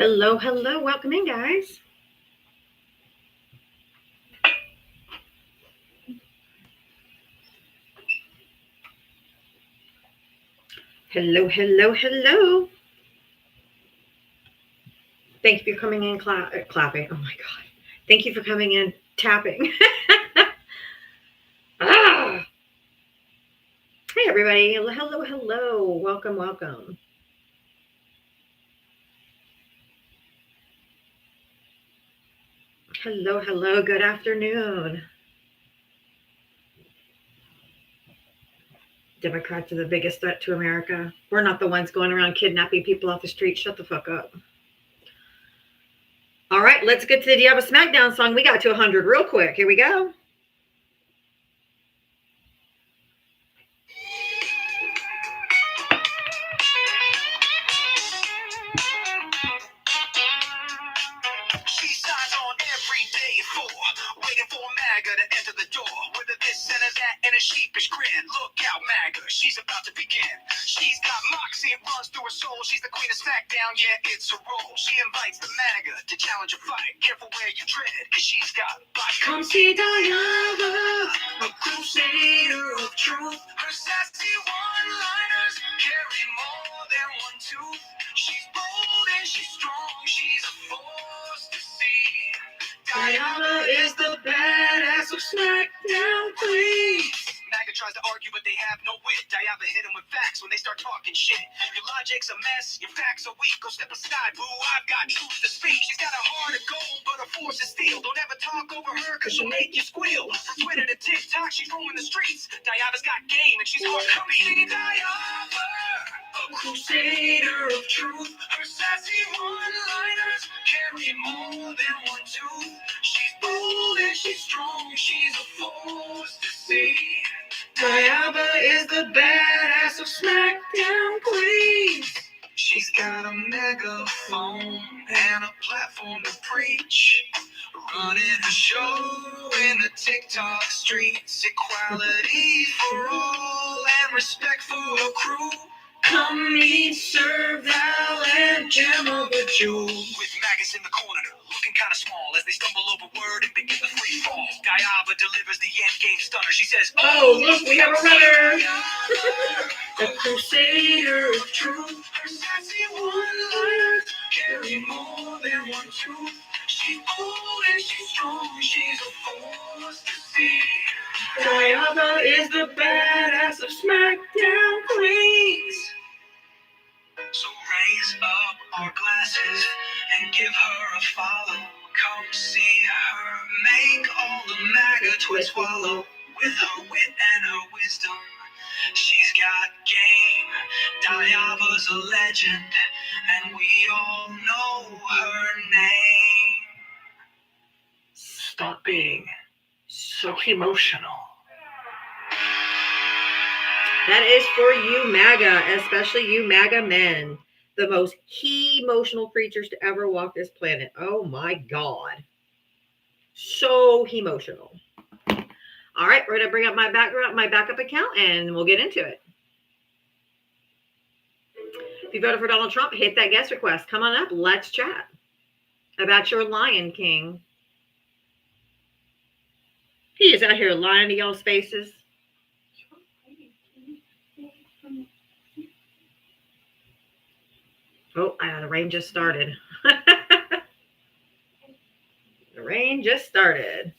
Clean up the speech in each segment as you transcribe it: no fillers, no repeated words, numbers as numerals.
Hello, hello. Welcome in, guys. Hello, hello, hello. Thank you for coming in clapping. Oh my God. Thank you for coming in tapping. Ah. Hey, everybody. Hello, hello. Welcome, welcome. Hello, hello. Good afternoon. Democrats are the biggest threat to America. We're not the ones going around kidnapping people off the street. Shut the fuck up. All right, let's get to the Diablo Smackdown song. We got to 100 real quick. Here we go. She signs on every day at 4, waiting for MAGA to enter the door. Whether this and that and a sheepish grin. Look out, MAGA, she's about to begin. She's got moxie, it runs through her soul. She's the queen of SmackDown, yeah, it's her role. She invites the MAGA to challenge a fight. Careful where you tread, cause she's got bite. Come see Diana, a crusader of truth. Her sassy one-liners carry more than one tooth. She's bold and she's strong, she's a force to see. Diana is the badass of SmackDown Queens. MAGA tries to argue, but they have no wit. Diana hit him with facts when they start talking shit. Your logic's a mess, your facts are weak. Go step aside, boo, I've got truth to speak. She's got a heart of gold, but her force is steel. Don't ever talk over her, cause she'll make you squeal. From Twitter to TikTok, she's roaming the streets. Diana's got game, and she's hard to beat. Diana, a crusader of truth. Her sassy one-liners carry more than one tooth. She's bold and she's strong, she's a force to see. Diana is the badass of SmackDown Queens. She's got a megaphone and a platform to preach. Running a show in the TikTok streets. Equality for all and respect for her crew. Come meet, serve, thou, and Gemma the Jew. With Magus in the corner, looking kind of small as they stumble over word and begin the free fall. Diana delivers the end game stunner. She says, "Oh, look, we have a runner." A crusader of truth. Her sassy one-liners carry more than one truth. She's bold and she's strong. She's a force to see. Diana is the badass of SmackDown Queens. So raise up our glasses and give her a follow. Come see her make all the MAGA twits swallow. With her wit and her wisdom, she's got game. Diana's a legend, and we all know her name. Stop being so emotional. That is for you, MAGA, especially you, MAGA men, the most emotional creatures to ever walk this planet. Oh my God. So emotional. All right, we're going to bring up my backup account, and we'll get into it. If you voted for Donald Trump, hit that guest request. Come on up. Let's chat about your Lion King. He is out here lying to y'all's faces. Oh, the rain just started. The rain just started.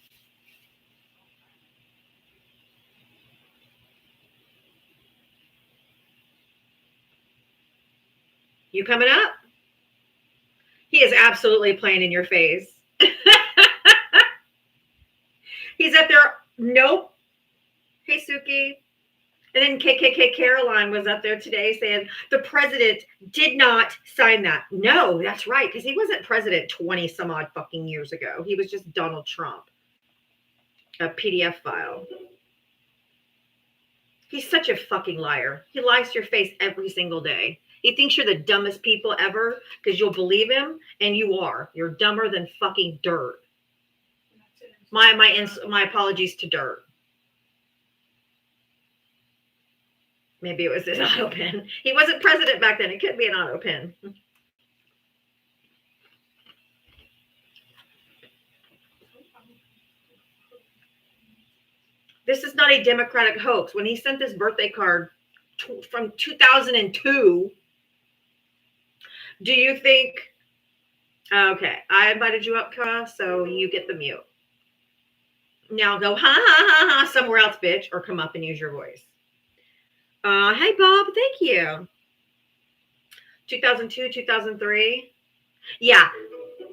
You coming up? He is absolutely playing in your face. He's up there. Nope. Hey, Suki. And then KKK Caroline was up there today saying the president did not sign that. No, that's right, because he wasn't president 20 some odd fucking years ago. He was just Donald Trump. A PDF file. He's such a fucking liar. He lies to your face every single day. He thinks you're the dumbest people ever because you'll believe him, and you are. You're dumber than fucking dirt. My apologies to dirt. Maybe it was an auto pen. He wasn't president back then. It could be an auto pen. This is not a Democratic hoax. When he sent this birthday card from 2002, do you think, okay, I invited you up, Kara, so you get the mute. Now go, ha, ha, ha, ha, somewhere else, bitch, or come up and use your voice. Hey, Bob, thank you. 2002, 2003. Yeah,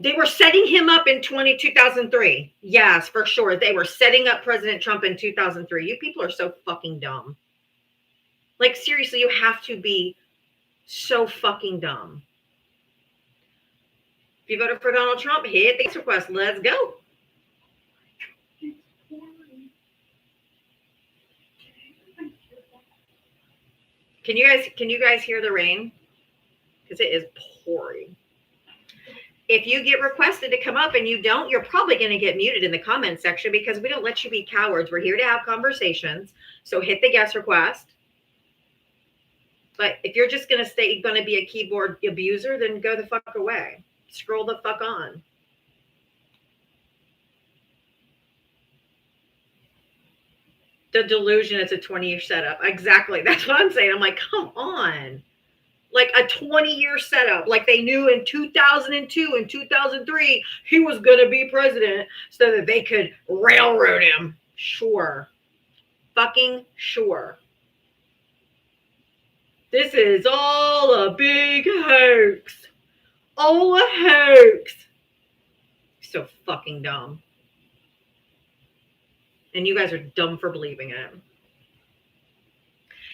they were setting him up in 2003. Yes, for sure. They were setting up President Trump in 2003. You people are so fucking dumb. Like, seriously, you have to be so fucking dumb. If you voted for Donald Trump, hit the request. Let's go. Can you guys hear the rain? Because it is pouring. If you get requested to come up and you don't, you're probably going to get muted in the comment section because we don't let you be cowards. We're here to have conversations. So hit the guest request. But if you're just going to be a keyboard abuser, then go the fuck away. Scroll the fuck on. The delusion is a 20-year setup. Exactly. That's what I'm saying. I'm like, come on. Like a 20-year setup. Like they knew in 2002 and 2003 he was going to be president so that they could railroad him. Sure. Fucking sure. This is all a big hoax. All a hoax. So fucking dumb. And you guys are dumb for believing it.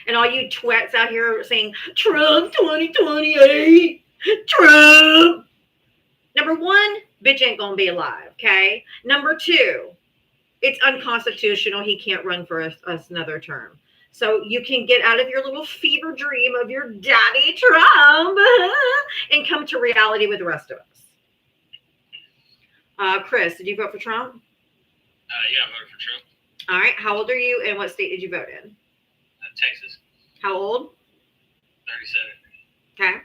And all you twats out here saying, Trump 2028, Trump. Number one, bitch ain't gonna be alive, okay? Number two, it's unconstitutional. He can't run for us another term. So you can get out of your little fever dream of your daddy Trump and come to reality with the rest of us. Chris, did you vote for Trump? Yeah, I voted for Trump. All right. How old are you and what state did you vote in? Texas. How old? 37. Okay.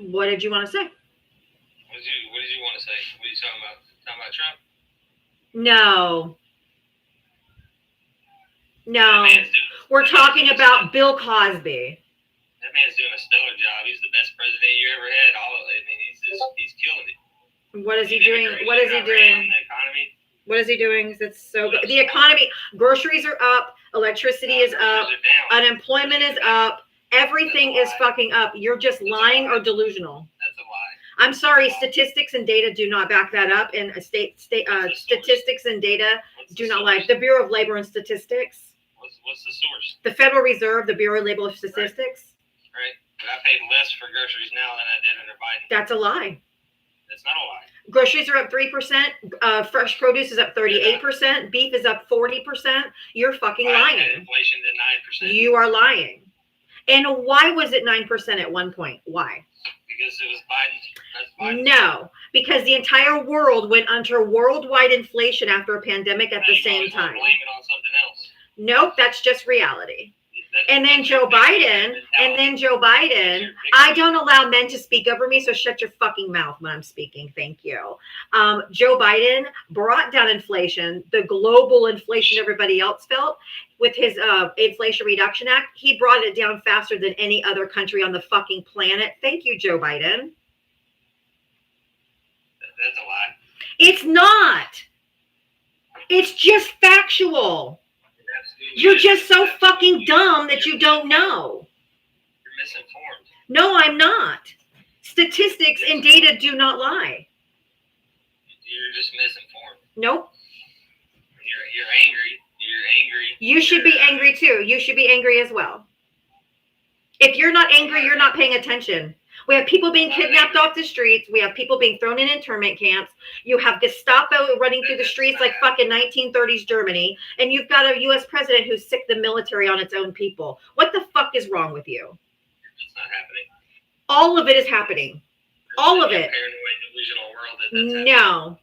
What did you want to say? What did you want to say? What are you talking about? Talking about Trump? No. We're talking about Bill Cosby. That man's doing a stellar job. He's the best president you ever had. He's killing it. What is he doing? What is he doing? The economy. What is he doing? It's so good. The economy, groceries are up, electricity is up, unemployment is up, everything is fucking up. You're just lying or delusional. That's a lie. I'm sorry, statistics and data do not back that up, and statistics and data do not lie. The Bureau of Labor and Statistics. What's the source? The Federal Reserve, the Bureau of Labor and Statistics. Right. But I paid less for groceries now than I did under Biden. That's a lie. That's not a lie. Groceries are up 3%. Fresh produce is up 38%. Beef is up 40%. You're fucking lying. Inflation to 9%. You are lying. And why was it 9% at one point? Why? Because it was Biden. No, because the entire world went under worldwide inflation after a pandemic at the same time. Blame it on something else. Nope, that's just reality. And then Joe Biden, I don't allow men to speak over me, so shut your fucking mouth when I'm speaking. Thank you. Joe Biden brought down inflation, the global inflation everybody else felt, with his Inflation Reduction Act. He brought it down faster than any other country on the fucking planet. Thank you, Joe Biden. That's a lie. It's not. It's just factual. You're just so fucking dumb that you don't know. You're misinformed. No, I'm not. Statistics and data do not lie. You're just misinformed. Nope. You're angry. You're angry. You should be angry too. You should be angry as well. If you're not angry, you're not paying attention. We have people being kidnapped off the streets. We have people being thrown in internment camps. You have Gestapo running through the streets like fucking 1930s Germany. And you've got a U.S. president who's sick the military on its own people. What the fuck is wrong with you? It's not happening. All of it is happening. All of it. No.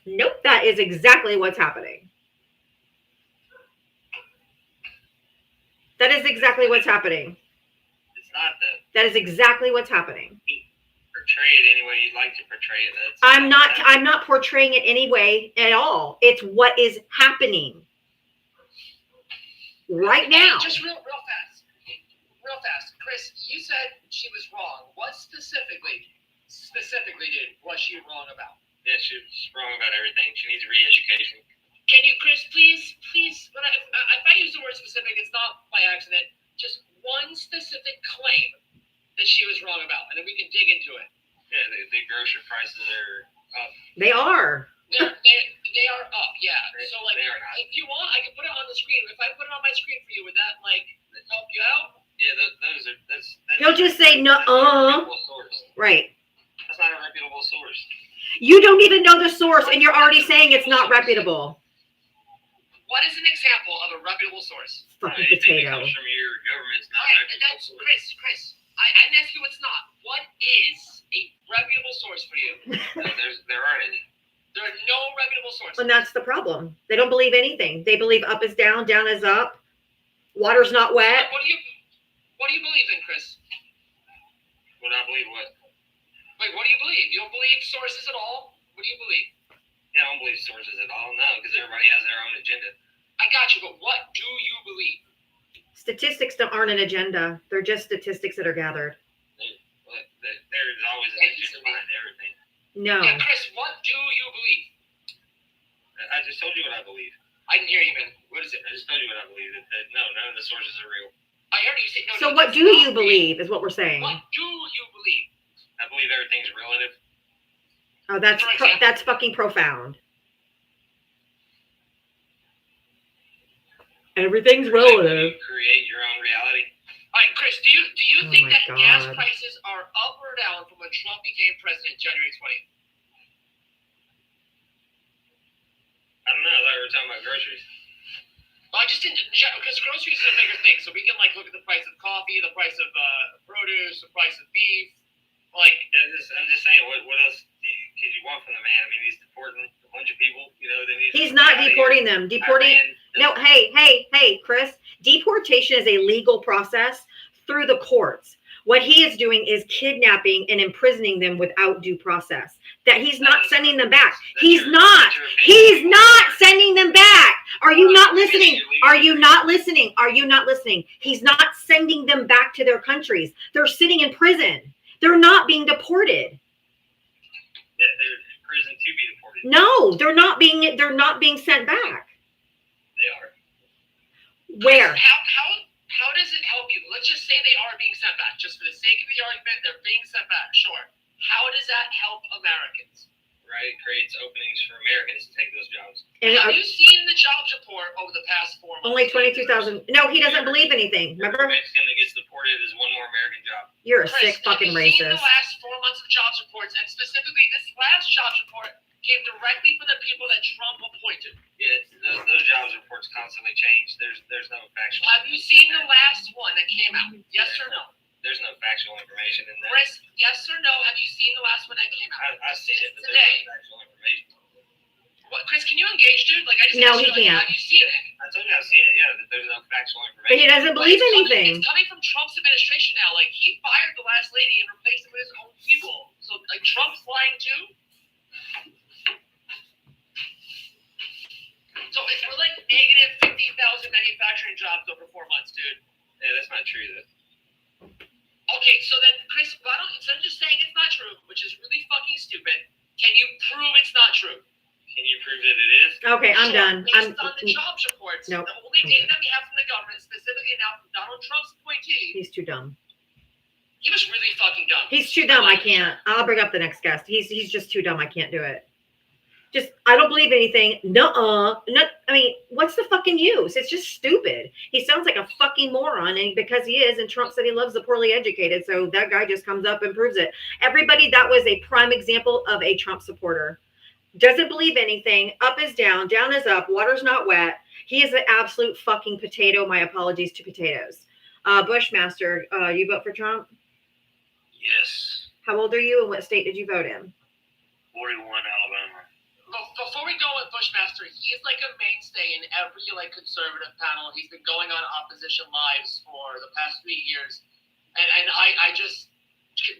Nope. That is exactly what's happening. That is exactly what's happening. It's not that. That is exactly what's happening. For portray it any way you'd like to portray it. I'm not portraying it any way at all. It's what is happening right now. Just real fast. Chris, you said she was wrong. What specifically was she wrong about? Yeah, she's wrong about everything. She needs re-education. Can you, Chris, please, if I use the word specific, it's not by accident. Just one specific claim that she was wrong about, and then we can dig into it. Yeah, the grocery prices are up. They are. They are up, yeah. So, like, if you want, I can put it on the screen. If I put it on my screen for you, would that, like, help you out? Yeah, that's He'll just say, no, right. That's not a reputable source. You don't even know the source, and you're already saying it's not reputable. What is an example of a reputable source? Fucking Anything potato. that comes from your government's not Alright, reputable source. Chris, I didn't ask you what's not. What is a reputable source for you? There aren't any. There are no reputable sources. And that's the problem. They don't believe anything. They believe up is down, down is up. Water's not wet. What do you believe in, Chris? Would I believe what? Wait, what do you believe? You don't believe sources at all? What do you believe? Yeah, I don't believe sources at all. No, because everybody has their own agenda. I got you, but what do you believe? Statistics aren't an agenda. They're just statistics that are gathered. There's always an agenda behind everything. No. Yeah, Chris, what do you believe? I just told you what I believe. I didn't hear you, man. What is it? I just told you what I believe. That no, none of the sources are real. I heard you say no. So what do you believe is what we're saying. What do you believe? I believe everything's relative. Oh, that's fucking profound. Everything's relative. You create your own reality. All right, Chris, do you Oh think my that God. gas prices are up or down from when Trump became president January 20th? I don't know. I thought we were talking about groceries. Well, I just didn't, because groceries is a bigger thing, so we can like look at the price of coffee, the price of produce, the price of beef. Like, Yeah, I'm just saying. What else could you want from the man? I mean, he's deporting a bunch of people. You know, they need. He's not deporting them. No, hey, Chris. Deportation is a legal process through the courts. What he is doing is kidnapping and imprisoning them without due process. That he's not sending them back. He's not sending them back. Are you not listening? Are you not listening? Are you not listening? He's not sending them back to their countries. They're sitting in prison. They're not being deported. Yeah, they're in prison to be deported. No, they're not being sent back. They are. Where? How does it help you? Let's just say they are being sent back. Just for the sake of the argument, they're being sent back. Sure. How does that help Americans? Right, creates openings for Americans to take those jobs. And Have you seen the jobs report over the past 4 months? only 22,000. No, he doesn't believe anything. Remember? Every Mexican that gets deported is one more American job. You're a Chris, sick fucking have you seen the racist. last 4 months of jobs reports, and specifically this last jobs report came directly from the people that Trump appointed? Yeah, those jobs reports constantly change. There's no factual. Have you seen the last one that came out? Yes or no? There's no factual information in that. Chris, yes or no? Have you seen the last one that came out? I've seen it, but there's Today. no factual information. What, Chris, can you engage, dude? Like, I just No, asked he you, like, can't. have you seen it? I told you I've seen it. Yeah, that there's no factual But he information. doesn't believe anything. It's coming from Trump's administration now. Like, he fired the last lady and replaced her with his own people. So, like, Trump's lying too? So, if we're like negative 50,000 manufacturing jobs over 4 months, dude. Yeah, that's not true though. Okay, so then, Chris, why don't, instead of just saying it's not true, which is really fucking stupid, can you prove it's not true? Can you prove that it is? Okay, I'm Sure, done. Based on the jobs reports, Nope. the only data that we have from the government, specifically now from Donald Trump's appointee, He's too dumb. he was really fucking dumb. He's too dumb. I can't. I'll bring up the next guest. He's just too dumb. I can't do it. Just, I don't believe anything. No, I mean, what's the fucking use? It's just stupid. He sounds like a fucking moron, and because he is, and Trump said he loves the poorly educated, so that guy just comes up and proves it. Everybody, that was a prime example of a Trump supporter. Doesn't believe anything. Up is down, down is up, water's not wet. He is an absolute fucking potato. My apologies to potatoes. Bushmaster, you vote for Trump? Yes. How old are you, and what state did you vote in? 41 Alabama. Before we go with Bushmaster, he is like a mainstay in every like conservative panel. He's been going on opposition lives for the past 3 years, and I just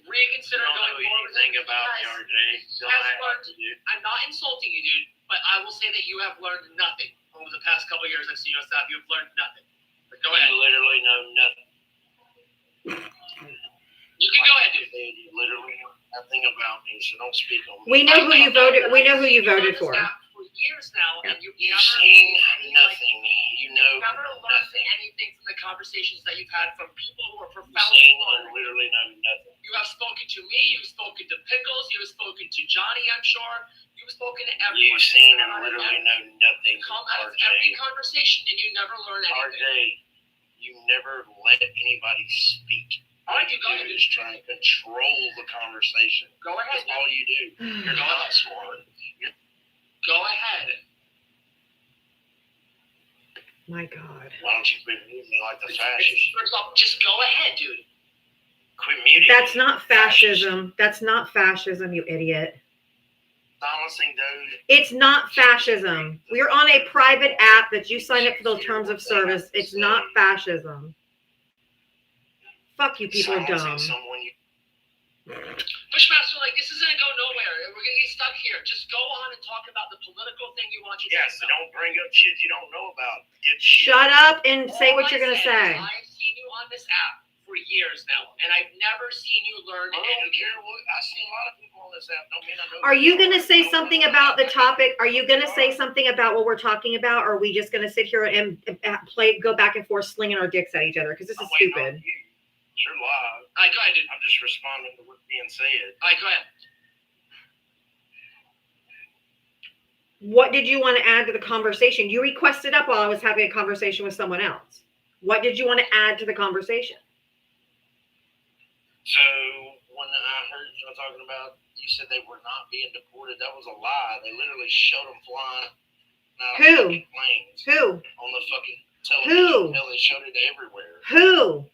reconsider don't going know forward. anything about me, Because RJ. Don't has act learned- like you do. I'm not insulting you, dude, but I will say that you have learned nothing over the past couple of years I've seen you on staff. You have learned nothing. But go ahead. You literally know nothing. You can go ahead, dude. You literally know nothing about me, so don't speak on me. We know who you voted. We know who you voted for. For years now, and you've You've never seen anything like- nothing. You know You've never learned nothing. anything from the conversations that you've had from people who are You've profoundly seen learned. and literally know nothing. You have spoken to me, you've spoken to Pickles, you've spoken to Johnny, I'm sure. You've spoken to everyone. You've seen and literally know nothing, You come out of every RJ. conversation and you never learn anything. RJ, you never let anybody speak. All right, you All go you ahead. do is try and control the conversation. Go ahead. That's all you do. You're not smart. Go ahead. My God. Why don't you quit muting me like the fascist? First off, just go ahead, dude. Quit muting That's me. not fascism. That's not fascism, you idiot. Silencing those. It's not fascism. We're on a private app that you sign up for the terms of service. It's not fascism. Fuck you, people are Silencing dumb. someone you Bushmaster, like, this isn't gonna go nowhere. We're gonna get stuck here. Just go on and talk about the political thing you want you to Yes, talk so don't bring up shit you don't know about. Get shit. Shut up and say All what you're I gonna said say. is I've seen you on this app for years now, and I've never seen you learn I don't anything. care what. I see a lot of people on this app. Don't mean I know. Are you gonna say Don't something know about the that. topic? Are you gonna say something about what we're talking about? Or are we just gonna sit here and go back and forth slinging our dicks at each other? Because this I'm is waiting on stupid. you. Sure, live. All right, go ahead, dude. I'm just responding to what's being said. All right, go ahead. What did you want to add to the conversation? You requested up while I was having a conversation with someone else. What did you want to add to the conversation? So when I heard you talking about, you said they were not being deported. That was a lie. They literally showed them flying out of Who? fucking planes Who? on the fucking television. Who? Hell, they showed it everywhere. Who?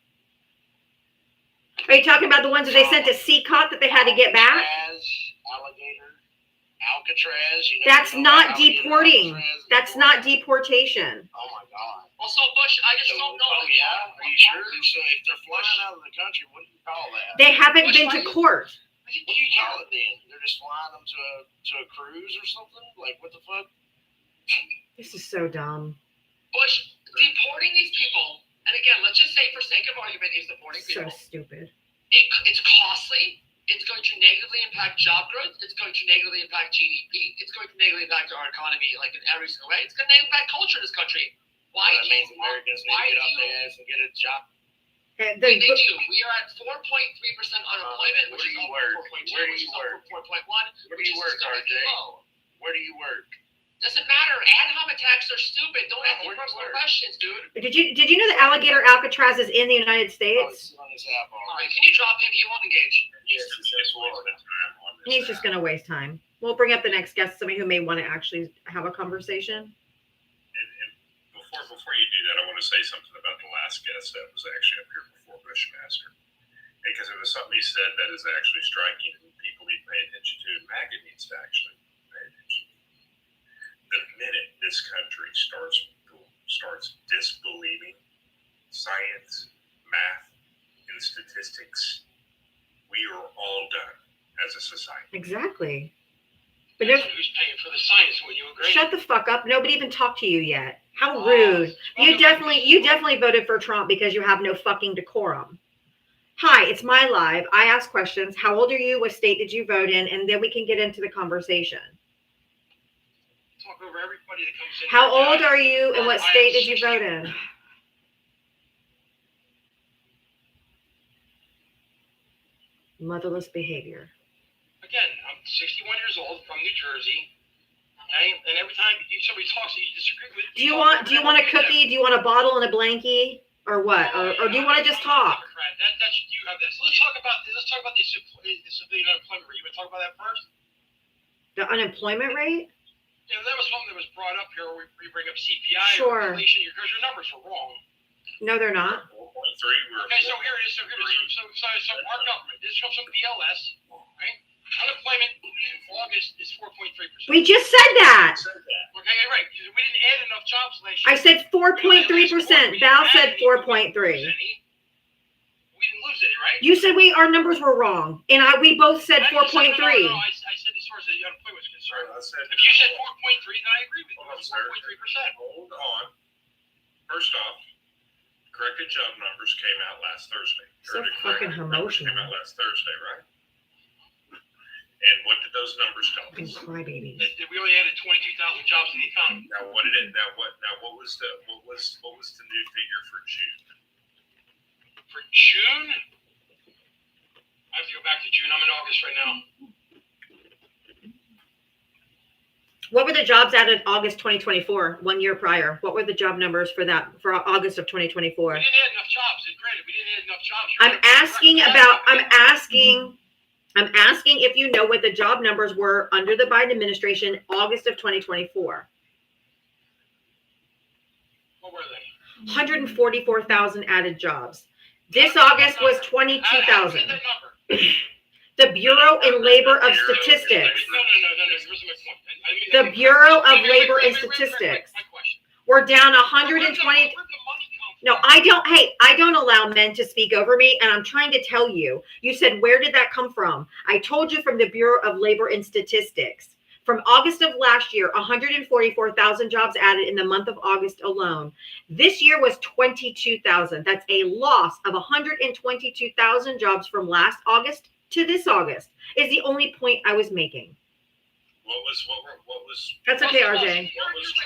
Are you talking about the ones that they sent to CCOT that they had to get back? Alligator, Alcatraz. You know, That's you know not about Alligator, deporting. Alcatraz, That's and not deportation. Oh my god. Also, Bush, I just So, don't know. oh yeah, are you sure? So if they're flying out of the country, what do you call that? They haven't been to court. What do you call it then? They're just flying them to a cruise or something? Like what the fuck? This is so dumb. Bush, deporting these people, and again, let's just say for sake of argument, he's deporting So people. stupid. It's costly. It's going to negatively impact job growth. It's going to negatively impact GDP. It's going to negatively impact our economy, like in every single way. It's going to negatively impact culture in this country. Why That do means you Americans need why to get do off you- their ass and get a job. They do. We are at 4.3% unemployment, Where which do is you up work? from 4.2, Where do which you is up work? from 4.1, Where do which you is work, historically RJ? low. Where do you work? Doesn't matter. Ad hom attacks are stupid. Don't ask me Where do you personal work? questions, dude. Did you know that alligator Alcatraz is in the United Oh, States? it's on this app All already. right, can you drop him? He won't engage. Yes, it's in Florida. He's just gonna waste time. We'll bring up the next guest, somebody who may want to actually have a conversation. And before you do that, I want to say something about the last guest that was actually up here before Bushmaster, because it was something he said that is actually striking and people need to pay attention to, and MAGA needs to actually pay attention. The minute this country starts disbelieving science, math, and statistics, we are all done as a society. Exactly. But there's Who's paying for the science? Will you agree? shut the fuck up. Nobody even talked to you yet. How rude. You definitely voted for Trump because you have no fucking decorum. Hi, it's my live. I ask questions. How old are you? What state did you vote in? And then we can get into the conversation. Talk over everybody that comes in. How old are you and what state did you vote in? Motherless behavior. Again, I'm 61 years old from New Jersey. Okay? And every time somebody talks and you disagree with, Do you want a cookie? Do you want a bottle and a blankie? Or what? Or do you want to just talk? That's you have this. Let's talk about this. Let's talk about the civilian unemployment rate. You want to talk about that first? The unemployment rate? Yeah, that was something that was brought up here. Where we bring up CPI Sure. or inflation. Because your numbers are wrong. No, they're not. 4.3. We're Okay, so here it is. So our government. This comes from BLS. Okay, unemployment in August is 4.3%. We just said that. Okay, right. We didn't add enough jobs last year. I said 4.3%. Val said 4.3. We didn't lose it. right? You said our numbers were wrong, and we both said I didn't 4.3. say- No, I said as far as the unemployment was concerned. I said, If you said 4.3, then I agree with you. Hold on, It's sir. 4.3%. Hold on. First off, corrected job numbers came out last Thursday. So The fucking corrected numbers emotional. Came out last Thursday, right? And what did those numbers tell Fucking us? crybabies. That we only added 22,000 jobs to the economy. Now, what did it? Now, what was the new figure for June? For June, I have to go back to June. I'm in August right now. What were the jobs added August 2024, 1 year prior? What were the job numbers for August of 2024? We didn't add enough jobs. And granted, we didn't add enough jobs. I'm asking if you know what the job numbers were under the Biden administration, August of 2024. What were they? 144,000 added jobs. This August was 22,000. That number. The Bureau in Labor of Statistics. No. Here's my point. The Bureau of Labor and Wait, Statistics. My question. We're down Where'd the 120. money come No, from? I don't allow men to speak over me, and I'm trying to tell you. You said, where did that come from? I told you from the Bureau of Labor and Statistics. From August of last year, 144,000 jobs added in the month of August alone. This year was 22,000. That's a loss of 122,000 jobs from last August to this August, is the only point I was making. What was? That's okay, RJ. You're like, you should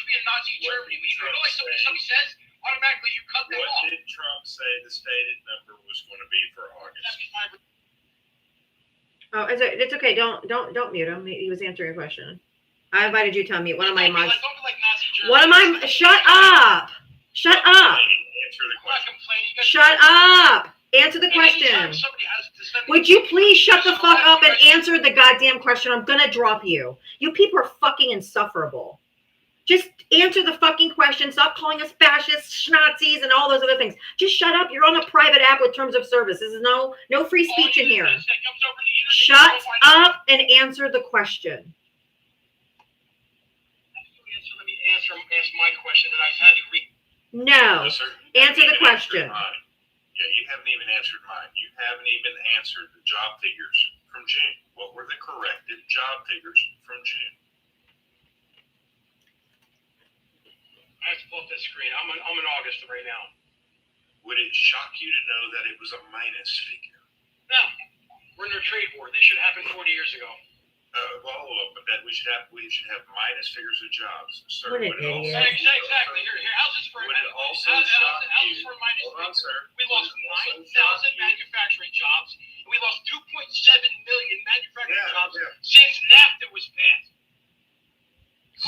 be a Nazi Germany. When you don't like somebody says, automatically you cut them What off. did Trump say the stated number was going to be for August? 75%. Oh, it's okay. Don't mute him. He was answering a question. I invited you to unmute. One of my mods. Don't be like Nazi Germany. What am I? Shut up. Shut up. Answer the I'm not question. complaining. You guys- Shut up. Answer the And anytime question. somebody has to send me- Would you please shut the fuck up and answer the goddamn question? I'm gonna drop you. You people are fucking insufferable. Just answer the fucking question. Stop calling us fascists, Nazis, and all those other things. Just shut up. You're on a private app with terms of service. This is no free speech in here. Shut up and answer the question. Let me ask my question that I've had to read. No. No, sir. Answer the You haven't question. answered mine. Yeah, you haven't even answered mine. You haven't even answered the job figures from June. What were the corrected job figures from June? I have to pull up that screen. I'm in August right now. Would it shock you to know that it was a minus figure? No, we're in their trade war. They should have happened 40 years ago. But that we should have minus figures of jobs. Sir, What an would it also- idiot. Exactly. Here, how's this for Would it also how's shock this you? for a minus Hold on, figure? sir. We lost Would it also 9,000 shock you? manufacturing jobs. And we lost 2.7 million manufacturing Yeah, jobs yeah. since NAFTA was passed.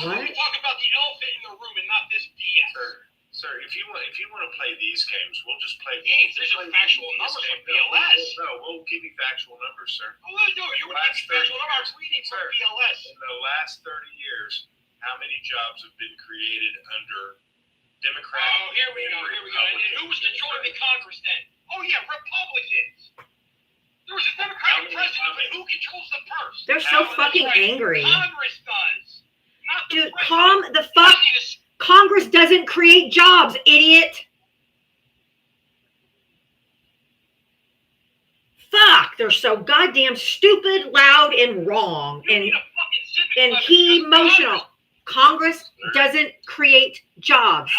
What? We talk about the elephant in the room and not this BS. Sir, if you want to play these games, we'll just play Games, there's we'll a play factual these numbers games. from BLS. No, we'll give you factual numbers, sir. Oh, let's do it. You were Last like special. 30 I'm not reading from Sir. BLS. In the last 30 years, how many jobs have been created under Democrat? Oh, here we go. and Here we go. And who was controlling the Congress then? Oh, yeah, Republicans. There was a Democratic president, but who controls the purse? They're so fucking angry. Congress does. Not the Dude, president. calm the fuck. Congress doesn't create jobs, idiot. Fuck, they're so goddamn stupid, loud, and wrong. You And need a fucking civic and lesson. he Just emotional. Congress doesn't create jobs.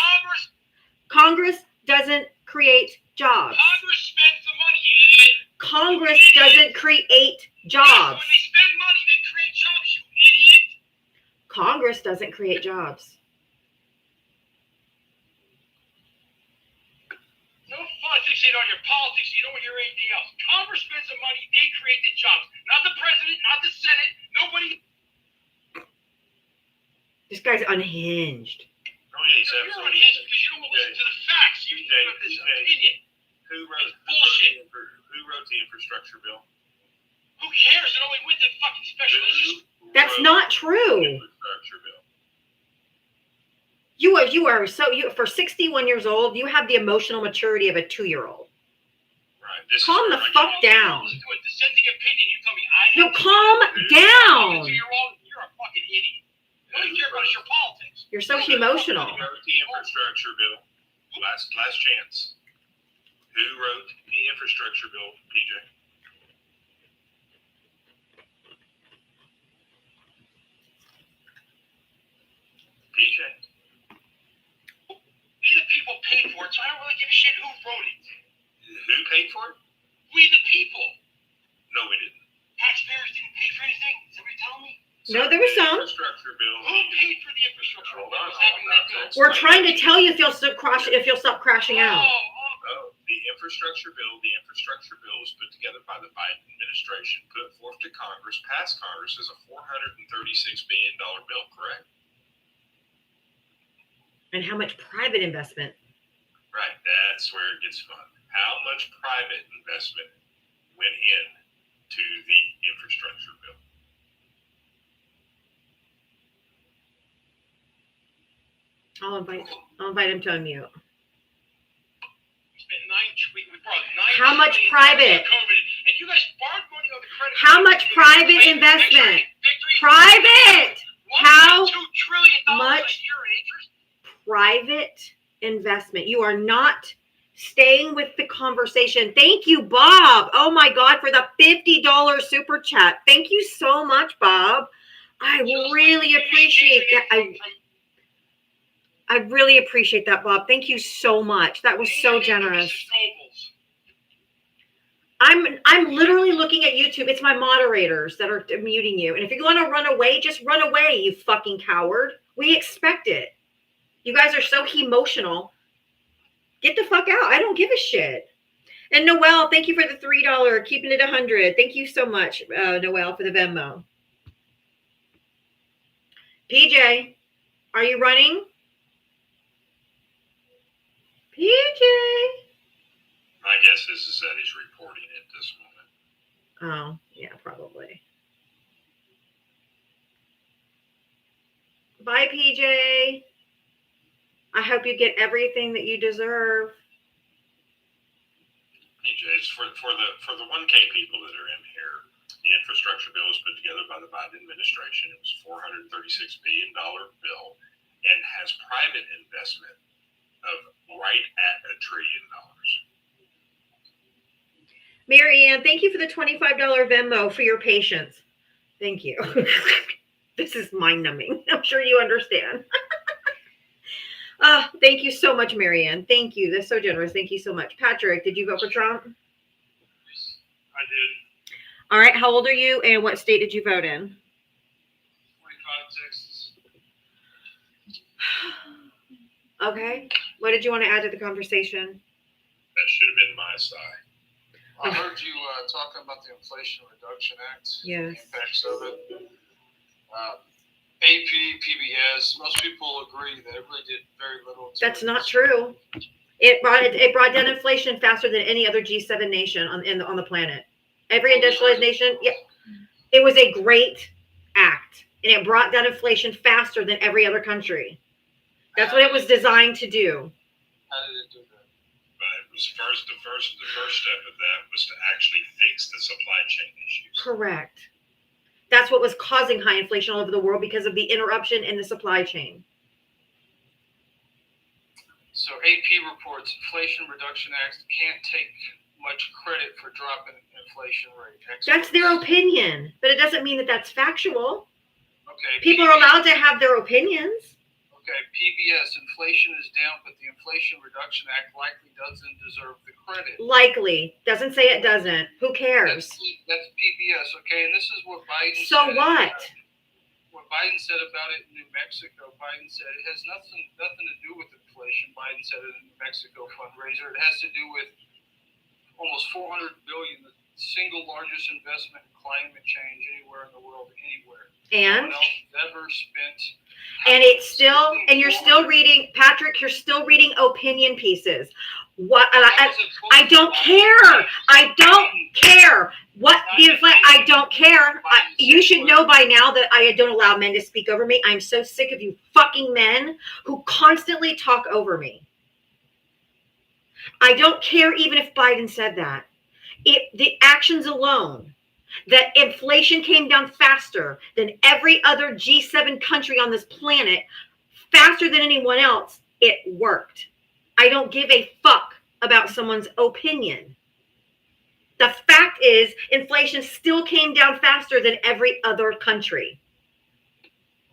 Congress doesn't create jobs. Congress spends the money, you idiot. Congress doesn't create jobs. When they spend money, they create jobs, you idiot. Congress doesn't create jobs. Don't fixate on your politics. You don't want to hear anything else. Congress spends the money. They create the jobs. Not the president, not the Senate. Nobody. This guy's unhinged. Oh, yeah, he's You're absolutely. unhinged because you don't want to listen to the facts. You have this opinion. Who It's bullshit. wrote the infrastructure bill? Who cares? It only went to fucking special interest. That's wrote not the true. infrastructure bill? For 61 years old, you have the emotional maturity of a 2-year-old. Right. This is Calm where the I fuck get- down. Listen to a dissenting opinion. You tell me I No, have to- calm down. You're wrong. You're a fucking idiot. All you care about is your politics. You're so emotional. Who wrote the infrastructure bill? Last chance. Who wrote the infrastructure bill, PJ? PJ. We the people paid for it, so I don't really give a shit who wrote it. Who paid for it? We the people. No, we didn't. Taxpayers didn't pay for anything. Is that what you're telling me? No, there was The some. infrastructure bill. Who paid for the infrastructure? Hold on, What's happening in that bill? We're trying to tell you if you'll stop crashing out. Oh, the infrastructure bill was put together by the Biden administration, put forth to Congress, passed Congress as a $436 billion bill, correct? And how much private investment? Right, that's where it gets fun. How much private investment went in to the infrastructure bill? I'll invite him to unmute. How much private? And you guys borrowed money on the credit. How much private investment? Private. How much private investment? You are not staying with the conversation. Thank you, Bob. Oh my God, for the $50 super chat. Thank you so much, Bob. I really appreciate that. I really appreciate that, Bob. Thank you so much. That was so generous. I'm literally looking at YouTube. It's my moderators that are muting you. And if you want to run away, just run away, you fucking coward. We expect it. You guys are so emotional. Get the fuck out. I don't give a shit. And Noelle, thank you for the $3, keeping it 100. Thank you so much, Noelle, for the Venmo. PJ, are you running? PJ. My guess is that he's reporting at this moment. Oh, yeah, probably. Bye, PJ. I hope you get everything that you deserve. PJs, for the 1K people that are in here, the infrastructure bill was put together by the Biden administration. It was a $436 billion bill and has private investment of right at $1 trillion. Marianne, thank you for the $25 Venmo for your patience. Thank you. This is mind-numbing. I'm sure you understand. Thank you so much, Marianne. Thank you. That's so generous. Thank you so much. Patrick, did you vote for Trump? I did. All right. How old are you and what state did you vote in? 25, Texas. Okay. What did you want to add to the conversation? That should have been my side. I heard you talking about the Inflation Reduction Act. Yes. The impacts of it. AP, PBS, most people agree that it really did very little. That's not true. It brought down inflation faster than any other G7 nation on the planet. Every industrialized nation, yeah, it was a great act, and it brought down inflation faster than every other country. That's what it was designed to do. How did it do that? But it was the first step of that was to actually fix the supply chain issues. Correct. That's what was causing high inflation all over the world because of the interruption in the supply chain. So AP reports Inflation Reduction Act can't take much credit for dropping inflation rate. That's their opinion, but it doesn't mean that that's factual. Okay. People are allowed to have their opinions. Okay, PBS, inflation is down, but the Inflation Reduction Act likely doesn't deserve the credit. Likely. Doesn't say it doesn't. Who cares? That's PBS, okay? And this is what Biden So said. what? What Biden said about it in New Mexico, Biden said it has nothing to do with inflation. Biden said it in the New Mexico fundraiser. It has to do with almost $400 billion, the single largest investment in climate change anywhere in the world, anywhere. And? No one else has ever spent. And it's still, and you're still reading, Patrick, you're still reading opinion pieces. What? I don't care. I don't care. What the I don't care. You should know by now that I don't allow men to speak over me. I'm so sick of you fucking men who constantly talk over me. I don't care even if Biden said that. The actions alone, that inflation came down faster than every other G7 country on this planet, faster than anyone else, it worked. I don't give a fuck about someone's opinion. The fact is, inflation still came down faster than every other country.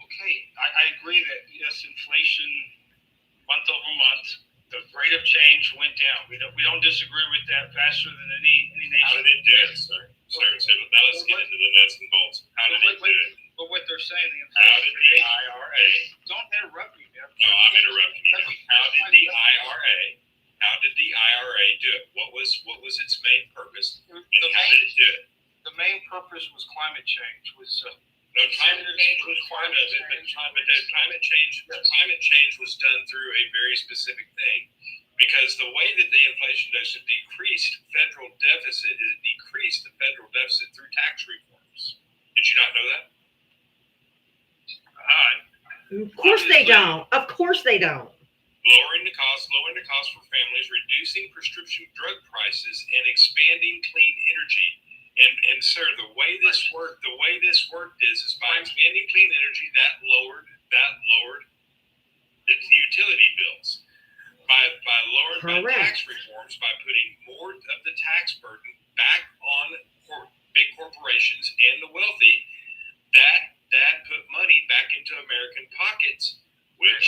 Okay, I agree that yes, inflation month over month, the rate of change went down. We don't disagree with that faster than any How nation. did it do it, sir? So now let's get into the nuts and bolts. How did it do it? But what they're saying, the How inflation did the rate, IRA? don't interrupt me, man. No, I'm interrupting you. How did the IRA do it? What was its main purpose? And how did it do it? The main purpose was climate change. No, climate change was part of it, but climate change was done through a very specific thing. Because the way that the inflation deficit decreased federal deficit, it decreased the federal deficit through tax reforms. Did you not know that? Of course they don't. Of course they don't. Lowering the cost for families, reducing prescription drug prices, and expanding clean energy. And sir, the way this worked is by expanding clean energy, that lowered the utility bills. By lowering by tax reforms, by putting more of the tax burden back on big corporations and the wealthy, that put money back into American pockets, which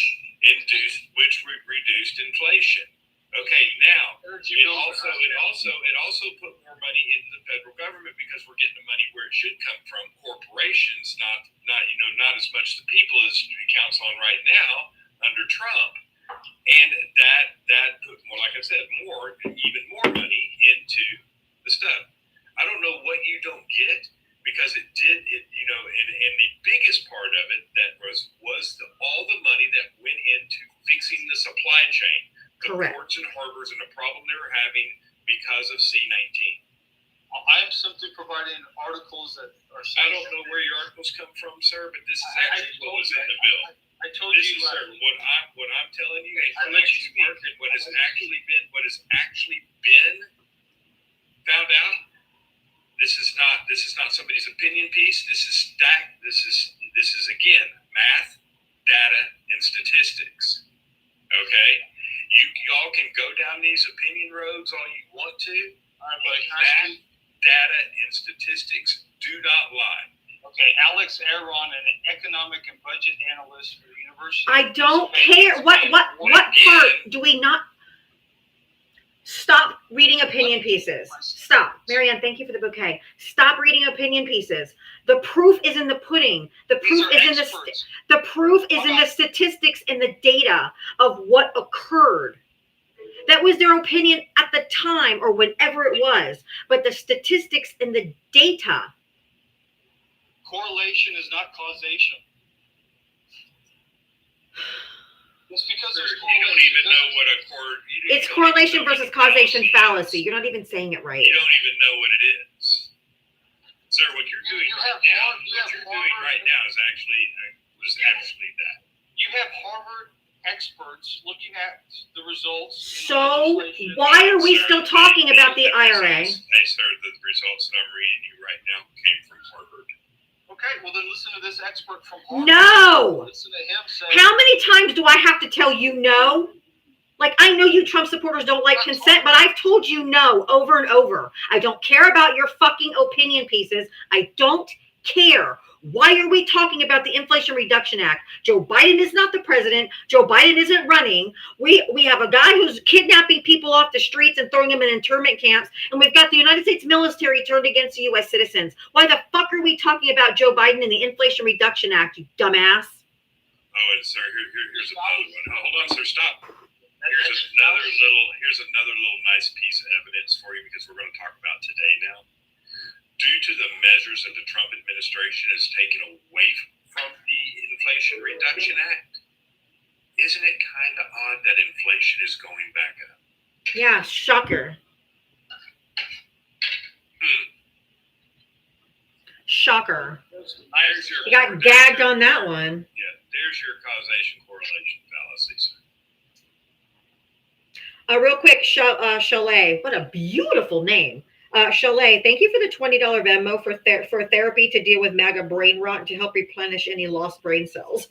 reduced inflation. Okay, now it also put more money into the federal government because we're getting the money where it should come from, corporations, not as much the people as it counts on right now under Trump. And that put more, like I said, even more money into the stuff. I don't know what you don't get, because it did it, and the biggest part of it that was all the money that went into fixing the supply chain, the Correct. ports and harbors, and the problem they were having because of C-19. I am simply providing articles that are. I don't know where your articles come from, sir, but this is actually what was in the bill. I told This you. is, sir, what I'm telling you is I let you speak. what has actually been found out. This is not somebody's opinion piece. This is stacked. This is again math, data, and statistics. Okay, y'all can go down these opinion roads all you want to, but math, data, and statistics do not lie. Okay, Alex Aron, an economic and budget analyst for the University. I don't care. What part do we not? Stop reading opinion pieces. Stop. Marianne, thank you for the bouquet. Stop reading opinion pieces. The proof is in the pudding. The proof is in the statistics and the data of what occurred. That was their opinion at the time or whenever it was. But the statistics and the data. Correlation is not causation. Just because Sir, there's you don't even know what a It's correlation versus causation fallacy. You're not even saying it right. You don't even know what it is. Sir, what you're doing right now is actually that. You have Harvard experts looking at the results. So why are we still talking about the IRA? Hey, sir, the results that I'm reading you right now came from Harvard. Okay, well then listen to this expert from Harvard. No. Listen to him say. How many times do I have to tell you no? Like, I know you Trump supporters don't like consent, but I've told you no over and over. I don't care about your fucking opinion pieces. I don't care. Why are we talking about the Inflation Reduction Act? Joe Biden is not the president. Joe Biden isn't running. We have a guy who's kidnapping people off the streets and throwing them in internment camps. And we've got the United States military turned against the U.S. citizens. Why the fuck are we talking about Joe Biden and the Inflation Reduction Act, you dumbass? Oh, and sir, here's another one. Hold on, sir, stop. Here's another little nice piece of evidence for you, because we're going to talk about today now. Due to the measures that the Trump administration has taken away from the Inflation Reduction Act, isn't it kind of odd that inflation is going back up? Yeah, shocker. Shocker. You got gagged on that one. Yeah, there's your causation correlation fallacy, sir. Real quick, Chalet. What a beautiful name. Chalet, thank you for the $20 Venmo for therapy to deal with MAGA brain rot and to help replenish any lost brain cells.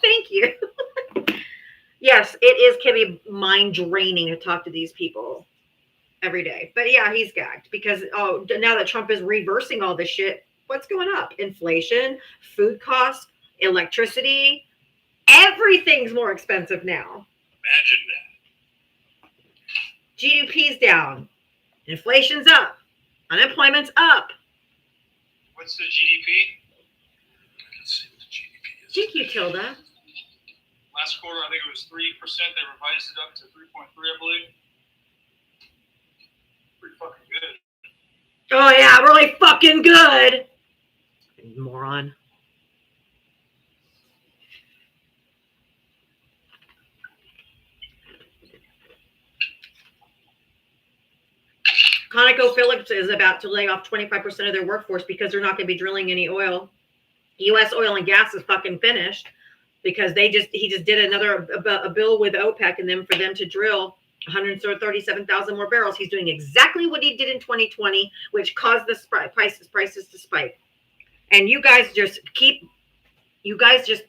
Thank you. Yes, it can be mind draining to talk to these people every day. But yeah, he's gagged because now that Trump is reversing all this shit, what's going up? Inflation, food costs, electricity, everything's more expensive now. Imagine that. GDP's down, inflation's up, unemployment's up. What's the GDP? Let's see what the GDP is. Thank you, Tilda. Last quarter, I think it was 3%. They revised it up to 3.3, I believe. Pretty fucking good. Oh yeah, really fucking good. Moron. ConocoPhillips is about to lay off 25% of their workforce because they're not going to be drilling any oil. U.S. oil and gas is fucking finished because he just did a bill with OPEC and then for them to drill 137,000 more barrels. He's doing exactly what he did in 2020, which caused the prices to spike. And you guys just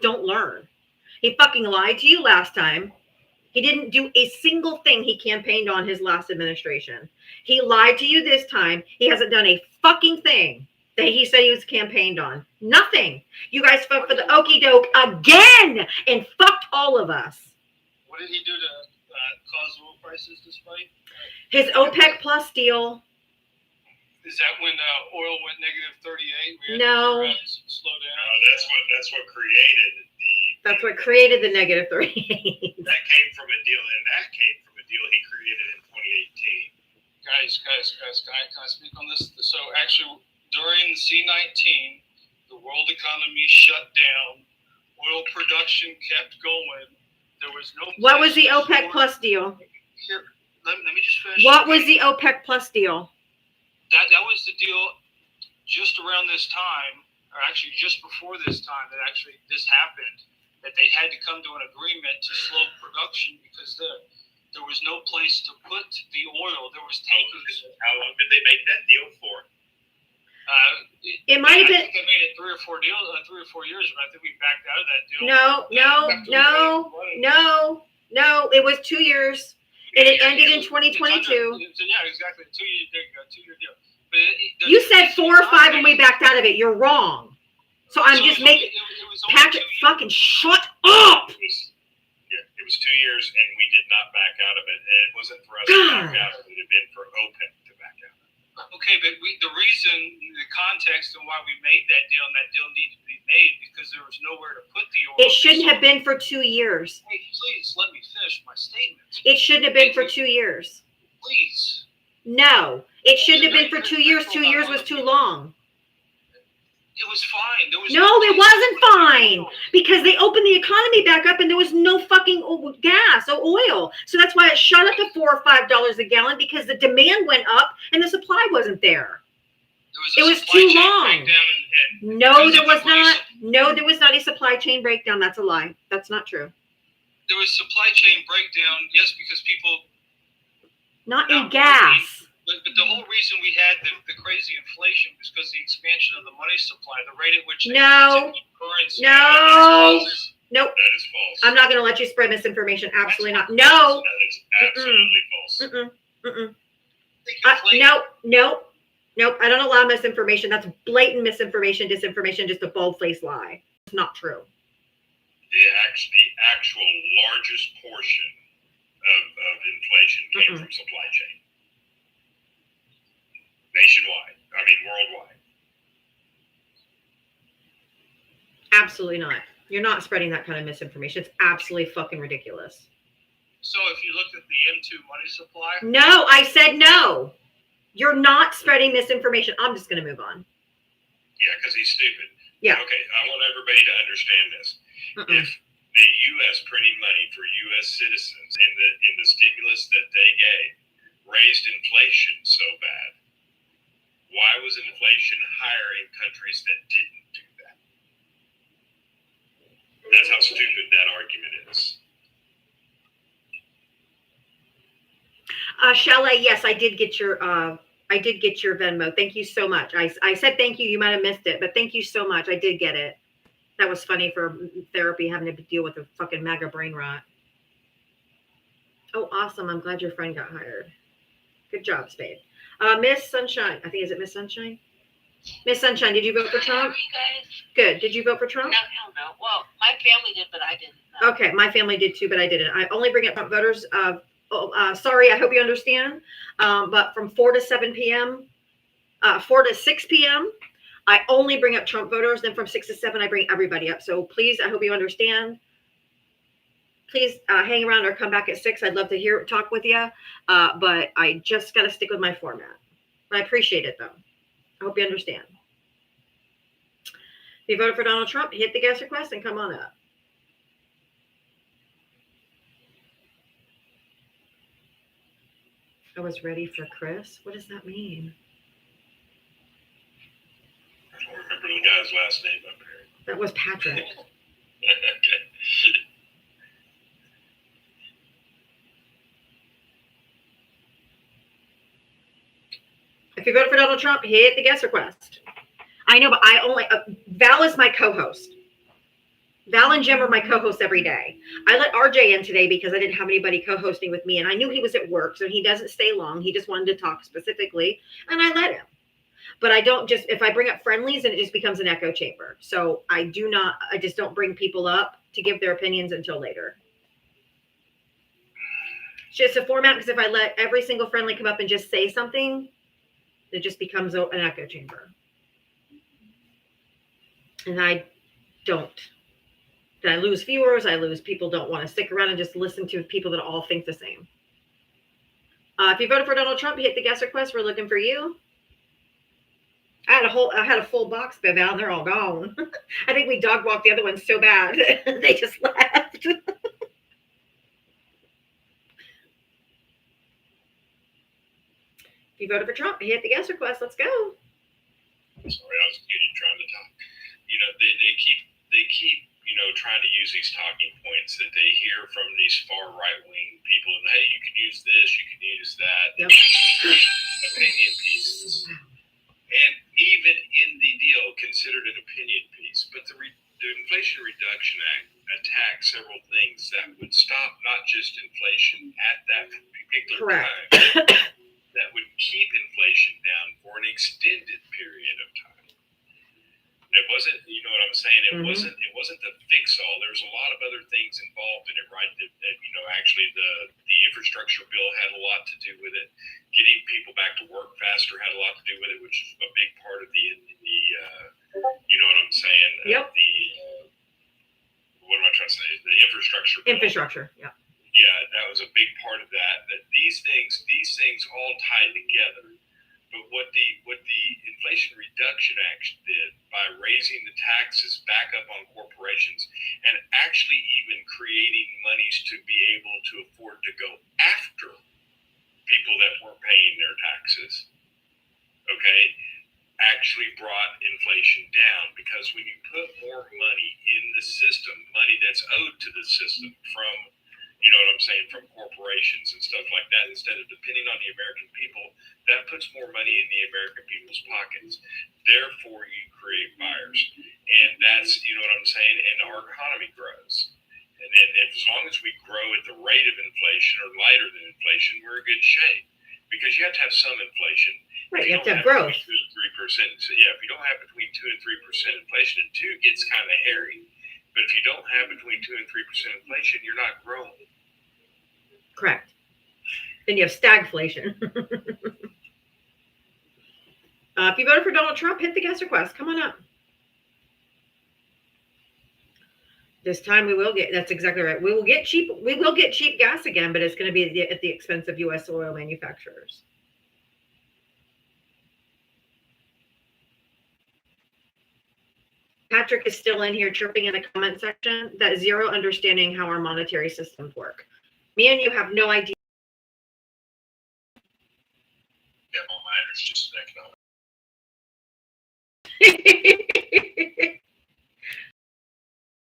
don't learn. He fucking lied to you last time. He didn't do a single thing he campaigned on his last administration. He lied to you this time. He hasn't done a fucking thing that he said he was campaigned on. Nothing. You guys fought for the okie doke again and fucked all of us. What did he do to cause oil prices to spike? His OPEC Plus deal. Is that when oil went negative 38? No. Slow down. That's what created the. That's what created the negative 38. That came from a deal, and that came from a deal he created in 2018. Guys, can I speak on this? So actually, during C-19, the world economy shut down. Oil production kept going. There was no. What was the OPEC Plus deal? Here, let me just finish. What was the OPEC Plus deal? That was the deal just around this time, or actually just before this time, that actually this happened, that they had to come to an agreement to slow production because there was no place to put the oil. There was tankers. How long did they make that deal for? It might have been. I think they made it 3 or 4 years, but I think we backed out of that deal. No. It was 2 years. And it ended in 2022. Yeah, exactly. 2 year deal. But You said 4 or 5 when we backed out of it. You're wrong. So I'm just making. Patrick, fucking shut up! It was 2 years, and we did not back out of it. And it wasn't for us to back out. It would have been for OPEC to back out. Okay, but the reason, the context and why we made that deal, and that deal needed to be made because there was nowhere to put the oil. It shouldn't have been for 2 years. Hey, please let me finish my statement. It shouldn't have been for 2 years. Please. No, it shouldn't have been for 2 years. 2 years was too long. It was fine. No, it wasn't fine because they opened the economy back up and there was no fucking gas or oil. So that's why it shot up to $4 or $5 a gallon because the demand went up and the supply wasn't there. It was too long. No, there was not. No, there was not a supply chain breakdown. That's a lie. That's not true. There was supply chain breakdown, yes, because people. Not in gas. But the whole reason we had the crazy inflation was because the expansion of the money supply, the rate at which currency. Nope. That is false. I'm not going to let you spread misinformation. Absolutely not. No. That is absolutely false. Nope. I don't allow misinformation. That's blatant misinformation, disinformation, just a bold-faced lie. It's not true. The actual largest portion of inflation came from supply chain. Nationwide. Worldwide. Absolutely not. You're not spreading that kind of misinformation. It's absolutely fucking ridiculous. So if you looked at the M2 money supply. No, I said no. You're not spreading misinformation. I'm just going to move on. Yeah, because he's stupid. Yeah. Okay, I want everybody to understand this. If the U.S. printing money for U.S. citizens in the stimulus that they gave raised inflation so bad, why was inflation higher in countries that didn't do that? That's how stupid that argument is. Shelley, yes, I did get your Venmo. Thank you so much. I said thank you. You might have missed it, but thank you so much. I did get it. That was funny for therapy having to deal with the fucking MAGA brain rot. Oh, awesome. I'm glad your friend got hired. Good job, Spade. Miss Sunshine. I think, is it Miss Sunshine? Miss Sunshine, did you vote for How Trump? are you guys? Good. Did you vote for Trump? No, hell no. Well, my family did, but I didn't. No. Okay, my family did too, but I didn't. I only bring up Trump voters. Sorry, I hope you understand. But from 4 to 7 p.m., 4 to 6 p.m., I only bring up Trump voters. Then from 6 to 7, I bring everybody up. So please, I hope you understand. Please hang around or come back at 6. I'd love to talk with you. But I just got to stick with my format. But I appreciate it, though. I hope you understand. If you voted for Donald Trump, hit the guest request and come on up. I was ready for Chris. What does that mean? I don't remember the guy's last name up here. That was Patrick. Okay. If you voted for Donald Trump, hit the guest request. I know, but I only Val is my co-host. Val and Jim are my co-hosts every day. I let RJ in today because I didn't have anybody co-hosting with me, and I knew he was at work, so he doesn't stay long. He just wanted to talk specifically, and I let him. But I don't just, if I bring up friendlies, and it just becomes an echo chamber. So I just don't bring people up to give their opinions until later. It's just a format, because if I let every single friendly come up and just say something, it just becomes an echo chamber. And I don't. Then I lose viewers. I lose people don't want to stick around and just listen to people that all think the same. If you voted for Donald Trump, hit the guest request. We're looking for you. I had a full box, Val, and they're all gone. I think we dog walked the other ones so bad they just left. If you voted for Trump, hit the guest request. Let's go. Sorry, I was muted trying to talk. You know, they keep trying to use these talking points that they hear from these far right wing people, and hey, you can use this, you can use that. Yep. Opinion pieces, and even in the deal, considered an opinion piece. But the Inflation Reduction Act attacks several things that would stop not just inflation at that particular time, that would keep inflation down for an extended period of time. It wasn't, you know what I'm saying? It wasn't the fix all. There's a lot of other things involved in it, right? That actually the infrastructure bill had a lot to do with it. Getting people back to work faster had a lot to do with it, which is a big part of the you know what I'm saying? Yep. What am I trying to say? The infrastructure bill. Infrastructure, yeah. Yeah, that was a big part of that. That these things all tied together. But what the Inflation Reduction Act did by raising the taxes back up on corporations and actually even creating monies to be able to afford to go after people that weren't paying their taxes, okay, actually brought inflation down. Because when you put more money in the system, money that's owed to the system from, you know what I'm saying, from corporations and stuff like that, instead of depending on the American people, that puts more money in the American people's pockets. Therefore, you create buyers. And that's, you know what I'm saying, and our economy grows. And then as long as we grow at the rate of inflation or lighter than inflation, we're in good shape. Because you have to have some inflation. Right, you have to have growth. 2 and 3%. So yeah, if you don't have between 2 and 3% inflation, and 2 gets kind of hairy. But if you don't have between 2 and 3% inflation, you're not growing. Correct. Then you have stagflation. If you voted for Donald Trump, hit the guest request. Come on up. This time we will get, that's exactly right. We will get cheap gas again, but it's going to be at the expense of U.S. oil manufacturers. Patrick is still in here chirping in the comment section that zero understanding how our monetary systems work. Me and you have no idea. Yeah, well, mine is just an economic.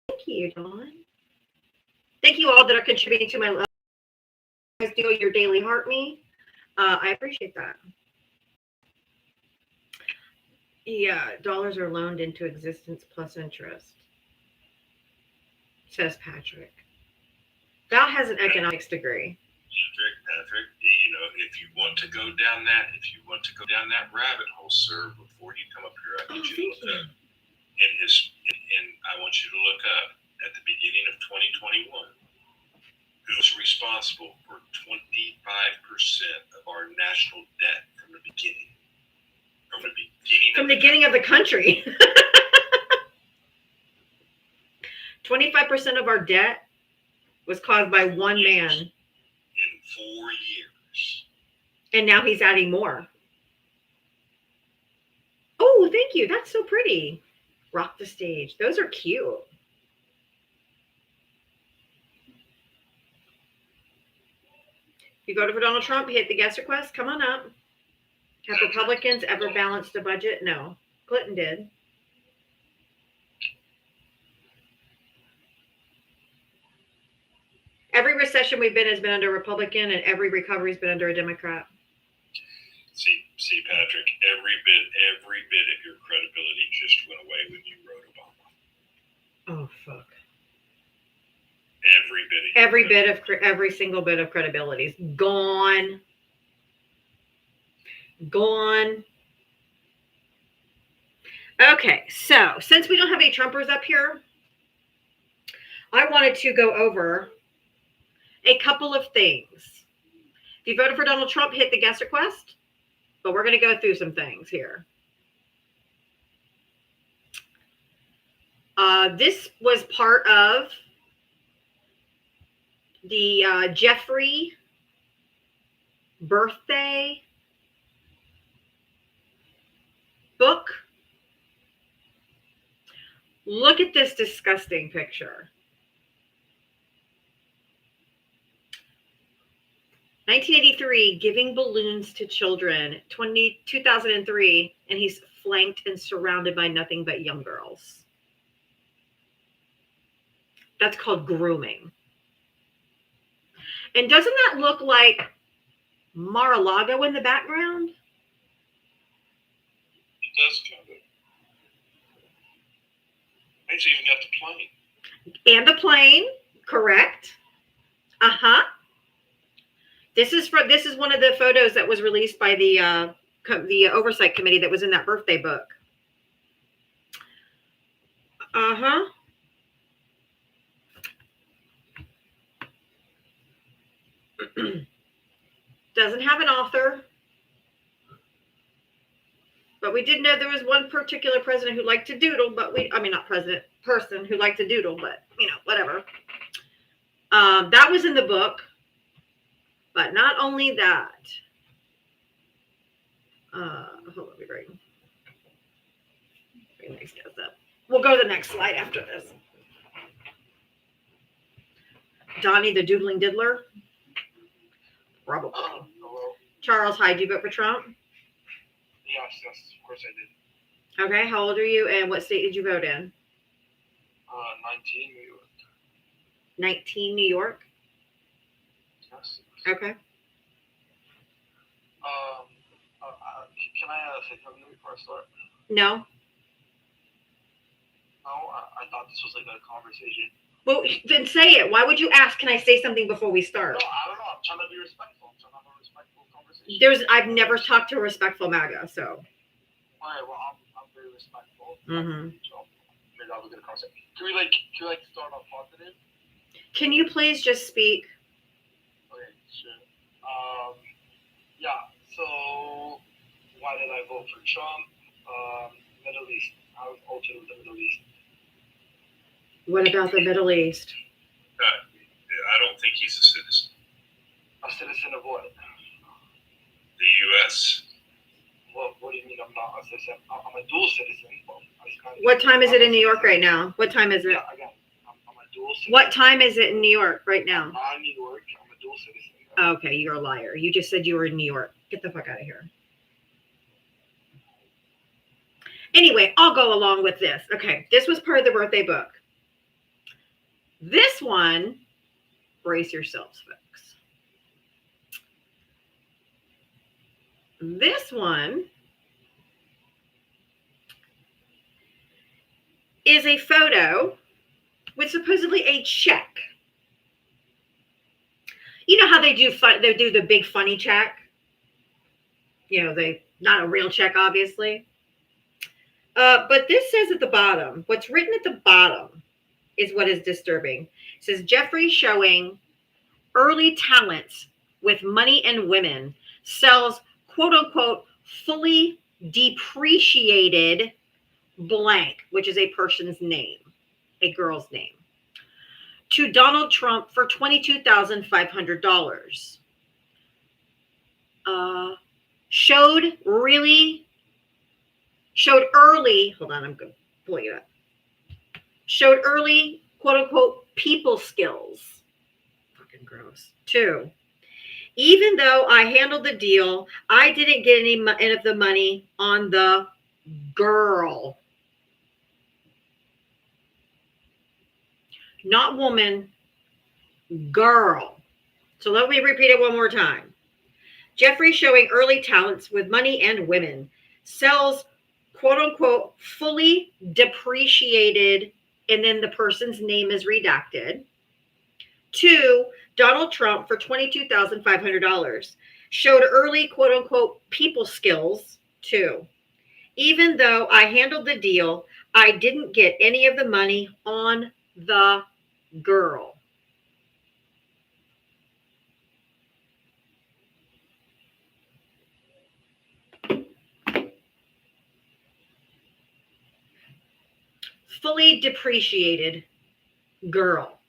Thank you, Dawn. Thank you all that are contributing to my life. You guys do your daily heart me. I appreciate that. Yeah, dollars are loaned into existence plus interest, says Patrick. Val has an economics degree. Patrick, you know, if you want to go down that rabbit hole, sir, before you come up here, I want you to look up I want you to look up at the beginning of 2021 who's responsible for 25% of our national debt from the beginning. From the beginning of the country. 25% of our debt was caused by one man. In 4 years. And now he's adding more. Oh, thank you. That's so pretty. Rock the stage. Those are cute. You voted for Donald Trump, hit the guest request. Come on up. Have Republicans ever balanced a budget? No. Clinton did. Every recession we've been has been under a Republican, and every recovery has been under a Democrat. See, Patrick, every bit of your credibility just went away when you wrote Obama. Oh, fuck. Every single bit of credibility is gone. Gone. Okay, so since we don't have any Trumpers up here, I wanted to go over a couple of things. If you voted for Donald Trump, hit the guest request. But we're going to go through some things here. This was part of the Jeffrey birthday book. Look at this disgusting picture. 1983, giving balloons to children. 2003, and he's flanked and surrounded by nothing but young girls. That's called grooming. And doesn't that look like Mar-a-Lago in the background? It does, kind of. It's even got the plane. And the plane, correct. Uh-huh. This is one of the photos that was released by the oversight committee that was in that birthday book. Uh-huh. Doesn't have an author. But we did know there was one particular president who liked to doodle, person who liked to doodle, but, whatever. That was in the book. But not only that. Hold on, let me bring these guys up. We'll go to the next slide after this. Donnie the Doodling Diddler? Probably. Hello. Charles, hi, do you vote for Trump? Yes, of course I did. Okay, how old are you and what state did you vote in? 19, New York. 19, New York? Yes. Okay. Can I say something before I start? No. No, I thought this was like a conversation. Well, then say it. Why would you ask, can I say something before we start? No, I don't know. I'm trying to be respectful. I'm trying to have a respectful conversation. I've never talked to a respectful MAGA, so. All right, well, I'm very respectful. Mm-hmm. So maybe I'll get a conversation. Can we start off positive? Can you please just speak? Okay, sure. Yeah, so why did I vote for Trump? Middle East. I was altered with the Middle East. What about the Middle East? I don't think he's a citizen. A citizen of what? The U.S. What do you mean I'm not a citizen? I'm a dual citizen. What time is it in New York right now? What time is it? Yeah, again, I'm a dual citizen. What time is it in New York right now? I'm not in New York. I'm a dual citizen. Okay, you're a liar. You just said you were in New York. Get the fuck out of here. Anyway, I'll go along with this. Okay, this was part of the birthday book. This one, brace yourselves, folks. This one is a photo with supposedly a check. You know how they do fun? They do the big funny check. You know, they not a real check, obviously. But this says at the bottom. What's written at the bottom is what is disturbing. It says Jeffrey showing early talents with money and women sells quote unquote fully depreciated blank, which is a person's name, a girl's name, to Donald Trump for $22,500. Showed early, hold on, I'm going to pull it up. Showed early, quote unquote, people skills. Fucking gross. 2. Even though I handled the deal, I didn't get any of the money on the girl. Not woman, girl. So let me repeat it one more time. Jeffrey showing early talents with money and women sells quote unquote fully depreciated, and then the person's name is redacted, to Donald Trump for $22,500. Showed early quote unquote people skills, 2. Even though I handled the deal, I didn't get any of the money on the girl. Fully depreciated girl.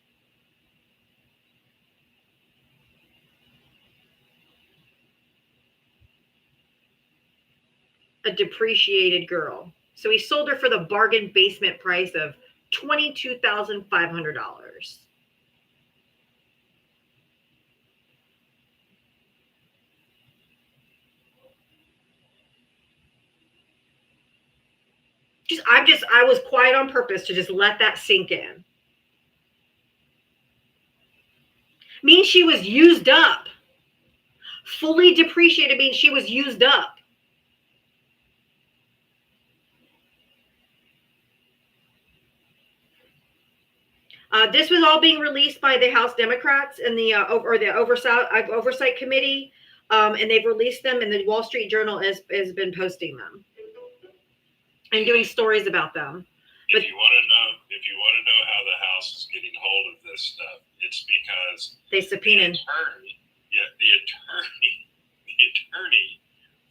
A depreciated girl. So he sold her for the bargain basement price of $22,500. I was quiet on purpose to just let that sink in. Means she was used up. Fully depreciated means she was used up. This was all being released by the House Democrats and the Oversight Committee, and they've released them, and the Wall Street Journal has been posting them and doing stories about them. If you want to know how the House is getting hold of this stuff, it's because they subpoenaed. The attorney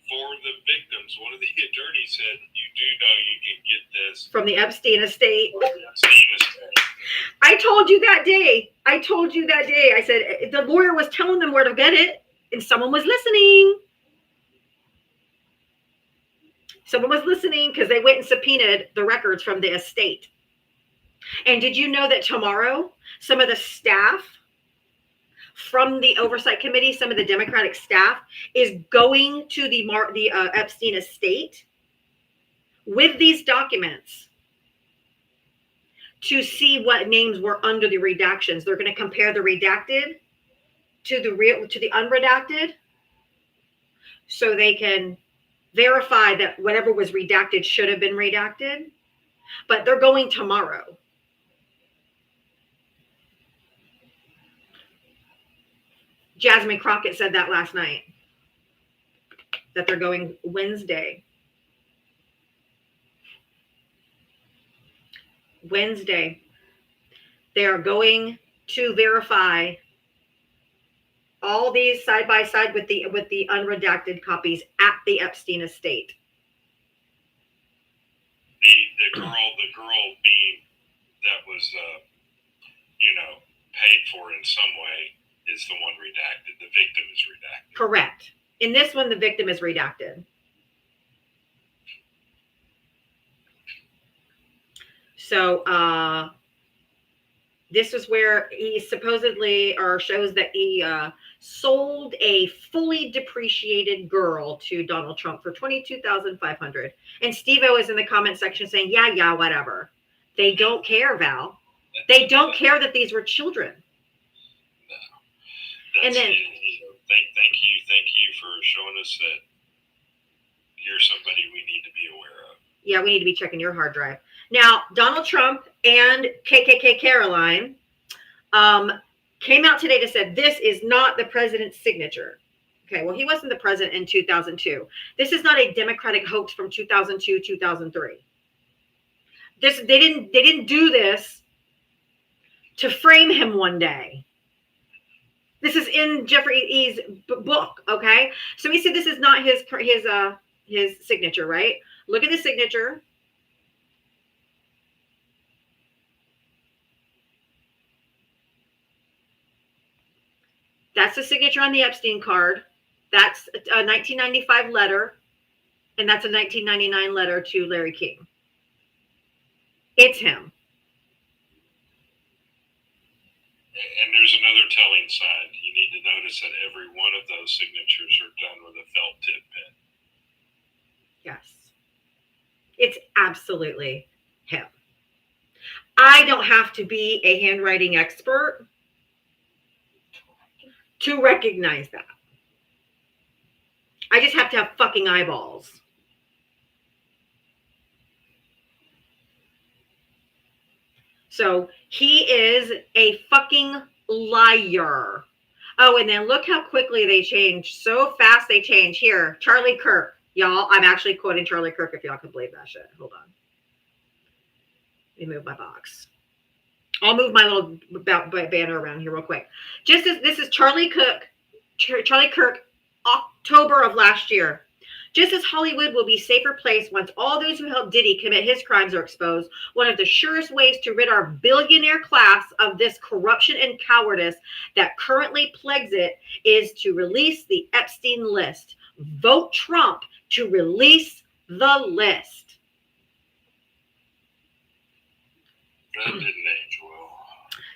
for the victims, one of the attorneys said, "You do know you can get this from the Epstein estate." Epstein estate. I told you that day. I said the lawyer was telling them where to get it, and someone was listening. Someone was listening because they went and subpoenaed the records from the estate. And did you know that tomorrow, some of the staff from the Oversight Committee, some of the Democratic staff, is going to the Epstein estate with these documents to see what names were under the redactions. They're going to compare the redacted to the unredacted, so they can verify that whatever was redacted should have been redacted. But they're going tomorrow. Jasmine Crockett said that last night, that they're going Wednesday. They are going to verify all these side by side with the unredacted copies at the Epstein estate. The girl being that was paid for in some way is the one redacted. The victim is redacted. Correct. In this one, the victim is redacted. So this is where he supposedly, or shows that he sold a fully depreciated girl to Donald Trump for $22,500. And Steve-O is in the comment section saying, yeah, whatever. They don't care, Val. They don't care that these were children. No. And then thank you for showing us that you're somebody we need to be aware of. Yeah, we need to be checking your hard drive. Now, Donald Trump and KKK Caroline came out today to say this is not the president's signature. Okay, well, he wasn't the president in 2002. This is not a Democratic hoax from 2002, 2003. They didn't do this to frame him one day. This is in Jeffrey E.'s book, okay? So he said this is not his signature, right? Look at the signature. That's the signature on the Epstein card. That's a 1995 letter, and that's a 1999 letter to Larry King. It's him. And there's another telling sign. You need to notice that every one of those signatures are done with a felt tip pen. Yes. It's absolutely him. I don't have to be a handwriting expert to recognize that. I just have to have fucking eyeballs. So he is a fucking liar. Oh, and then look how quickly they change. So fast they change. Here, Charlie Kirk. Y'all, I'm actually quoting Charlie Kirk if y'all can believe that shit. Hold on. Let me move my box. I'll move my little banner around here real quick. Just as this is Charlie Kirk, October of last year. Just as Hollywood will be a safer place once all those who helped Diddy commit his crimes are exposed, one of the surest ways to rid our billionaire class of this corruption and cowardice that currently plagues it is to release the Epstein list. Vote Trump to release the list. That didn't age well.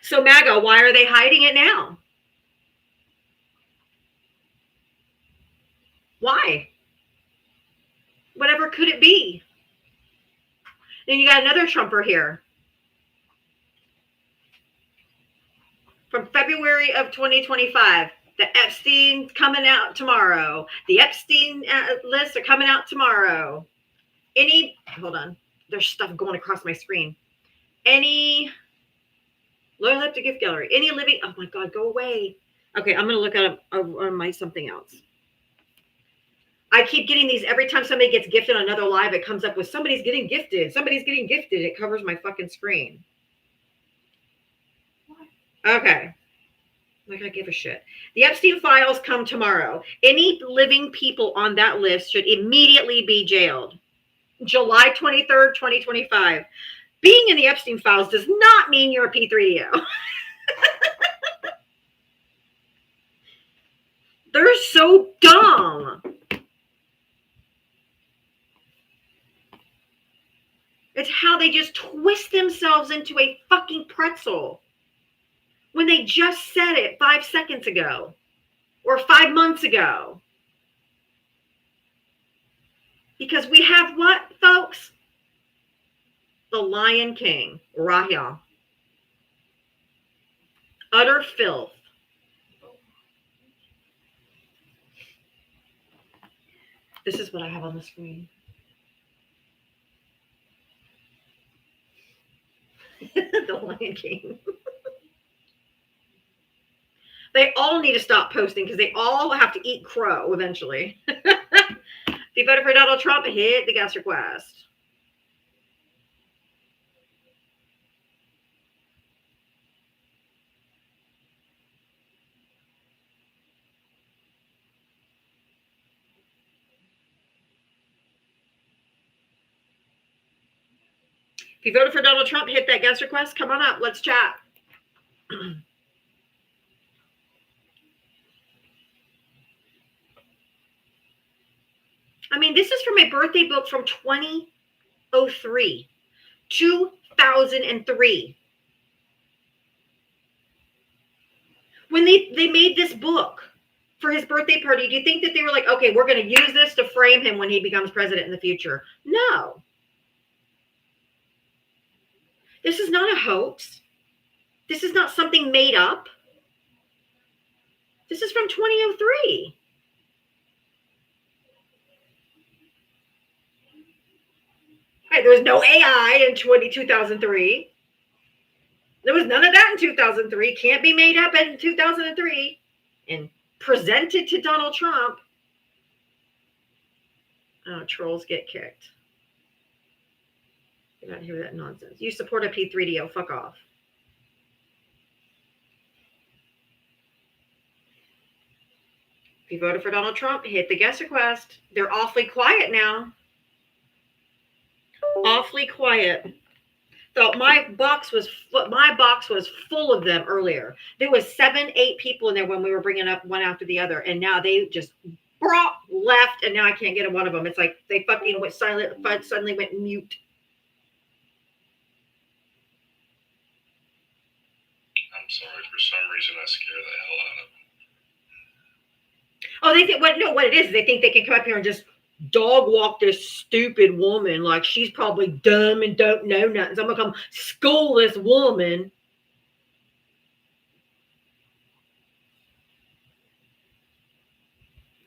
So MAGA, why are they hiding it now? Why? Whatever could it be? Then you got another Trumper here. From February of 2025. The Epstein coming out tomorrow. The Epstein lists are coming out tomorrow. Hold on. There's stuff going across my screen. Loyal Lip to Gift Gallery. Any living, oh my God, go away. Okay, I'm going to look at on my something else. I keep getting these every time somebody gets gifted on another live. It comes up with somebody's getting gifted. Somebody's getting gifted. It covers my fucking screen. Okay. Like I give a shit. The Epstein files come tomorrow. Any living people on that list should immediately be jailed. July 23rd, 2025. Being in the Epstein files does not mean you're a P3DO. They're so dumb. It's how they just twist themselves into a fucking pretzel when they just said it 5 seconds ago or 5 months ago. Because we have what, folks? The Lion King, Rahia. Utter filth. This is what I have on the screen. The Lion King. They all need to stop posting because they all have to eat crow eventually. If you voted for Donald Trump, hit the guest request. If you voted for Donald Trump, hit that guest request. Come on up. Let's chat. I mean, this is from a birthday book from 2003. 2003. When they made this book for his birthday party, do you think that they were like, okay, we're going to use this to frame him when he becomes president in the future? No. This is not a hoax. This is not something made up. This is from 2003. Right, there was no AI in 2003. There was none of that in 2003. Can't be made up in 2003 and presented to Donald Trump. Oh, trolls get kicked. Get out of here with that nonsense. You support a P3DO. Fuck off. If you voted for Donald Trump, hit the guest request. They're awfully quiet now. Awfully quiet. So my box was full of them earlier. There was 7, 8 people in there when we were bringing up one after the other, and now they just left, and now I can't get a one of them. It's like they fucking went silent, suddenly went mute. I'm sorry, for some reason I scare the hell out of them. Oh, they think what it is they think they can come up here and just dog walk this stupid woman like she's probably dumb and don't know nothing. So I'm gonna come school this woman.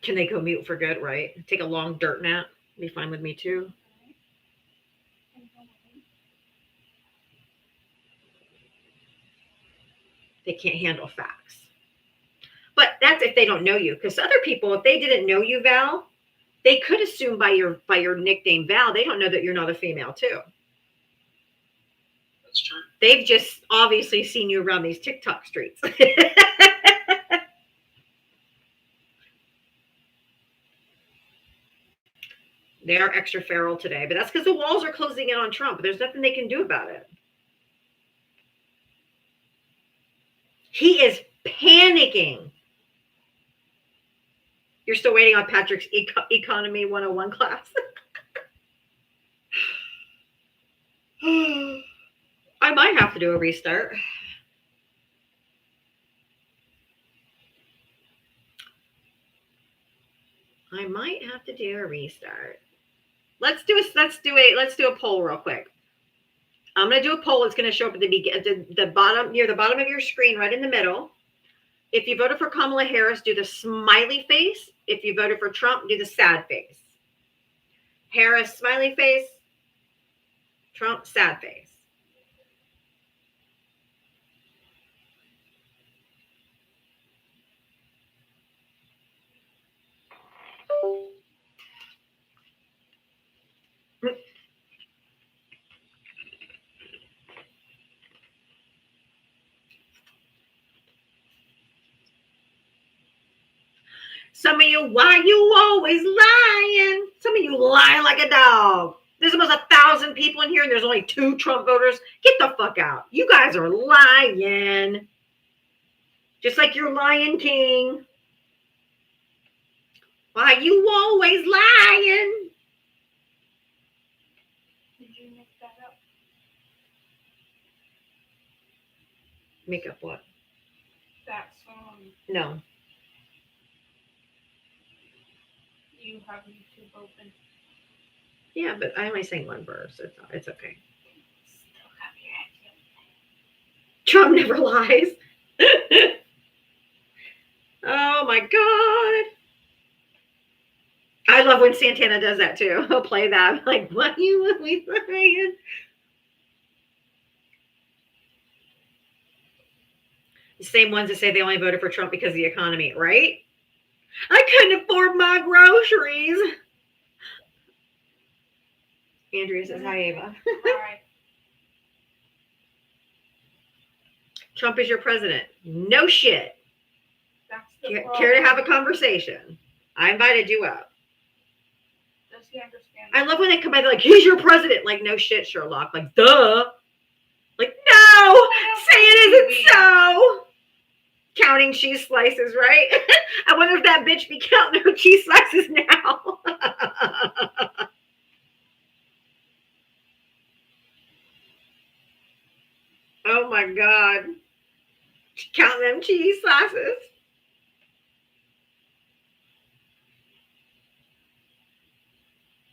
Can they go mute for good, right? Take a long dirt nap. Be fine with me too. They can't handle facts. But that's if they don't know you. Because other people, if they didn't know you, Val, they could assume by your nickname Val, they don't know that you're not a female too. That's true. They've just obviously seen you around these TikTok streets. They are extra feral today, but that's because the walls are closing in on Trump. There's nothing they can do about it. He is panicking. You're still waiting on Patrick's Economy 101 class. I might have to do a restart. I might have to do a restart. Let's do a poll real quick. I'm going to do a poll. It's going to show up at the bottom, near the bottom of your screen, right in the middle. If you voted for Kamala Harris, do the smiley face. If you voted for Trump, do the sad face. Harris, smiley face. Trump, sad face. Some of you, why you always lying? Some of you lie like a dog. There's almost 1,000 people in here and there's only 2 Trump voters. Get the fuck out. You guys are lying. Just like your Lion King. Why you always lying? Did you make that up? Make up what? That song. No. You have YouTube open. Yeah, but I only sang one verse. It's okay. Still have your head. Trump never lies. Oh my God. I love when Santana does that too. He'll play that. I'm like, what are you always lying? The same ones that say they only voted for Trump because of the economy, right? I couldn't afford my groceries. Andrea says, hi, Ava. Hi. Trump is your president. No shit. That's the Care to have a problem. conversation? I invited you up. Does he understand? I love when they come by, they're like, he's your president. Like, no shit, Sherlock. Like, duh. Like, no, say it isn't so. Counting cheese slices, right? I wonder if that bitch be counting her cheese slices now. Oh my God. Count them cheese slices.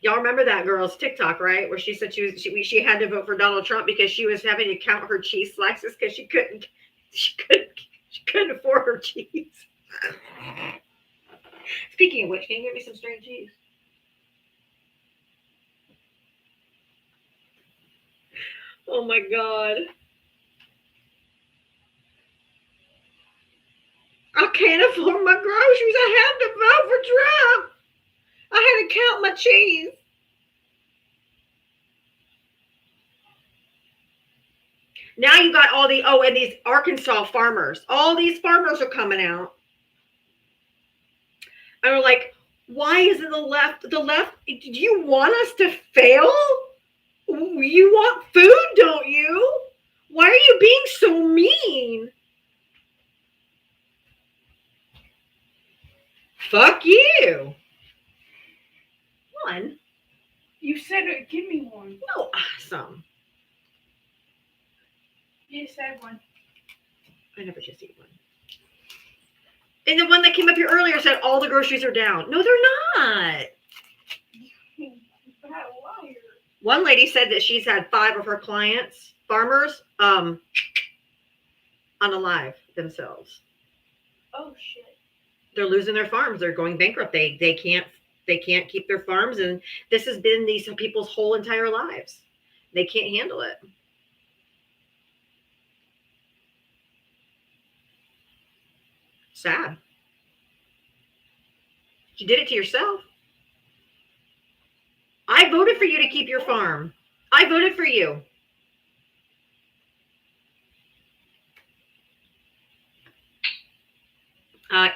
Y'all remember that girl's TikTok, right? Where she said she had to vote for Donald Trump because she was having to count her cheese slices because she couldn't afford her cheese. Speaking of which, can you give me some string cheese? Oh my God. I can't afford my groceries. I have to vote for Trump. I had to count my cheese. Now you got all the, and these Arkansas farmers. All these farmers are coming out. And we're like, why isn't the left, do you want us to fail? You want food, don't you? Why are you being so mean? Fuck you. One. You said it. Give me one. No, awesome. You said one. I never just eat one. And the one that came up here earlier said all the groceries are down. No, they're not. That liar. One lady said that she's had 5 of her clients, farmers, unalive themselves. Oh shit. They're losing their farms. They're going bankrupt. They can't keep their farms, and this has been these people's whole entire lives. They can't handle it. Sad. You did it to yourself. I voted for you to keep your farm. I voted for you.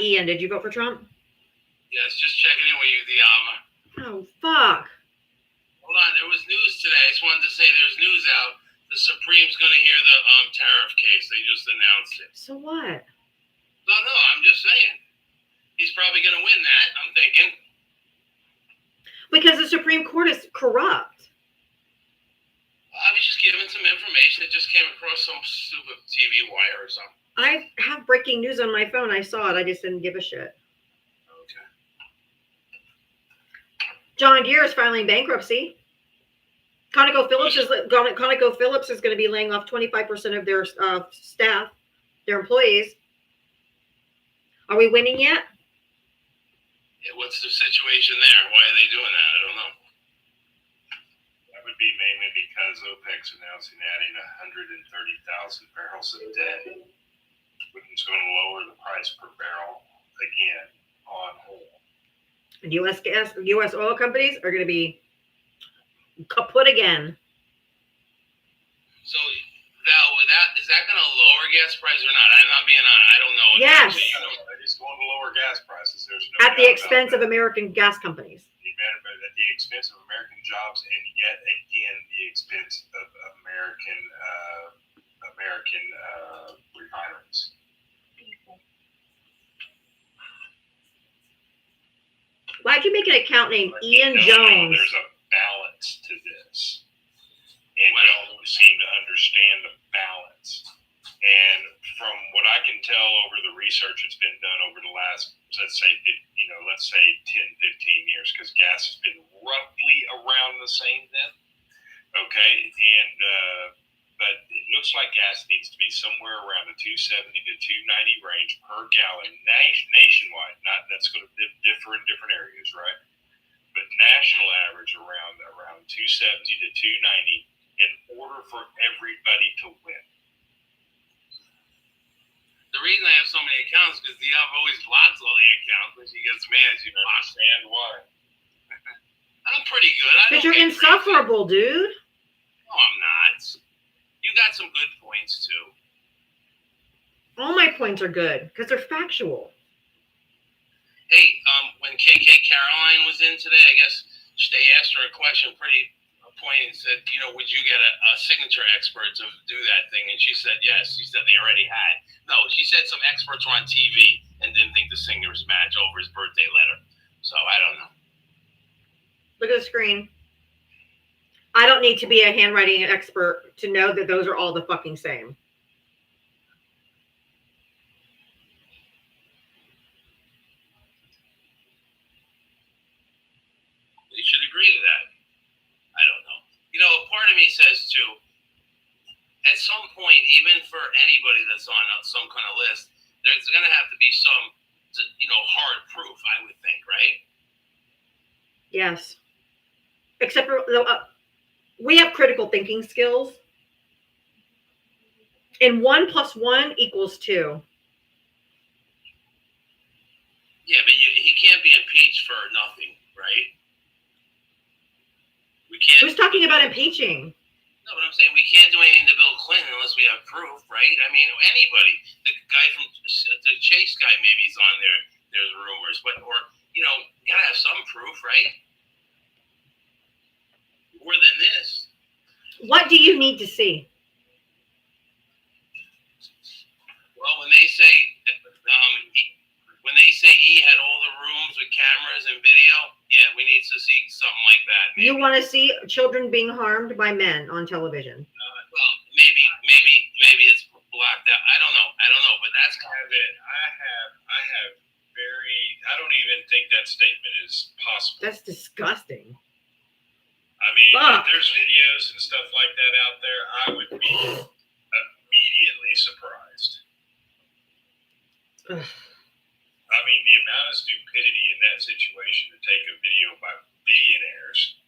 Ian, did you vote for Trump? Yes, just checking in with you, the Oh, fuck. Hold on, there was news today. I just wanted to say there's news out. The Supreme's going to hear the tariff case. They just announced it. So what? No, I'm just saying. He's probably going to win that, I'm thinking. Because the Supreme Court is corrupt. I was just giving some information that just came across some stupid TV wire or something. I have breaking news on my phone. I saw it. I just didn't give a shit. Okay. John Deere is filing bankruptcy. ConocoPhillips is going to be laying off 25% of their staff, their employees. Are we winning yet? Yeah, what's the situation there? Why are they doing that? I don't know. That would be mainly because OPEC's announcing adding 130,000 barrels a day, which is going to lower the price per barrel again on whole. And U.S. oil companies are going to be kaput again. So, Val, is that going to lower gas prices or not? I'm not being honest. I don't know. Yes. It's going to lower gas prices. There's no At the expense of American gas companies. At the expense of American jobs, and yet again the expense of American refineries. Why'd you make an account named Ian No, Jones? there's a balance to this, and we don't seem to understand the balance. And from what I can tell over the research that's been done over the last, let's say 10, 15 years, because gas has been roughly around the same then. Okay, and but it looks like gas needs to be somewhere around the 270 to 290 range per gallon nationwide. Not that's going to differ in different areas, right? But national average around 270 to 290 in order for everybody to win. The reason I have so many accounts is because Diab always blocks all the accounts when she gets mad. She blocks. Understand why? I'm pretty good. Because you're insufferable, dude. No, I'm not. You got some good points too. All my points are good because they're factual. Hey, when KK Caroline was in today, I guess they asked her a question pretty poignant. Said, would you get a signature expert to do that thing? And she said yes. She said they already had. No, she said some experts were on TV and didn't think the singers match over his birthday letter. So I don't know. Look at the screen. I don't need to be a handwriting expert to know that those are all the fucking same. You should agree to that. I don't know. A part of me says too, at some point, even for anybody that's on some kind of list, there's going to have to be some, hard proof, I would think, right? Yes. Except for we have critical thinking skills. And 1 + 1 = 2. Yeah, but he can't be impeached for nothing, right? We can't. Who's talking about impeaching? No, but I'm saying we can't do anything to Bill Clinton unless we have proof, right? I mean, anybody. The guy from the Chase guy, maybe he's on there. There's rumors, but you gotta have some proof, right? More than this. What do you need to see? Well, when they say he had all the rooms with cameras and video, yeah, we need to see something like that. Maybe. You want to see children being harmed by men on television? Well, maybe it's blocked out. I don't know, but that's kind of it. I don't even think that statement is possible. That's disgusting. I mean, Fuck. if there's videos and stuff like that out there, I would be immediately surprised. Ugh. I mean, the amount of stupidity in that situation to take a video by billionaires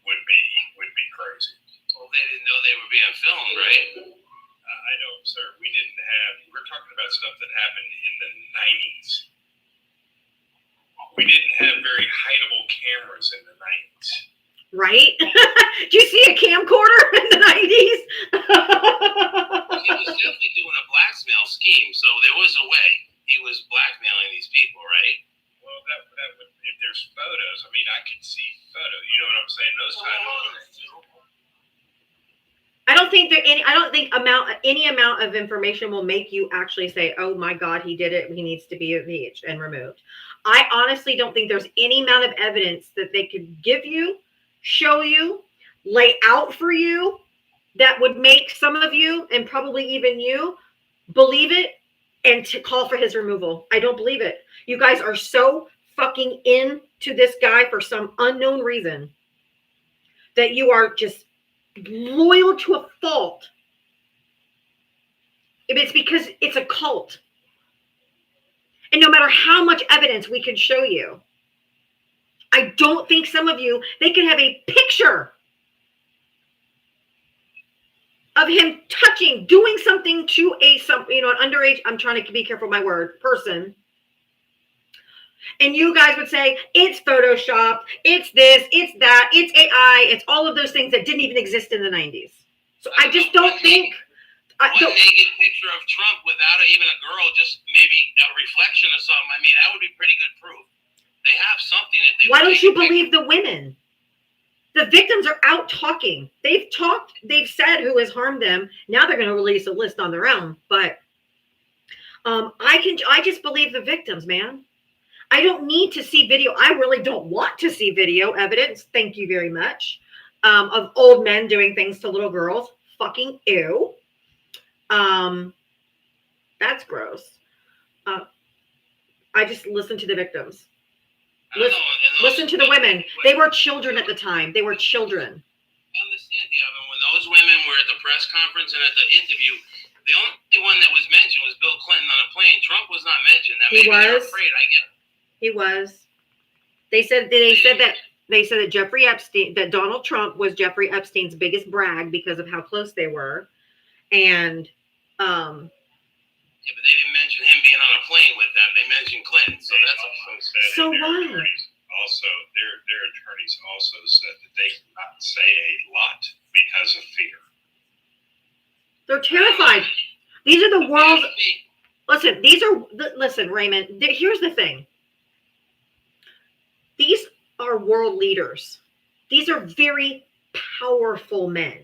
would be crazy. Well, they didn't know they were being filmed, right? I know, sir. We're talking about stuff that happened in the 90s. We didn't have very hideable cameras in the 90s. Right? Do you see a camcorder in the 90s? He was definitely doing a blackmail scheme, so there was a way he was blackmailing these people, right? Well, that would, if there's photos, I mean, I could see photos. You know what I'm saying? Those kind of things. I don't think any amount of information will make you actually say, "Oh my God, he did it. He needs to be impeached and removed." I honestly don't think there's any amount of evidence that they could give you, show you, lay out for you that would make some of you and probably even you believe it and to call for his removal. I don't believe it. You guys are so fucking into this guy for some unknown reason that you are just loyal to a fault. It's because it's a cult. And no matter how much evidence we could show you, I don't think some of you, they can have a picture of him touching, doing something to an underage, I'm trying to be careful with my word, person. And you guys would say, it's Photoshop, it's this, it's that, it's AI, it's all of those things that didn't even exist in the 90s. So I just don't think... One naked picture of Trump without even a girl, just maybe a reflection or something. I mean, that would be pretty good proof. They have something that they... Why don't you believe the women? The victims are out talking. They've talked. They've said who has harmed them. Now they're going to release a list on their own. But I just believe the victims, man. I don't need to see video. I really don't want to see video evidence. Thank you very much. Of old men doing things to little girls. Fucking ew. That's gross. I just listen to the victims. Listen to the women. They were children at the time. They were children. I understand, Diablo. When those women were at the press conference and at the interview, the only one that was mentioned was Bill Clinton on a plane. Trump was not mentioned. Now, maybe they're afraid, I guess. He was. They said that Jeffrey Epstein, that Donald Trump was Jeffrey Epstein's biggest brag because of how close they were. And yeah, but they didn't mention him being on a plane with them. They mentioned Clinton, so that's so what? Also, their attorneys also said that they could not say a lot because of fear. They're terrified. These are the world's. Listen, Raymond. Here's the thing. These are world leaders. These are very powerful men.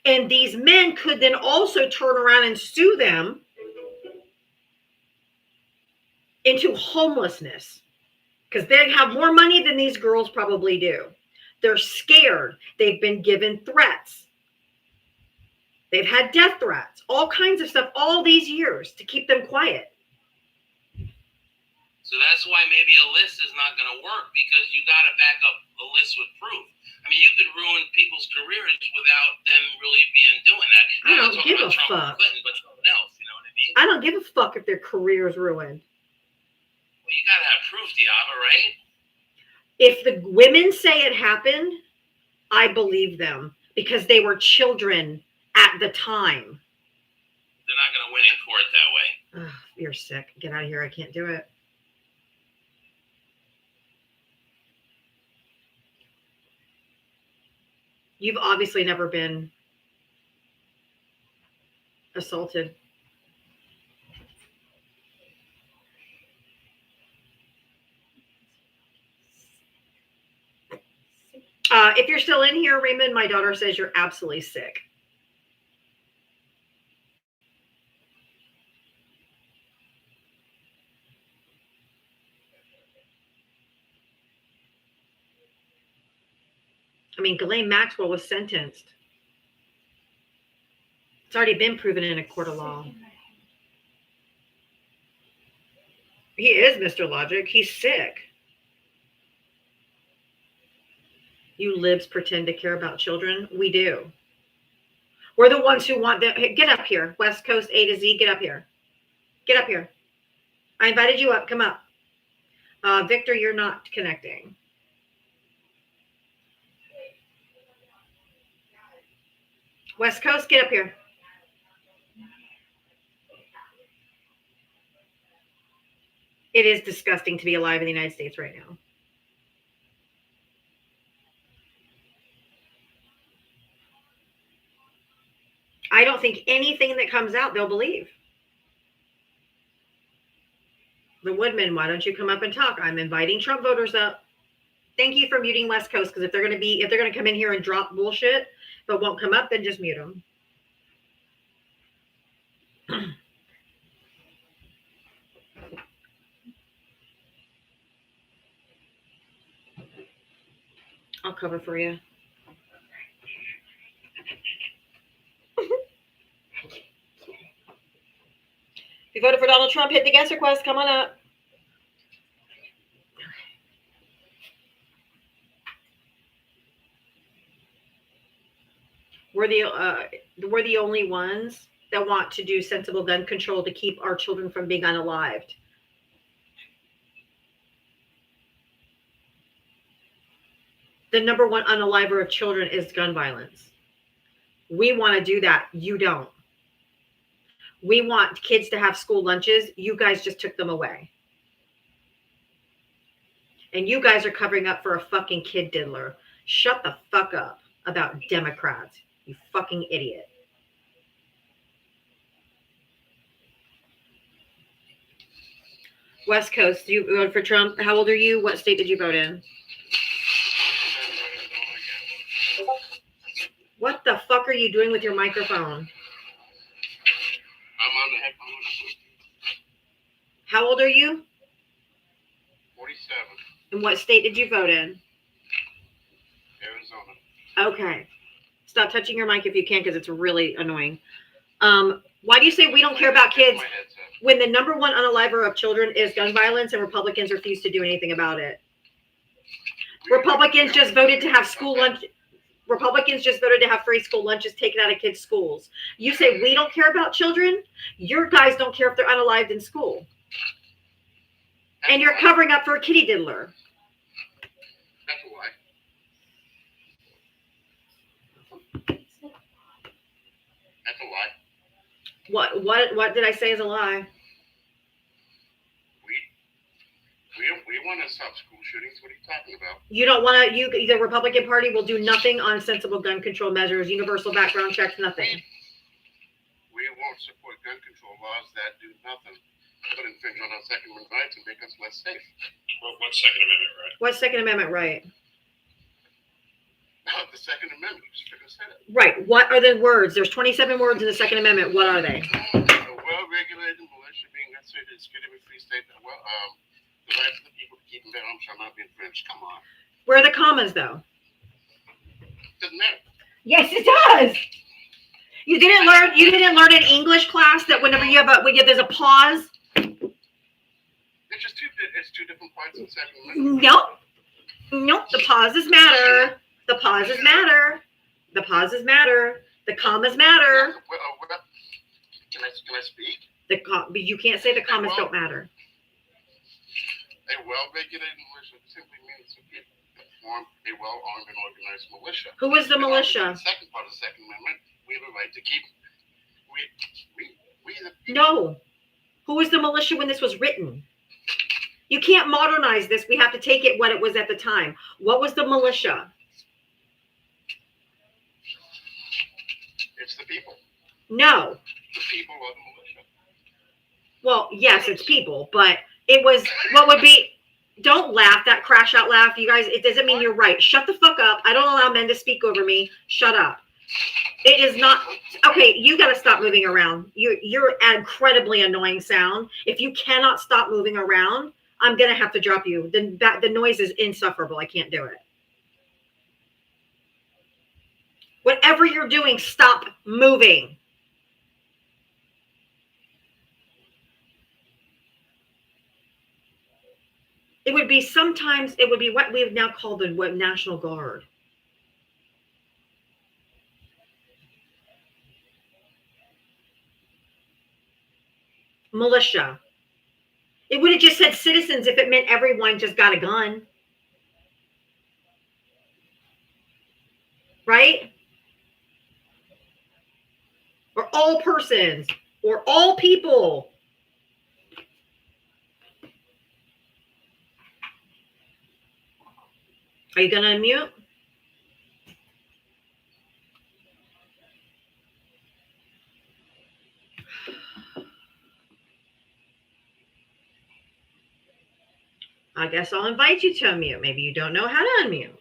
And these men could then also turn around and sue them into homelessness because they have more money than these girls probably do. They're scared. They've been given threats. They've had death threats, all kinds of stuff all these years to keep them quiet. So that's why maybe a list is not going to work because you got to back up a list with proof. I mean, you could ruin people's careers without them really being doing that. I don't give a fuck. Clinton, but someone else, you know what I mean? I don't give a fuck if their career is ruined. Well, you got to have proof, Diablo, right? If the women say it happened, I believe them because they were children at the time. They're not going to win in court that way. Ugh, you're sick. Get out of here. I can't do it. You've obviously never been assaulted. If you're still in here, Raymond, my daughter says you're absolutely sick. I mean, Ghislaine Maxwell was sentenced. It's already been proven in a court of law. He is Mr. Logic. He's sick. You libs pretend to care about children. We do. We're the ones who want them. Hey, get up here. West Coast A to Z, get up here. Get up here. I invited you up. Come up. Victor, you're not connecting. West Coast, get up here. It is disgusting to be alive in the United States right now. I don't think anything that comes out they'll believe. The Woodman, why don't you come up and talk? I'm inviting Trump voters up. Thank you for muting West Coast, because if they're going to come in here and drop bullshit but won't come up, then just mute them. I'll cover for you. If you voted for Donald Trump, hit the guest request. Come on up. We're the only ones that want to do sensible gun control to keep our children from being unalived. The number one unaliver of children is gun violence. We want to do that. You don't. We want kids to have school lunches. You guys just took them away. And you guys are covering up for a fucking kid diddler. Shut the fuck up about Democrats, you fucking idiot. West Coast, you voted for Trump. How old are you? What state did you vote in? What the fuck are you doing with your microphone? I'm on the headphones. How old are you? 47. And what state did you vote in? Arizona. Okay. Stop touching your mic if you can, because it's really annoying. Why do you say we don't care about kids when the number one unaliver of children is gun violence and Republicans refuse to do anything about it? Republicans just voted to have school lunch. Republicans just voted to have free school lunches taken out of kids' schools. You say we don't care about children? Your guys don't care if they're unalived in school. And you're covering up for a kitty diddler. That's a lie. That's a lie. What did I say is a lie? We want to stop school shootings. What are you talking about? You don't want to. The Republican Party will do nothing on sensible gun control measures, universal background checks, nothing. We won't support gun control laws that do nothing but infringe on our Second Amendment rights and make us less safe. Well, what's Second Amendment right? What's Second Amendment right? The Second Amendment, just freaking said it. Right. What are the words? There's 27 words in the Second Amendment. What are they? A well-regulated militia being necessary to secure every free state. The rights of the people to keep and bear arms shall not be infringed. Come on. Where are the commas, though? Doesn't matter. Yes, it does. You didn't learn in English class that whenever there's a pause. It's just two different parts of the Second Amendment. Nope. The pauses matter. The pauses matter. The pauses matter. The commas matter. Can I speak? You can't say the commas don't matter. A well-regulated militia simply means to form a well-armed and organized militia. Who is the militia? The second part of the Second Amendment, we have a right to keep. We the people. No. Who was the militia when this was written? You can't modernize this. We have to take it what it was at the time. What was the militia? It's the people. No. The people are the militia. Well, yes, it's people, but it was what would be. Don't laugh. That crash out laugh, you guys. It doesn't mean you're right. Shut the fuck up. I don't allow men to speak over me. Shut up. It is not okay. You got to stop moving around. You're an incredibly annoying sound. If you cannot stop moving around, I'm gonna have to drop you. The noise is insufferable. I can't do it. Whatever you're doing, stop moving. It would be sometimes, it would be what we have now called the National Guard. Militia. It would have just said citizens if it meant everyone just got a gun. Right? Or all persons. Or all people. Are you going to unmute? I guess I'll invite you to unmute. Maybe you don't know how to unmute.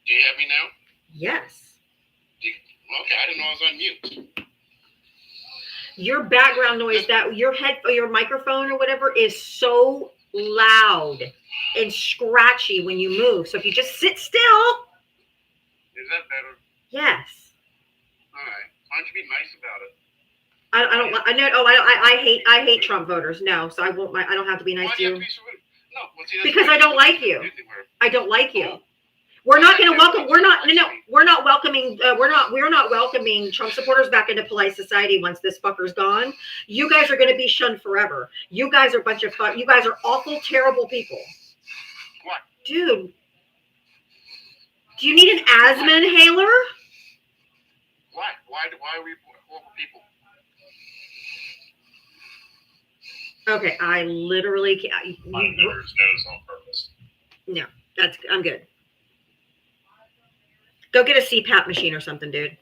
Do you have me now? Yes. Okay, I didn't know I was on mute. Your background noise, that your head or your microphone or whatever is so loud and scratchy when you move. So if you just sit still. Is that better? Yes. All right. Why don't you be nice about it? I hate Trump voters. No, so I won't. I don't have to be nice Why to do you you have to be so rude? No, well, see, that's because why I don't like you. I don't like you. We're not going to welcome. We're not. No. We're not welcoming. We're not welcoming Trump supporters back into polite society once this fucker's gone. You guys are going to be shunned forever. You guys are a bunch of. You guys are awful, terrible people. What? Dude. Do you need an asthma inhaler? Why? Why are we horrible people? Okay, I literally can't. My nose on purpose. No, I'm good. Go get a CPAP machine or something, dude.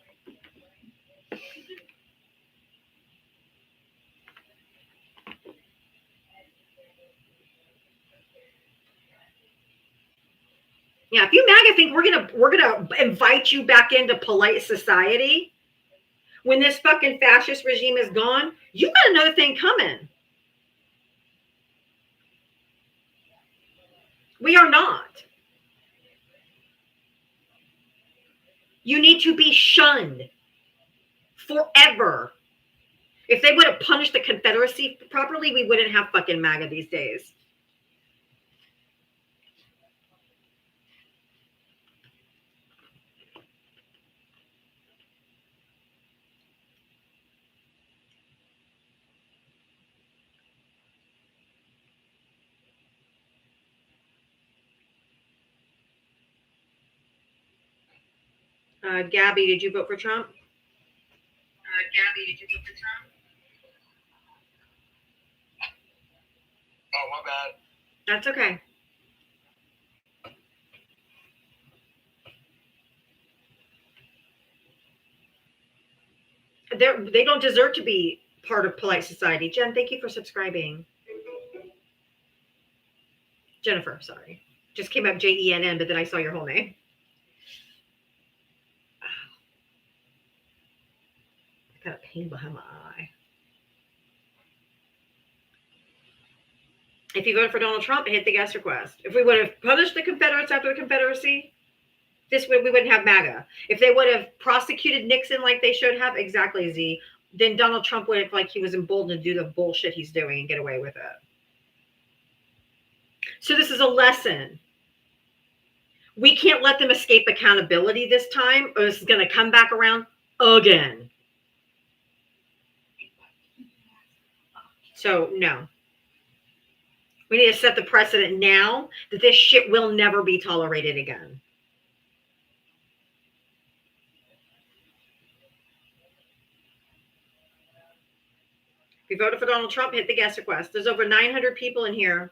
Yeah, if you MAGA think we're gonna invite you back into polite society when this fucking fascist regime is gone, you got another thing coming. We are not. You need to be shunned forever. If they would have punished the Confederacy properly, we wouldn't have fucking MAGA these days. Gabby, did you vote for Trump? Gabby, did you vote for Trump? Oh, my bad. That's okay. They don't deserve to be part of polite society. Jen, thank you for subscribing. Jennifer, sorry. Just came up Jenn, but then I saw your whole name. I got a pain behind my eye. If you voted for Donald Trump, hit the guest request. If we would have punished the Confederates after the Confederacy, we wouldn't have MAGA. If they would have prosecuted Nixon like they should have, exactly, Z, then Donald Trump would have, like, he was emboldened to do the bullshit he's doing and get away with it. So this is a lesson. We can't let them escape accountability this time, or this is going to come back around again. So, no. We need to set the precedent now that this shit will never be tolerated again. you voted for Donald Trump, hit the guest request. There's over 900 people in here.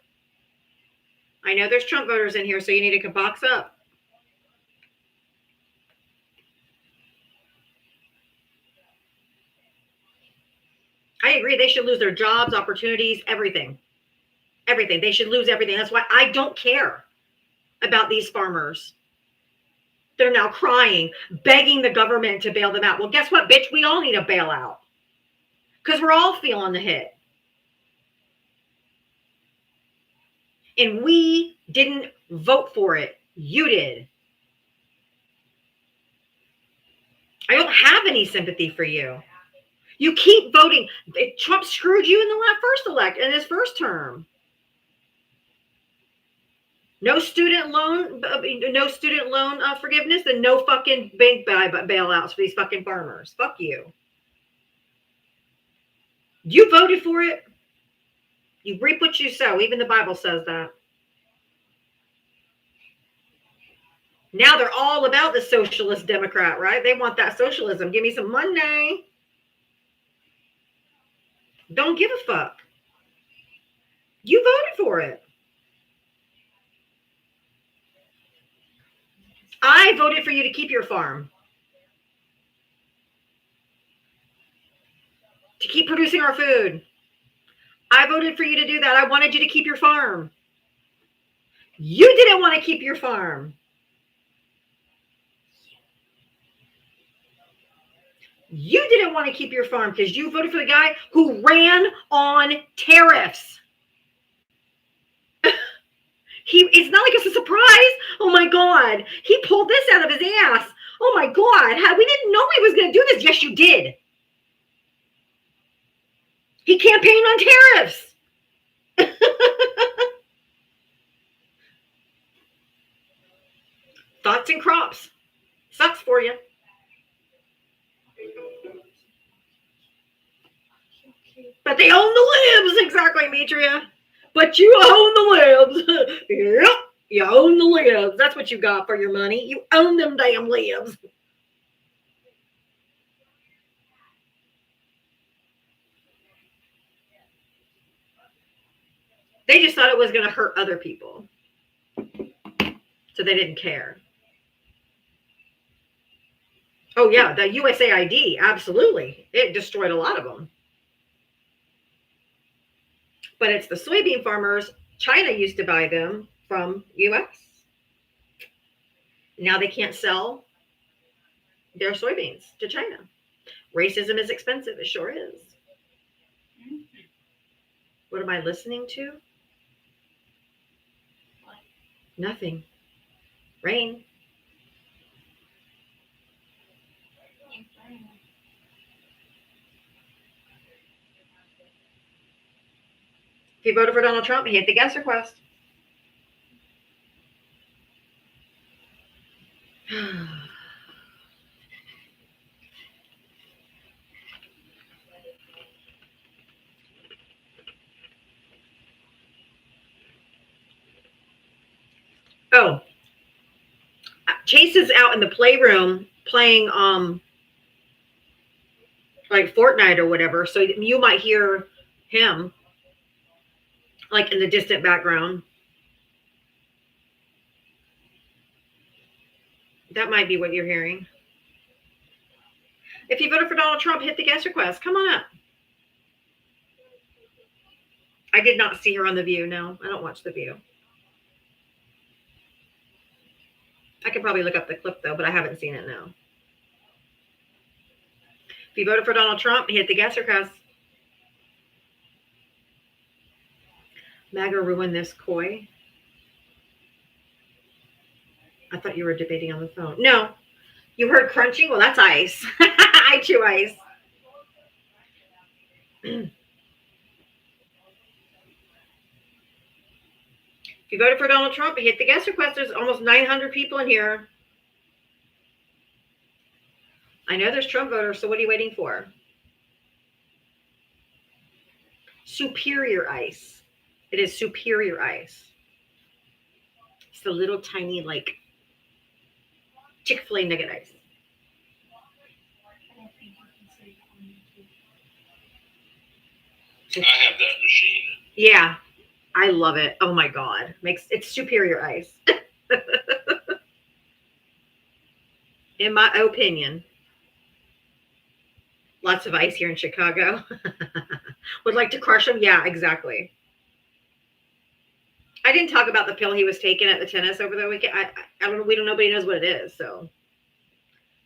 I know there's Trump voters in here, so you need to box up. I agree. They should lose their jobs, opportunities, everything. Everything. They should lose everything. That's why I don't care about these farmers. They're now crying, begging the government to bail them out. Well, guess what, bitch? We all need a bailout because we're all feeling the hit. And we didn't vote for it. You did. I don't have any sympathy for you. You keep voting. Trump screwed you in in his first term. No student loan forgiveness, and no fucking bank bailouts for these fucking farmers. Fuck you. You voted for it. You reap what you sow. Even the Bible says that. Now they're all about the socialist Democrat, right? They want that socialism. Give me some money. Don't give a fuck. You voted for it. I voted for you to keep your farm. To keep producing our food. I voted for you to do that. I wanted you to keep your farm. You didn't want to keep your farm. You didn't want to keep your farm because you voted for the guy who ran on tariffs. It's not like it's a surprise. Oh my God. He pulled this out of his ass. Oh my God. We didn't know he was going to do this. Yes, you did. He campaigned on tariffs. Thoughts and crops. Sucks for you. But they own the libs. Exactly, Metria. But you own the libs. Yep. You own the libs. That's what you got for your money. You own them damn libs. They just thought it was going to hurt other people. So they didn't care. Oh, yeah. The USAID. Absolutely. It destroyed a lot of them. But it's the soybean farmers. China used to buy them from U.S. Now they can't sell their soybeans to China. Racism is expensive. It sure is. What am I listening to? Nothing. Rain. If you voted for Donald Trump, hit the guest request. Oh, Chase is out in the playroom playing like Fortnite or whatever. So you might hear him like in the distant background. That might be what you're hearing. If you voted for Donald Trump, hit the guest request. Come on up. I did not see her on The View. No, I don't watch The View. I could probably look up the clip though, but I haven't seen it now. If you voted for Donald Trump, hit the guest request. MAGA ruined this koi. I thought you were debating on the phone. No. You heard crunching? Well, that's ice. I chew ice. If you voted for Donald Trump, hit the guest request. There's almost 900 people in here. I know there's Trump voters, so what are you waiting for? Superior ice. It is superior ice. It's the little tiny, like, Chick-fil-A nugget ice. I have that machine. Yeah, I love it. Oh my god, it's superior ice, in my opinion. Lots of ice here in Chicago. Would like to crush him? Yeah, exactly. I didn't talk about the pill he was taking at the tennis over the weekend. I don't know. Nobody knows what it is. So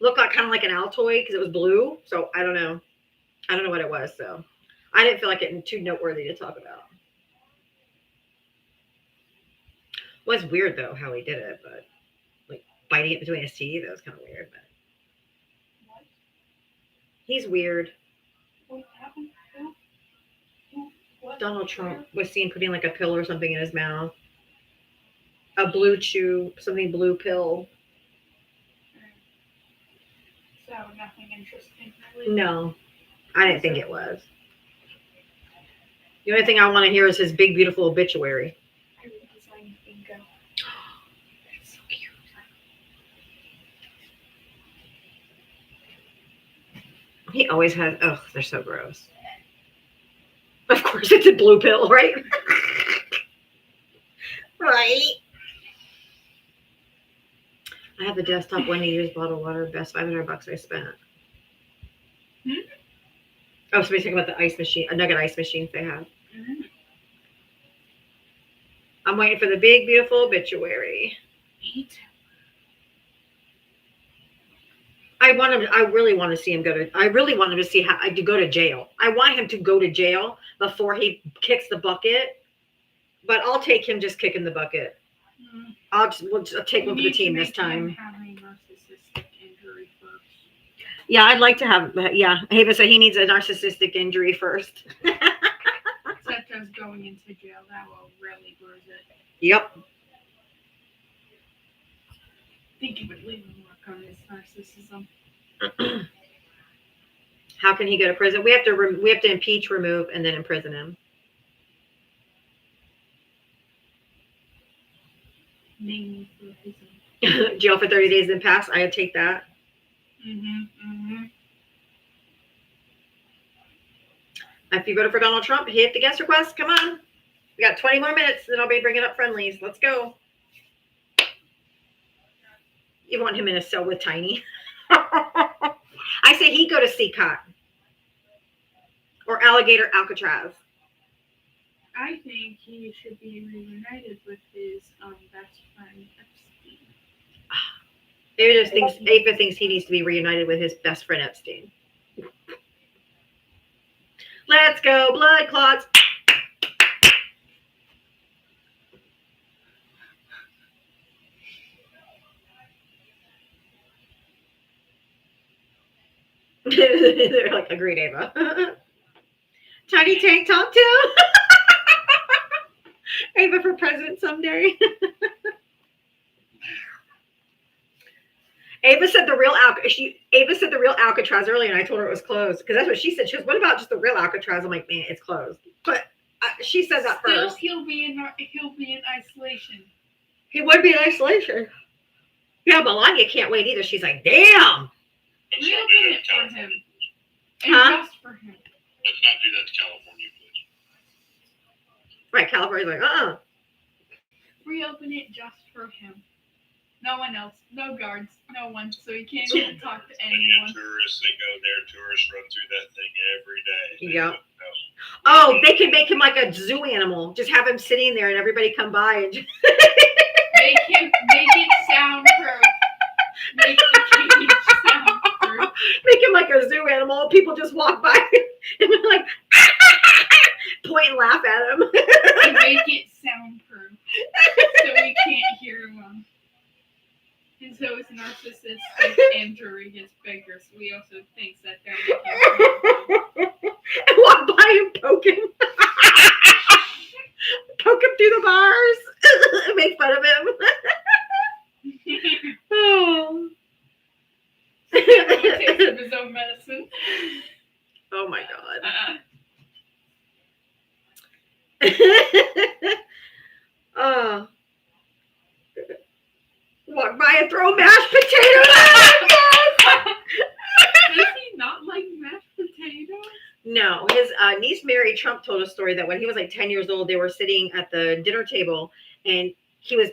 looked like kind of like an Altoid because it was blue. So I don't know. I don't know what it was. So I didn't feel like it too noteworthy to talk about. Was weird though how he did it, but like biting it between his teeth, that was kind of weird. But What? he's weird. What happened? What? Donald Trump was seen putting like a pill or something in his mouth. A blue chew, something blue pill. So nothing interesting, really. No, I didn't think it was. The only thing I want to hear is his big, beautiful obituary. I redesigned bingo. That's so cute. He always has. Oh, they're so gross. Of course, it's a blue pill, right? Right. I have the desktop one to use bottled water. Best $500 I spent. Oh, somebody's talking about the ice machine, a nugget ice machines they have. Mm-hmm. I'm waiting for the big, beautiful obituary. Eat. I really want to see him go to. I really want him to see how to go to jail. I want him to go to jail before he kicks the bucket. But I'll take him just kicking the bucket. Mm-hmm. We'll just take one for the team this time. Have a narcissistic injury first. Yeah, I'd like to have. Yeah, Hava said he needs a narcissistic injury first. Such as going into jail. That will really bruise it. Yep. I think it would leave him work on his narcissism. How can he go to prison? We have to impeach, remove, and then imprison him. Mainly for his own. Jail for 30 days then pass. I would take that. Mm-hmm. If you voted for Donald Trump, hit the guest request. Come on. We got 20 more minutes, then I'll be bringing up friendlies. Let's go. You want him in a cell with Tiny? I say he'd go to CCOT or Alligator Alcatraz. I think he should be reunited with his best friend Epstein. Ava thinks he needs to be reunited with his best friend Epstein. Let's go, blood clots. They're like, agreed, Ava. Tiny tank top too. Ava for president someday. Ava said the real Alcatraz earlier, and I told her it was closed because that's what she said. She goes, "What about just the real Alcatraz?" I'm like, "Man, it's closed." But she said that Still, first. he'll be in isolation. He would be in isolation. Yeah, Melania can't wait either. She's like, "Damn." Let's not Reopen do it that to for California. him. And Huh? just for him. Let's not do that to California, please. Right? California's like, Reopen it just for him. No one else. No guards. No one. So he can't even talk to And anyone. you tourists that go there, tourists run through that thing every day. They Yeah. wouldn't know. Oh, they can make him like a zoo animal. Just have him sitting there, and everybody come by and just Make it soundproof. Make the cage soundproof. make him like a zoo animal. People just walk by and they're like point and laugh at him. And make it soundproof. So we can't hear him. And so his narcissistic injury gets bigger. So we also think that they're making And walk by and poke him. Poke him through the bars. Make fun of him. Oh. He takes of his own medicine. Oh my god. Oh. Walk by and throw mashed potatoes at him. Does he not like mashed potatoes? No, his niece Mary Trump told a story that when he was like 10 years old, they were sitting at the dinner table, and he was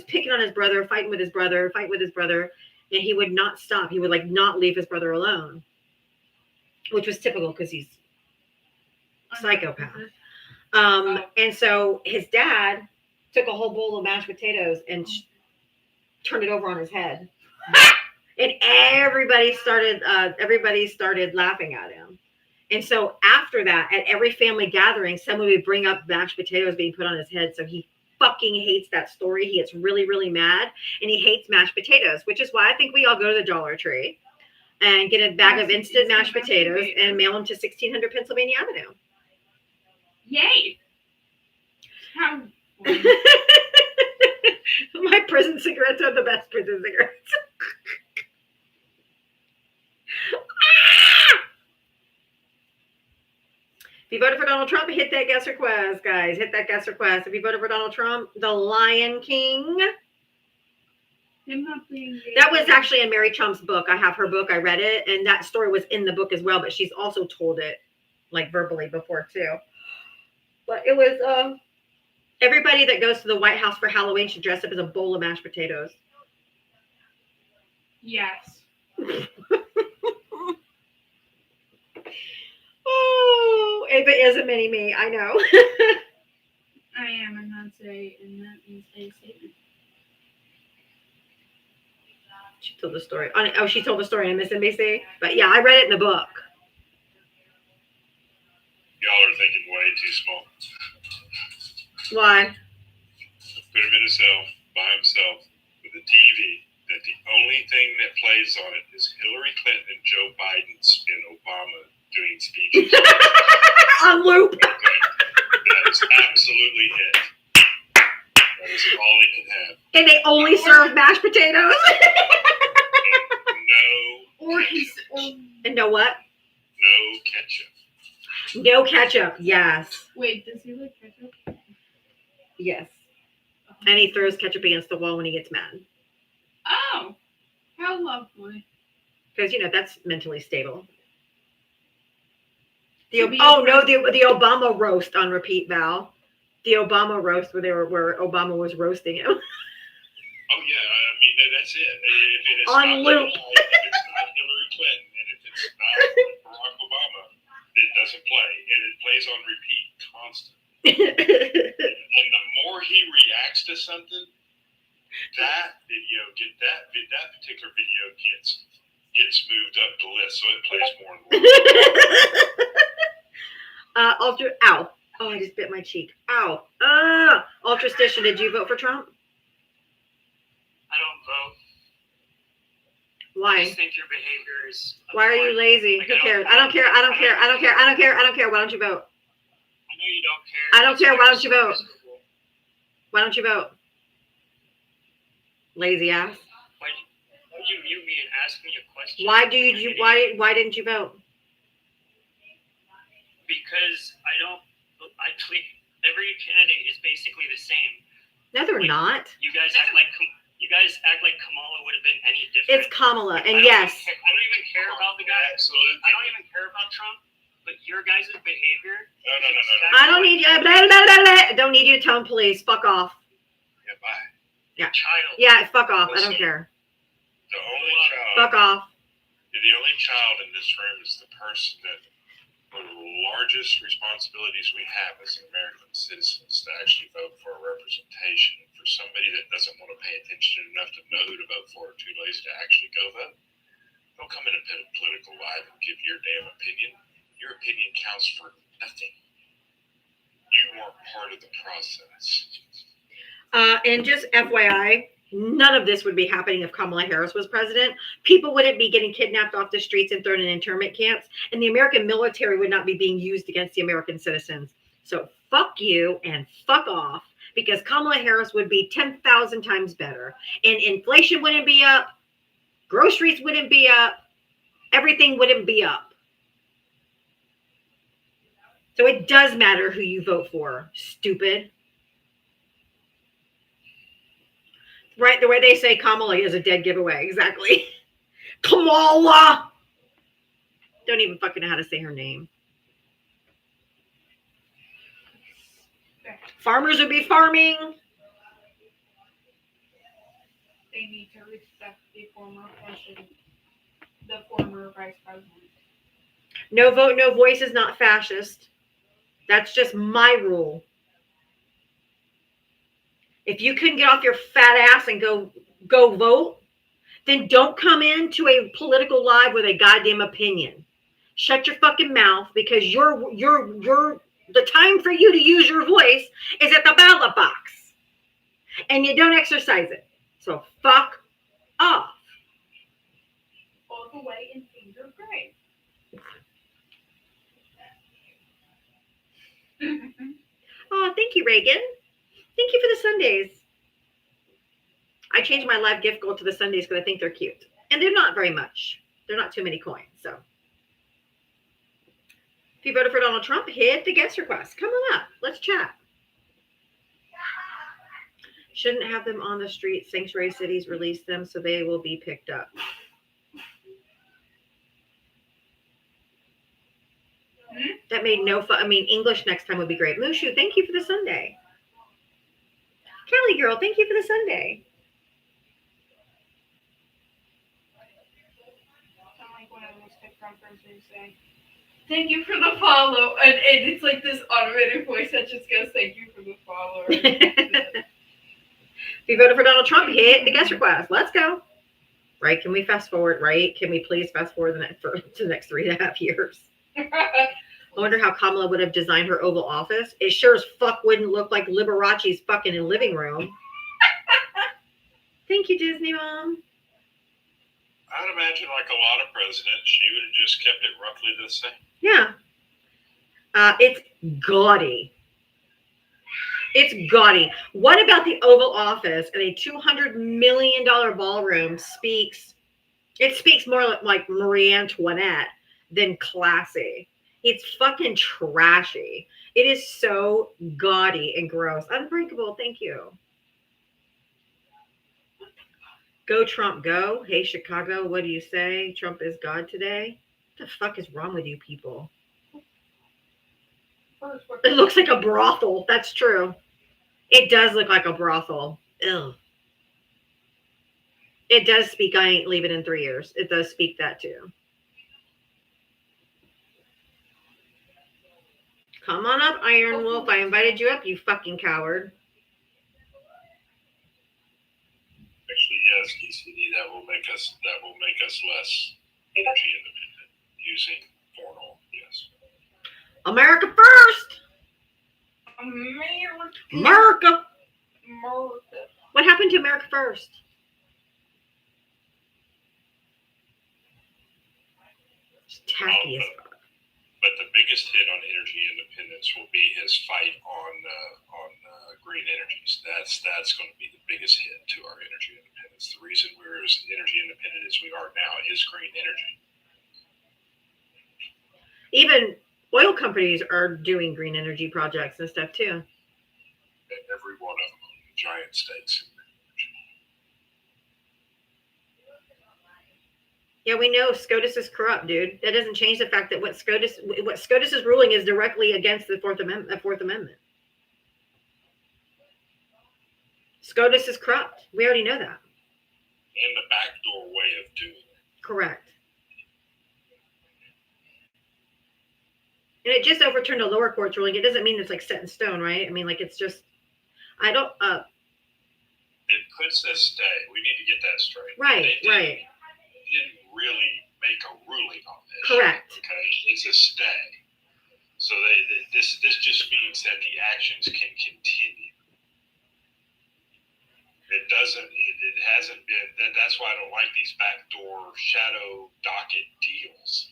picking on his brother, fighting with his brother, and he would not stop. He would like not leave his brother alone, which was typical because he's a psychopath. And so his dad took a whole bowl of mashed potatoes and turned it over on his head, and everybody started laughing at him. And so after that, at every family gathering, someone would bring up mashed potatoes being put on his head. So he fucking hates that story. He gets really, really mad, and he hates mashed potatoes, which is why I think we all go to the Dollar Tree and get a bag of instant mashed potatoes and mail them to 1600 Pennsylvania Avenue. Yay! How? My prison cigarettes are the best prison cigarettes. If you voted for Donald Trump, hit that guest request, guys. Hit that guest request. If you voted for Donald Trump, the Lion King. Him not being gay. That was actually in Mary Trump's book. I have her book. I read it, and that story was in the book as well. But she's also told it like verbally before too. But it was everybody that goes to the White House for Halloween should dress up as a bowl of mashed potatoes. Yes. Oh, if it is a mini me, I know. I am a Nazi, and that is a statement. She told the story. She told the story on MSNBC. But yeah, I read it in the book. Y'all are thinking way too small. Why? Put him in a cell by himself with a TV that the only thing that plays on it is Hillary Clinton and Joe Biden and Obama doing speeches. On loop. That is absolutely it. That is all it can have. And they only serve mashed potatoes. And no what? No ketchup. No ketchup. Yes. Wait, does he like ketchup? Yes. And he throws ketchup against the wall when he gets mad. Oh, how lovely. Because, that's mentally stable. To be The Obama roast on repeat, Val. The Obama roast where Obama was roasting him. Oh, yeah. I mean, that's it. If it's On not loop. If it's not Hillary Clinton, and if it's not Barack Obama, it doesn't play. And it plays on repeat constantly. And the more he reacts to something, that particular video gets moved up the list, so it plays more and more. Ow. Oh, I just bit my cheek. Ow. Ultrastition, did you vote for Trump? I don't vote. I Why? just think your behavior is. Why are you lazy? Like, Who cares? I don't care. Why don't you vote? I know you don't care. I don't care. Why don't you vote? Why don't you vote? Lazy ass. Why would you mute me and ask me a question? Why didn't you vote? Because I tweet every candidate is basically the same. No, they're not. You guys act like Kamala would have been any different. It's Kamala, and I yes. don't even care about the guy. Absolutely. I don't even care about Trump. But your guys' behavior. No. I don't need you. I don't need you to tone police. Fuck off. Yeah, bye. Yeah. Child. Yeah, fuck off. I don't care. The only child. Fuck off. The only child in this room is the person that one of the largest responsibilities we have as American citizens to actually vote for a representation. And for somebody that doesn't want to pay attention enough to know who to vote for or too lazy to actually go vote, don't come in a political live and give your damn opinion. Your opinion counts for nothing. You weren't part of the process. And just FYI, none of this would be happening if Kamala Harris was president. People wouldn't be getting kidnapped off the streets and thrown in internment camps, and the American military would not be being used against the American citizens. So fuck you and fuck off, because Kamala Harris would be 10,000 times better. And inflation wouldn't be up. Groceries wouldn't be up. Everything wouldn't be up. So it does matter who you vote for, stupid. Right, the way they say Kamala is a dead giveaway. Exactly. Kamala! Don't even fucking know how to say her name. Farmers would be farming. They need to respect the former president, the former vice president. No vote, no voice is not fascist. That's just my rule. If you couldn't get off your fat ass and go vote, then don't come into a political live with a goddamn opinion. Shut your fucking mouth, because the time for you to use your voice is at the ballot box, and you don't exercise it. So fuck off. All the way in finger grave. Oh, thank you, Reagan. Thank you for the Sundays. I changed my live gift goal to the Sundays because I think they're cute. And they're not very much. They're not too many coins. So if you voted for Donald Trump, hit the guest request. Come on up. Let's chat. Shouldn't have them on the street. Sanctuary cities release them so they will be picked up. That made no fun. I mean, English next time would be great. Mushu, thank you for the Sunday. Kelly girl, thank you for the Sunday. I'm like one of those TikTokers who say, "Thank you for the follow," and it's like this automated voice that just goes, "Thank you for the follow." If you voted for Donald Trump, hit the guest request. Let's go. Right? Can we fast forward? Right? Can we please fast forward to the next 3.5 years? I wonder how Kamala would have designed her Oval Office. It sure as fuck wouldn't look like Liberace's fucking living room. Thank you, Disney Mom. I'd imagine, like a lot of presidents, she would have just kept it roughly the same. Yeah. It's gaudy. It's gaudy. What about the Oval Office and a $200 million ballroom speaks more like Marie Antoinette than classy. It's fucking trashy. It is so gaudy and gross. Unbreakable, thank you. Go Trump, go. Hey, Chicago, what do you say? Trump is God today? What the fuck is wrong with you people? It looks like a brothel. That's true. It does look like a brothel. Ugh. It does speak, I ain't leaving in 3 years. It does speak that too. Come on up, Iron Wolf. I invited you up, you fucking coward. Actually, yes, DCD, that will make us less energy independent using foreign oil. Yes. America first. America. What happened to America first? It's tacky as fuck. But the biggest hit on energy independence will be his fight on green energies. That's going to be the biggest hit to our energy independence. The reason we're as energy independent as we are now is green energy. Even oil companies are doing green energy projects and stuff too. And every one of them, giant stakes in green energy. Yeah, we know SCOTUS is corrupt, dude. That doesn't change the fact that what SCOTUS is ruling is directly against the Fourth Amendment. SCOTUS is corrupt. We already know that. And the backdoor way of doing it. Correct. And it just overturned a lower court's ruling. It doesn't mean it's like set in stone, right? I mean, like it's just, I don't. It puts a stay. We need to get that straight. Right, right. Didn't really make a ruling on this. Correct. Okay, it's a stay. So this just means that the actions can continue. It doesn't. It hasn't been. That's why I don't like these backdoor shadow docket deals,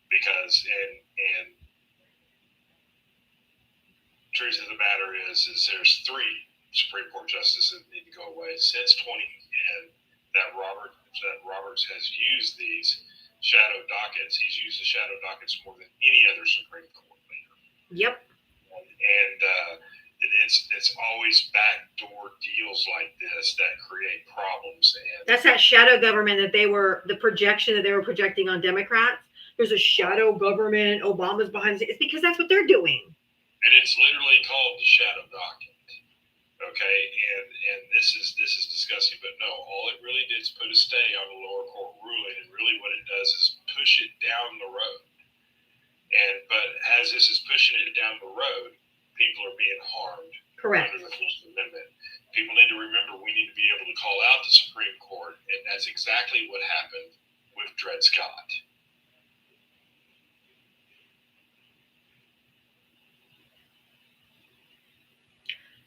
because and truth of the matter is there's 3 Supreme Court justices that need to go away since 2010. That Roberts has used these shadow dockets. He's used the shadow dockets more than any other Supreme Court leader. Yep. And it's always backdoor deals like this that create problems. And That's that shadow government that the projection that they were projecting on Democrats. There's a shadow government. Obama's behind it. It's because that's what they're doing. and it's literally called the shadow document. Okay, and this is disgusting, but no, all it really did is put a stay on the lower court ruling, and really what it does is push it down the road. But as this is pushing it down the road, people are being harmed. Correct. Under the First Amendment. People need to remember we need to be able to call out the Supreme Court, and that's exactly what happened with Dred Scott.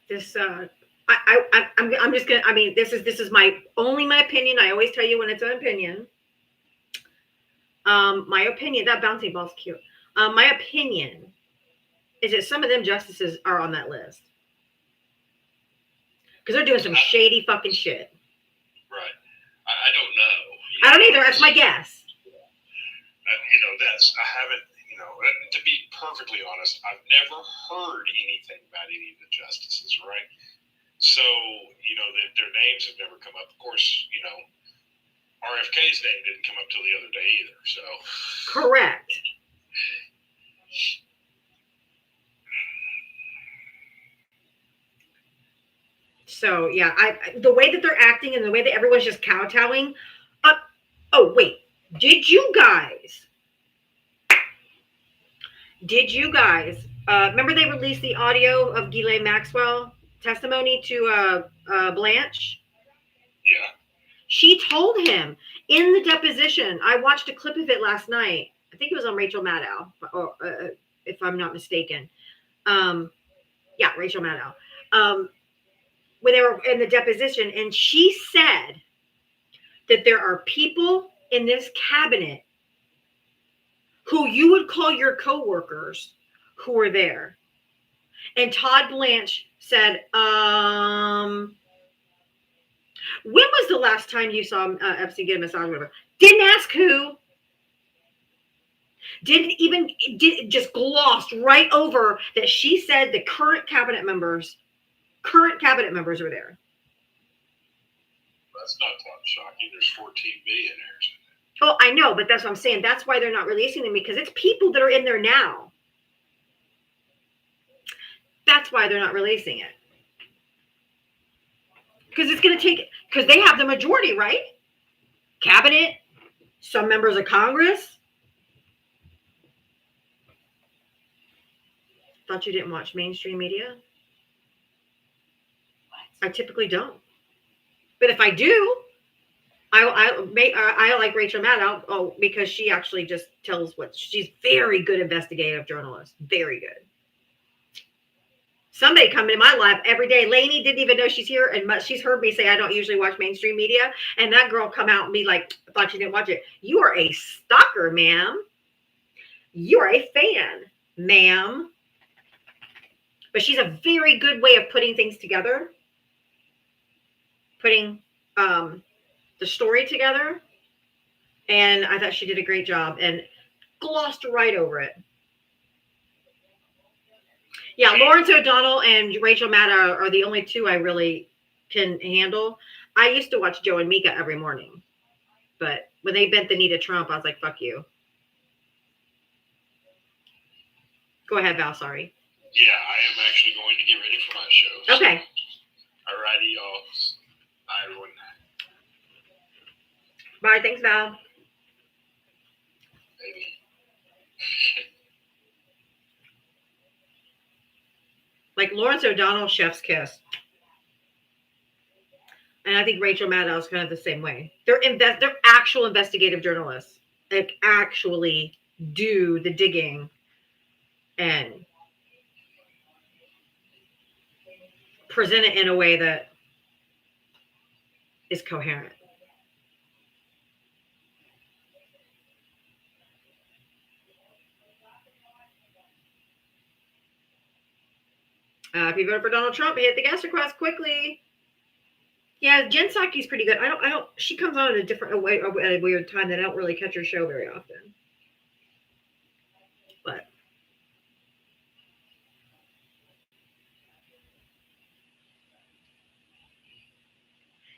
This I'm just gonna, I mean, this is my opinion. I always tell you when it's an opinion. My opinion, that bouncing ball's cute. My opinion is that some of them justices are on that list because they're doing some shady fucking shit. Right. I don't know. I don't either. That's my guess. I haven't, to be perfectly honest, I've never heard anything about any of the justices, right? So, their names have never come up. Of course, RFK's name didn't come up till the other day either, so. Correct. So, yeah, the way that they're acting and the way that everyone's just kowtowing. Oh, wait. Did you guys remember they released the audio of Ghislaine Maxwell testimony to Blanche? Yeah. She told him in the deposition. I watched a clip of it last night. I think it was on Rachel Maddow, or if I'm not mistaken. Yeah, Rachel Maddow. When they were in the deposition, and she said that there are people in this cabinet who you would call your coworkers who are there. And Todd Blanche said, when was the last time you saw Epstein get a massage or whatever? Didn't ask who. Just glossed right over that she said the current cabinet members were there. That's not shocking. There's 14 billionaires. Oh, I know, but that's what I'm saying. That's why they're not releasing them, because it's people that are in there now. That's why they're not releasing it. Because it's going to take, because they have the majority, right? Cabinet, some members of Congress. Thought you didn't watch mainstream media? I typically don't. But if I do, I like Rachel Maddow because she actually just tells she's very good investigative journalist. Very good. Somebody come into my life every day. Lainey didn't even know she's here, and she's heard me say I don't usually watch mainstream media. And that girl come out and be like, I thought you didn't watch it. You are a stalker, ma'am. You are a fan, ma'am. But she's a very good way of putting things together. Putting the story together, and I thought she did a great job and glossed right over it. Yeah, Lawrence O'Donnell and Rachel Maddow are the only two I really can handle. I used to watch Joe and Mika every morning, but when they bent the knee to Trump, I was like, fuck you. Go ahead, Val, sorry. Yeah, I am actually going to get ready for my show. Okay. Alrighty, y'all. Bye, everyone. Bye. Thanks, Val. Maybe. Like Lawrence O'Donnell, chef's kiss. And I think Rachel Maddow is kind of the same way. They're actual investigative journalists. Like actually do the digging and present it in a way that is coherent. If you voted for Donald Trump, hit the guest request quickly. Yeah, Jen Psaki's pretty good. I don't. She comes on at a weird time that I don't really catch her show very often. But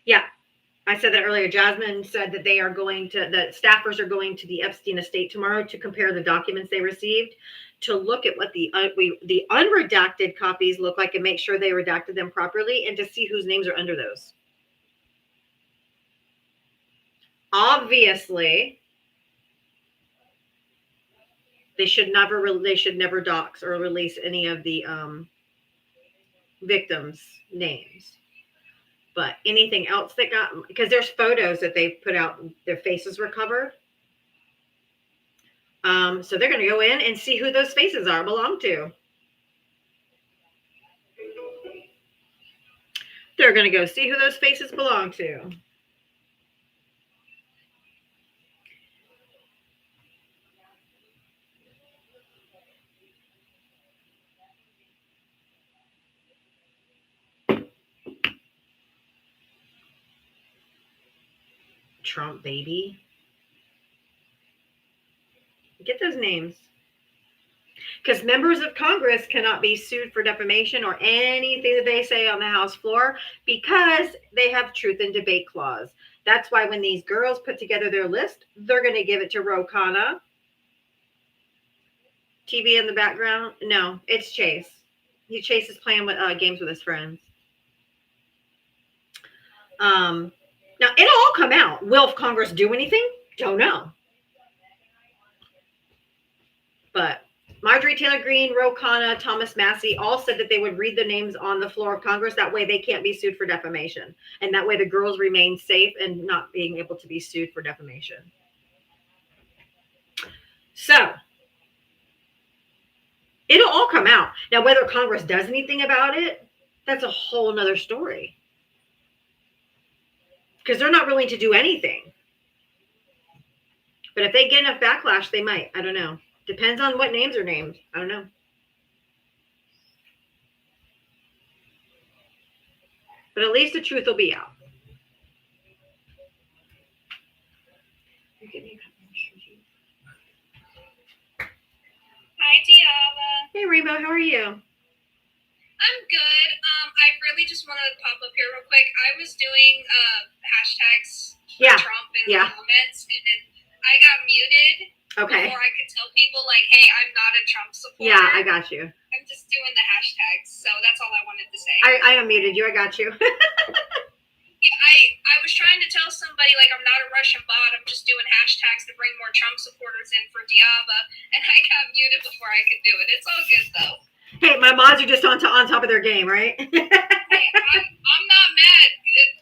yeah, I said that earlier. Jasmine said that the staffers are going to the Epstein estate tomorrow to compare the documents they received, to look at what the unredacted copies look like and make sure they redacted them properly, and to see whose names are under those. Obviously, they should never dox or release any of the victims' names. But anything else that because there's photos that they put out, their faces were covered. So they're going to go in and see who those faces belong to. They're going to go see who those faces belong to. Trump baby. Get those names. Because members of Congress cannot be sued for defamation or anything that they say on the House floor because they have truth and debate clause. That's why when these girls put together their list, they're going to give it to Ro Khanna. TV in the background? No, it's Chase. Chase is playing with games with his friends. Now, it'll all come out. Will Congress do anything? Don't know. But Marjorie Taylor Greene, Ro Khanna, Thomas Massie all said that they would read the names on the floor of Congress. That way they can't be sued for defamation. And that way the girls remain safe and not being able to be sued for defamation. So, it'll all come out. Now, whether Congress does anything about it, that's a whole nother story. Because they're not willing to do anything. But if they get enough backlash, they might. I don't know. Depends on what names are named. I don't know. But at least the truth will be out. Hi, Diava. Hey, Rainbow, how are you? I'm good. I really just wanted to pop up here real quick. I was doing hashtags for Trump in the comments, and I got muted before I could tell people, like, hey, I'm not a Trump supporter. Yeah, I got you. I'm just doing the hashtags, so that's all I wanted to say. I unmuted you. I got you. I was trying to tell somebody, like, I'm not a Russian bot. I'm just doing hashtags to bring more Trump supporters in for Diava, and I got muted before I could do it. It's all good, though. Hey, my mods are just on top of their game, right? Hey, I'm not mad.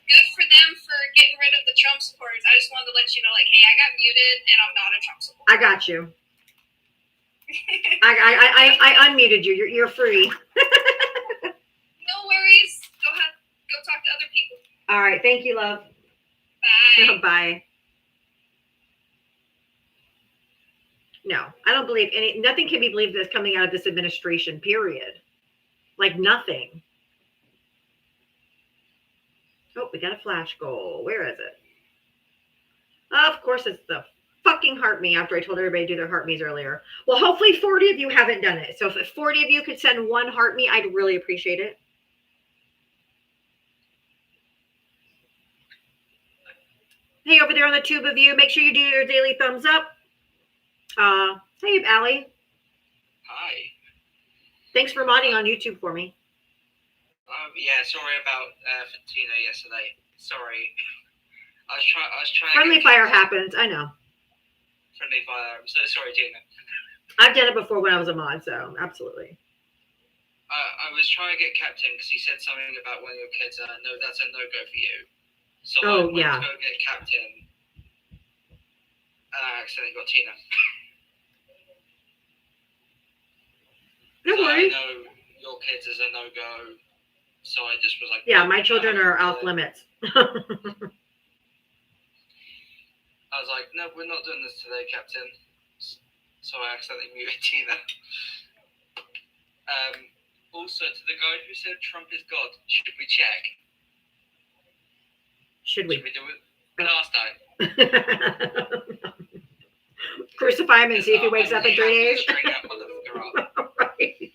Good for them for getting rid of the Trump supporters. I just wanted to let you know, like, hey, I got muted, and I'm not a Trump supporter. I got you. I unmuted you. You're free. No worries. Go talk to other people. All right. Thank you, love. Bye. Bye. No, I don't believe nothing can be believed that's coming out of this administration, period. Like nothing. Oh, we got a flash goal. Where is it? Of course, it's the fucking heart me after I told everybody to do their heart me's earlier. Well, hopefully 40 of you haven't done it. So if 40 of you could send one heart me, I'd really appreciate it. Hey, over there on the tube of you, make sure you do your daily thumbs up. Hey, Allie. Hi. Thanks for modding on YouTube for me. Yeah, sorry about Tina yesterday. Sorry. I was trying. Friendly fire happens. I know. Friendly fire. I'm so sorry, Tina. I've done it before when I was a mod, so absolutely. I was trying to get Captain because he said something about one of your kids. No, that's a no-go for you. So I went to go get Captain, and I accidentally got Tina. No worries. I know your kids is a no-go, so I just was like... Yeah, my children are off limits. I was like, no, we're not doing this today, Captain. So I accidentally muted Tina. Also, to the guy who said Trump is God, should we check? Should we do it last time? Crucify him and see if he wakes up in 3 days. Right.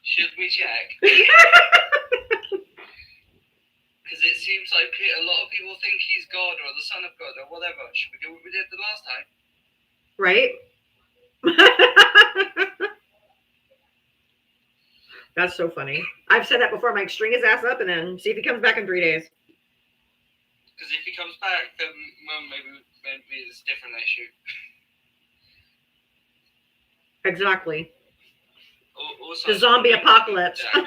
Should we check? the Son of God, or whatever. Should we do what we did the last time? Right? That's so funny. I've said that before. I'm like, string his ass up and then see if he comes back in 3 days. Because if he comes back, then well, maybe it's a different issue. Exactly. Also, The zombie apocalypse. I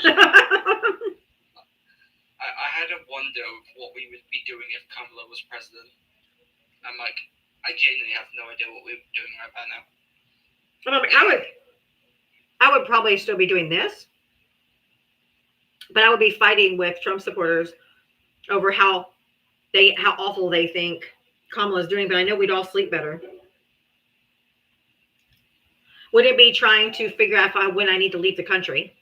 had a wonder of what we would be doing if Kamala was president. I'm like, I genuinely have no idea what we would be doing right about now. I would probably still be doing this, but I would be fighting with Trump supporters over how awful they think Kamala's doing. But I know we'd all sleep better. Would it be trying to figure out when I need to leave the country?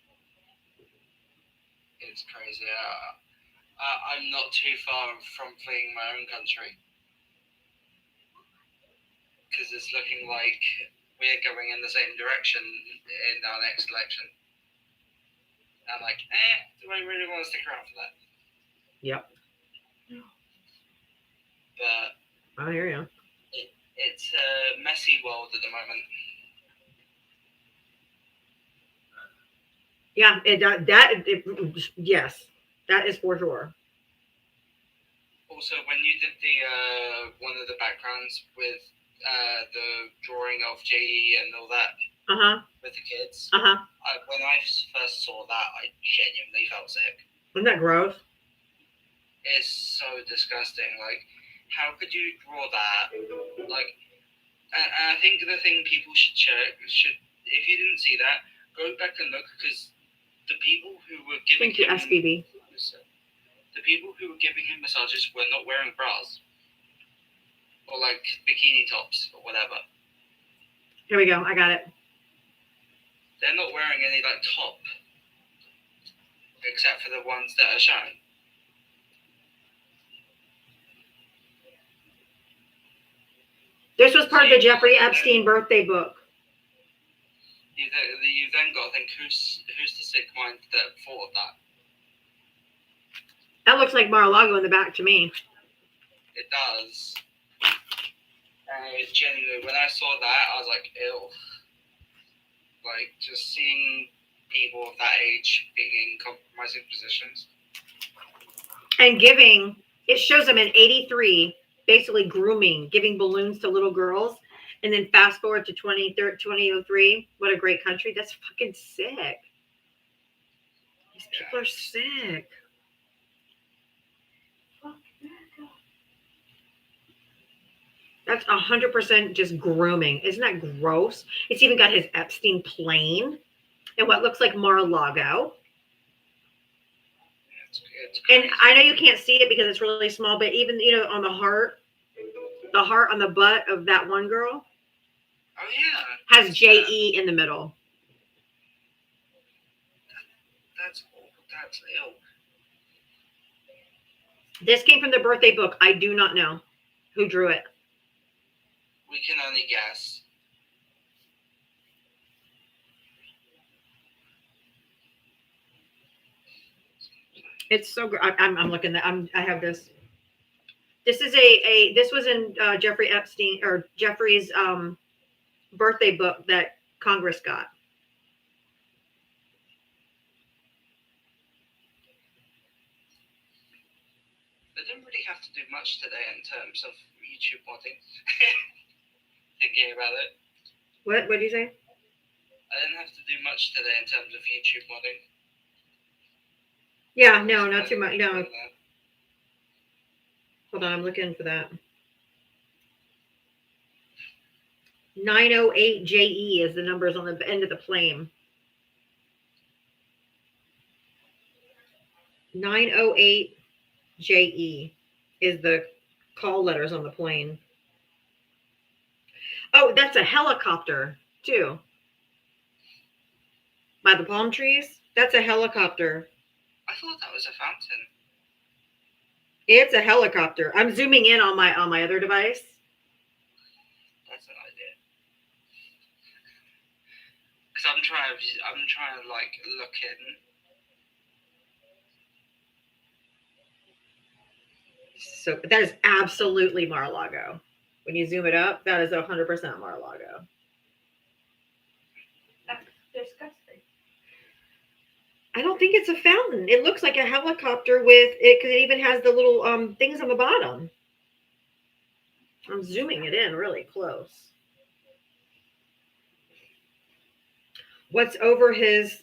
It's crazy. I'm not too far from fleeing my own country. Because it's looking like we're going in the same direction in our next election. I'm like, do I really want to stick around for that? Yep. But I hear you. It's a messy world at the moment. Yeah, yes, that is for sure. Also, when you did the one of the backgrounds with the drawing of JE and all that with the kids, when I first saw that, I genuinely felt sick. Isn't that gross? It's so disgusting. Like, how could you draw that? Like, and I think the thing people should check if you didn't see that, go back and look, because the people who were giving Thank you, SBB. The people who were giving him massages were not wearing bras or like bikini tops or whatever. Here we go. I got it. They're not wearing any like top, except for the ones that are shown. This was part of the Jeffrey Epstein birthday book. You've then got to think who's the sick mind that thought of that. That looks like Mar-a-Lago in the back to me. It does. Genuinely, when I saw that, I was like, ew. Like, just seeing people of that age being in compromising positions. And it shows them in 83, basically grooming, giving balloons to little girls. And then fast forward to 2003. What a great country. That's fucking sick. These people are sick. That's 100% just grooming. Isn't that gross? It's even got his Epstein plane and what looks like Mar-a-Lago. And I know you can't see it because it's really small, but even, on the heart on the butt of that one girl has JE in the middle. That's ill. This came from the birthday book. I do not know who drew it. We can only guess. It's so good. I'm looking at. I have this. This is this was in Jeffrey Epstein or Jeffrey's birthday book that Congress got. They didn't really have to do much today in terms of YouTube modding. Thinking about it. What did you say? I didn't have to do much today in terms of YouTube modding. Yeah, no, not too much. No. Hold on, I'm looking for that. 908 JE is the numbers on the end of the plane. 908 JE is the call letters on the plane. Oh, that's a helicopter too. By the palm trees? That's a helicopter. I thought that was a fountain. It's a helicopter. I'm zooming in on my other device. That's an idea. Because I'm trying to like look in. So that is absolutely Mar-a-Lago. When you zoom it up, that is 100% Mar-a-Lago. Disgusting. I don't think it's a fountain. It looks like a helicopter with it because it even has the little things on the bottom. I'm zooming it in really close. What's over his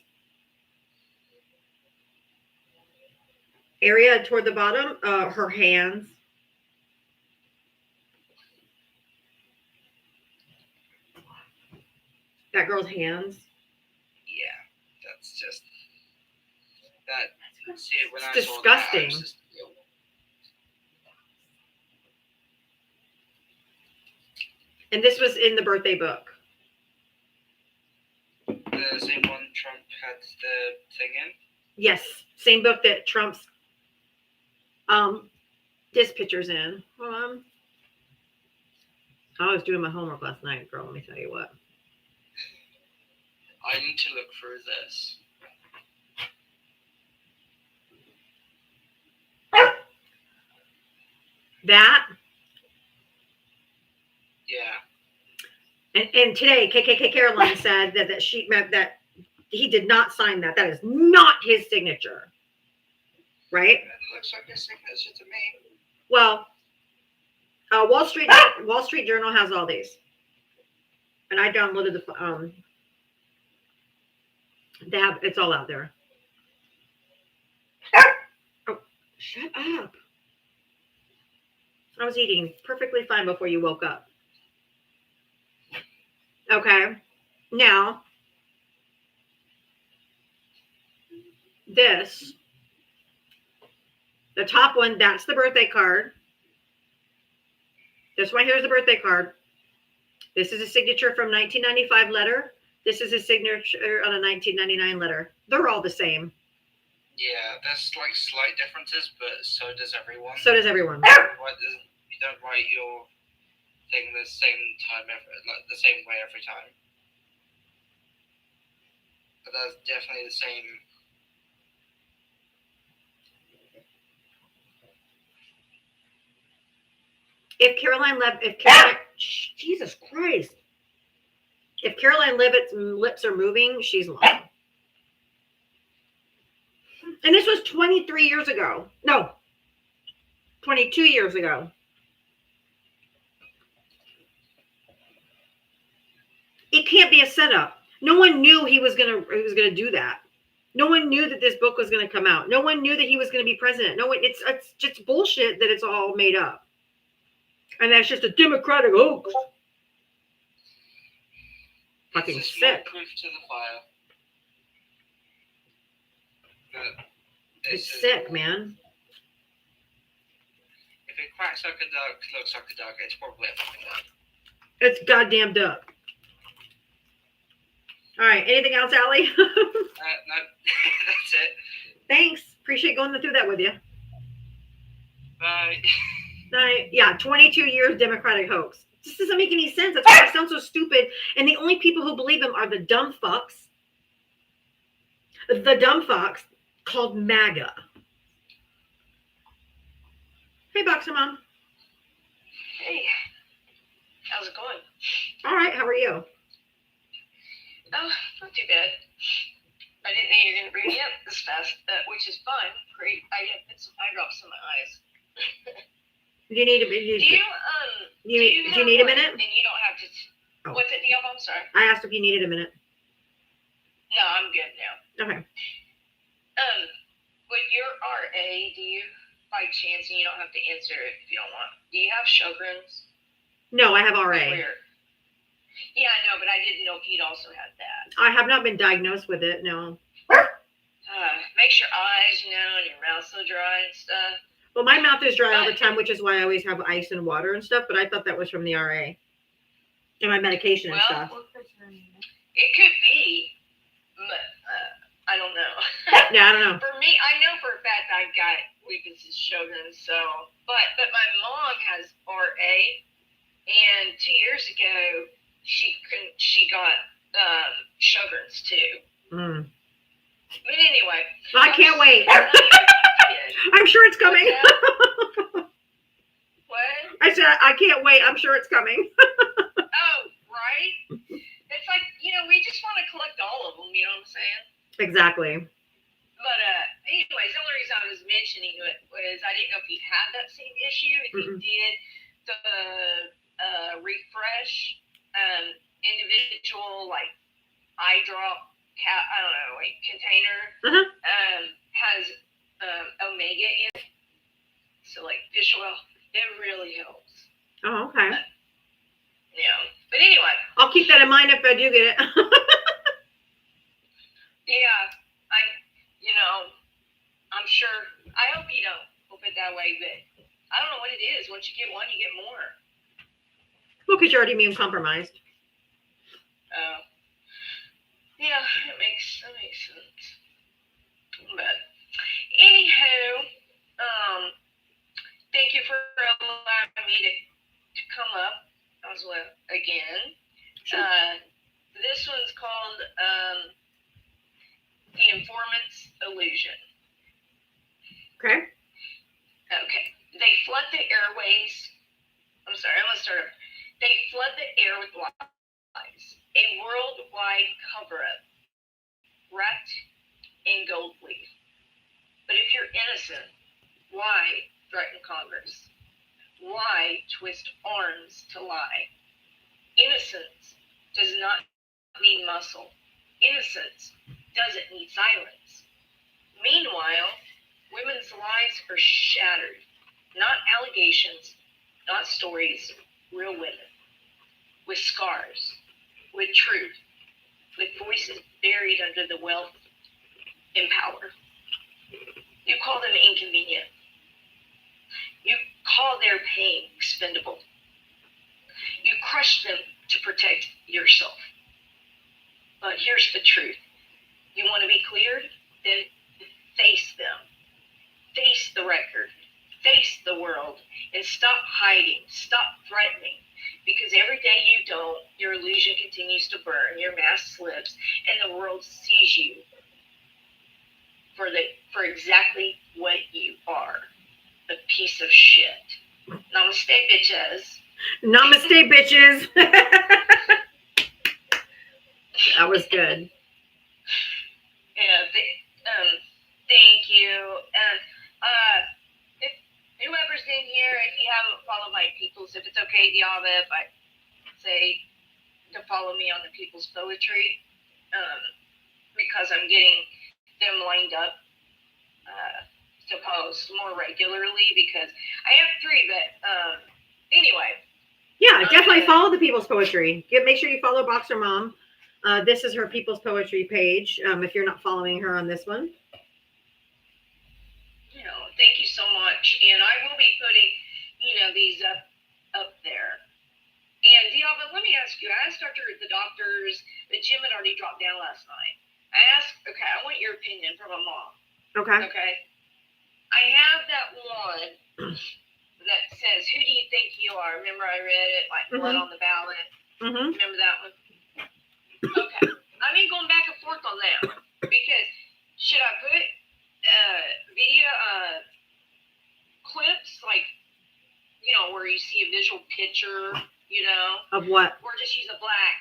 area toward the bottom? Her hands. That girl's hands. Yeah, that's just that. See, when It's I saw that, I disgusting. was just, And this was in the birthday book. the same one Trump had the thing in. Yes, same book that Trump's this picture's in. I was doing my homework last night, girl. Let me tell you what. I need to look through this. That Yeah. and today KKK Caroline said that that he did not sign that. That is not his signature. Right? It looks like a signature to me. Well, Wall Street Journal has all these, and I downloaded the they have it's all out there. Oh, shut up! I was eating perfectly fine before you woke up. Okay, now this, the top one, that's the birthday card. This one here is the birthday card. This is a signature from 1995 letter. This is a signature on a 1999 letter. They're all the same. Yeah, there's like slight differences, but so does everyone. So does everyone. You don't write your thing the same time, like the same way every time. But that's definitely the same. Jesus Christ. If Caroline Leavitt's lips are moving, she's lying. And this was 23 years ago. No, 22 years ago. It can't be a setup. No one knew he was gonna do that. No one knew that this book was gonna come out. No one knew that he was gonna be president. No one. It's just bullshit that it's all made up. And that's just a Democratic hoax. Fucking It's sick. proof to the fire. But It's sick, man. If it cracks like a duck, looks like a duck, it's probably a fucking duck. It's goddamn duck. All right. Anything else, Allie? No, that's it. Thanks. Appreciate going through that with you. Bye. Yeah, 22 years Democratic hoax. This doesn't make any sense. That's why it sounds so stupid. And the only people who believe him are the dumb fucks. The dumb fucks called MAGA. Hey, Boxer Mom. Hey, how's it going? All right. How are you? Oh, not too bad. I didn't know you were going to bring me up this fast, which is fine. Great. I have put some eye drops in my eyes. Do you need a Do you need a minute? And you don't have to. Oh. What's it, Neil? I'm sorry. I asked if you needed a minute. No, I'm good now. Okay. With your RA, do you, by chance, and you don't have to answer it if you don't want, do you have Sjogren's? No, I have RA. Where? Yeah, I know, but I didn't know if you'd also had that. I have not been diagnosed with it. No. Makes your eyes, and your mouth so dry and stuff. Well, my mouth is dry all the time, which is why I always have ice and water and stuff. But I thought that was from the RA and my medication and stuff. It could be, but I don't know. Yeah, I don't know. For me, I know for a fact I've got weaknesses Sjogren's. So, but my mom has RA, and 2 years ago she got Sjogren's too. Mm. But anyway, I can't wait. I'm sure it's coming. I said, I can't wait. I'm sure it's coming. Oh, right? It's like, we just want to collect all of them, you know what I'm saying? Exactly. But anyways, the only reason I was mentioning it was I didn't know if you had that same issue. If you did, the refresh individual like eye drop container has omega in it. So like fish oil, it really helps. Oh, okay. But anyway. I'll keep that in mind if I do get it. Yeah, I'm sure. I hope you don't hope it that way, but I don't know what it is. Once you get one, you get more. Well, because you're already immune compromised. Yeah, that makes sense. But anywho, thank you for allowing me to come up as well again. Sure. This one's called The Informant's Illusion. Okay. They flood the airways. I'm sorry, I'm going to start over. They flood the air with lies. A worldwide cover-up wrapped in gold leaf. But if you're innocent, why threaten Congress? Why twist arms to lie? Innocence does not need muscle. Innocence doesn't need silence. Meanwhile, women's lives are shattered. Not allegations, not stories, real women. With scars, with truth, with voices buried under the wealth and power. You call them inconvenient. You call their pain expendable. You crush them to protect yourself. But here's the truth. You want to be cleared? Then face them. Face the record. Face the world. And stop hiding. Stop threatening. Because every day you don't, your illusion continues to burn. Your mask slips. And the world sees you for exactly what you are. A piece of shit. Namaste, bitches. Namaste, bitches. That was good. Yeah, thank you. And if whoever's in here, if you haven't followed my People's, if it's okay, Diava, if I say to follow me on the People's Poetry, because I'm getting them lined up to post more regularly, because I have 3, but anyway. Yeah, definitely follow the People's Poetry. Make sure you follow Boxer Mom. This is her People's Poetry page, if you're not following her on this one. Thank you so much. And I will be putting, these up there. And Diava, let me ask you, I asked the doctors, the Jim had already dropped down last night. I asked, okay, I want your opinion from a mom. Okay. I have that one that says, who do you think you are? Remember I read it, like blood on the ballot. Remember that one? Okay. I've been going back and forth on that one. Because should I put video clips, like, where you see a visual picture, of what? Or just use a black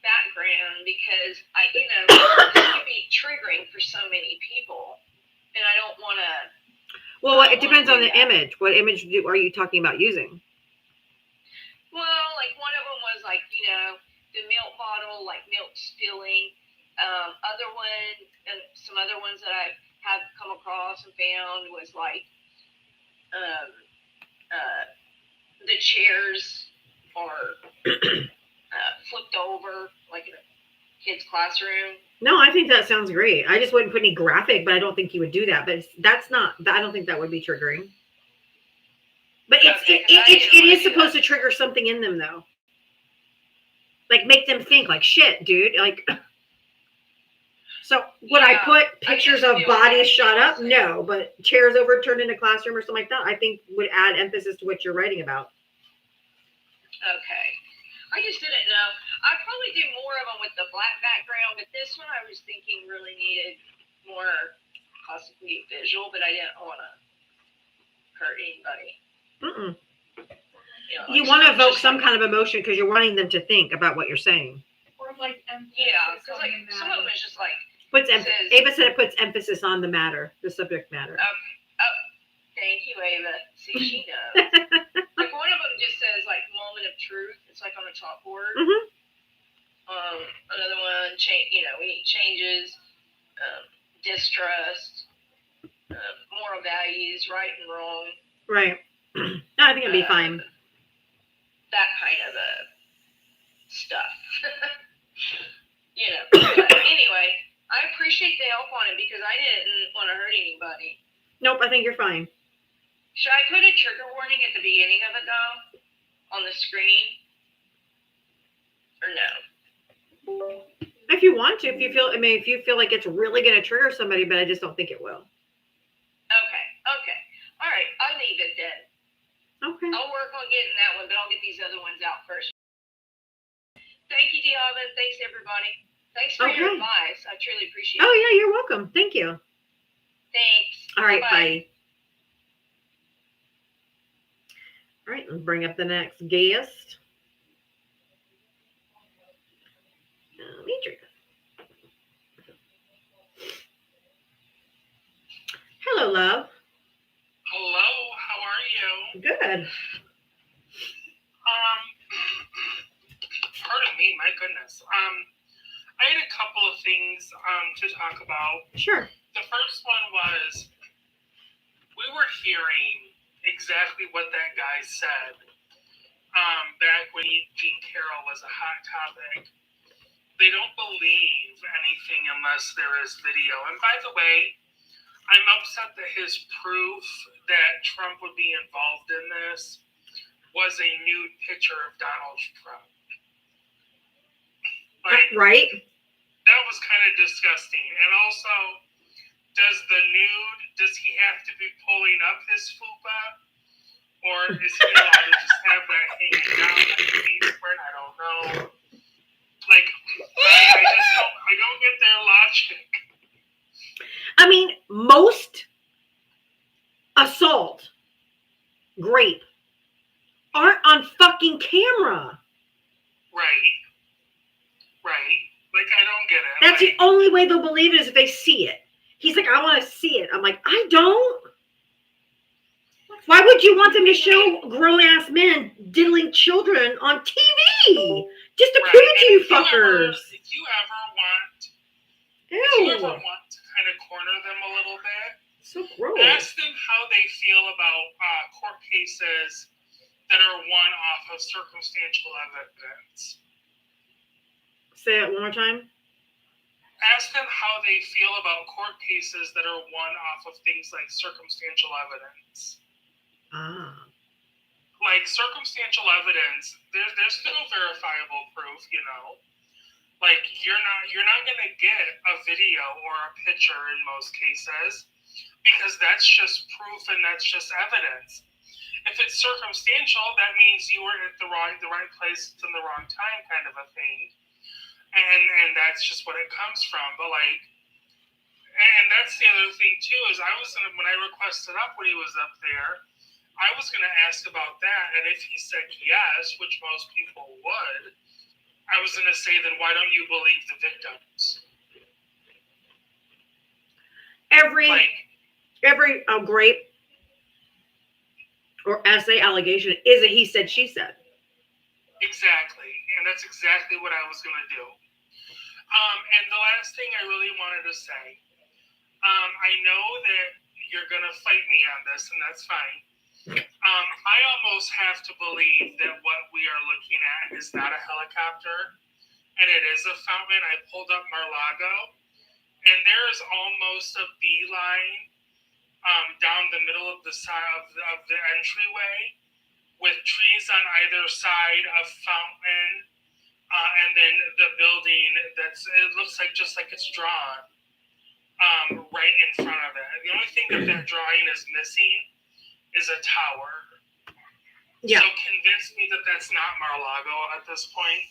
background, because this could be triggering for so many people, and I don't want to. Well, it depends on the image. What image are you talking about using? Well, like one of them was like, the milk bottle, like milk spilling. Other one, and some other ones that I have come across and found was like, the chairs are flipped over, like in a kid's classroom. No, I think that sounds great. I just wouldn't put any graphic, but I don't think you would do that. But I don't think that would be triggering. But it is supposed to trigger something in them, though. Like make them think, like, shit, dude. Like, so would I put pictures of bodies shot up? No, but chairs overturned in a classroom or something like that, I think would add emphasis to what you're writing about. Okay. I just didn't know. I'd probably do more of them with the black background, but this one I was thinking really needed more possibly visual, but I didn't want to hurt anybody. You want to evoke some kind of emotion because you're wanting them to think about what you're saying. Or like Yeah, because like some of them is just like Ava said it puts emphasis on the matter, the subject matter. thank you, Ava. See, she knows. Like one of them just says like moment of truth. It's like on a chalkboard. Mm-hmm. Another one, we need changes, distrust, moral values, right and wrong. Right. No, I think it'll be fine. That kind of stuff. But anyway, I appreciate the help on it because I didn't want to hurt anybody. Nope, I think you're fine. Should I put a trigger warning at the beginning of it though? On the screen? Or no? If you want to, if you feel like it's really going to trigger somebody, but I just don't think it will. Okay. All right, I'll leave it then. Okay. I'll work on getting that one, but I'll get these other ones out first. Thank you, Diava. Thanks, everybody. Thanks for your advice. I truly appreciate it. Oh, yeah, you're welcome. Thank you. Thanks. All right, Bye. All right, let's bring up the next guest. Demetria. Hello, love. Hello, how are you? Good. Pardon me, my goodness. I had a couple of things to talk about. Sure. The first one was we were hearing exactly what that guy said back when Jean Carroll was a hot topic. They don't believe anything unless there is video. And by the way, I'm upset that his proof that Trump would be involved in this was a nude picture of Donald Trump. Like, right. That was kind of disgusting. And also, does he have to be pulling up his fupa? Or is he allowed to just have that hanging down like a beadspring? I don't know. Like, I don't get their logic. I mean, most assault, rape, aren't on fucking camera. Right. Like, I don't get it. That's the only way they'll believe it is if they see it. He's like, I want to see it. I'm like, I don't. Why would you want them to show grown-ass men diddling children on TV? Just to prove it to you fuckers. If you ever want to kind of corner them a little bit, so gross. Ask them how they feel about court cases that are won off of circumstantial evidence. Say it one more time. Ask them how they feel about court cases that are won off of things like circumstantial evidence. Like circumstantial evidence, there's still verifiable proof, Like you're not gonna get a video or a picture in most cases because that's just proof and that's just evidence. If it's circumstantial, that means you were at the right place in the wrong time, kind of a thing. And that's just what it comes from. But and that's the other thing too, is when I requested up when he was up there, I was gonna ask about that, and if he said yes, which most people would, I was gonna say, then why don't you believe the victims? Every grape or essay allegation is a he said, she said. Exactly, and that's exactly what I was gonna do. And the last thing I really wanted to say, I know that you're gonna fight me on this, and that's fine. I almost have to believe that what we are looking at is not a helicopter, and it is a fountain. I pulled up Mar-a-Lago, and there is almost a beeline down the middle of the side of the entryway, with trees on either side, a fountain, and then the building it looks like just like it's drawn right in front of it. The only thing that drawing is missing is a tower. Yeah. So convince me that that's not Mar-a-Lago at this point,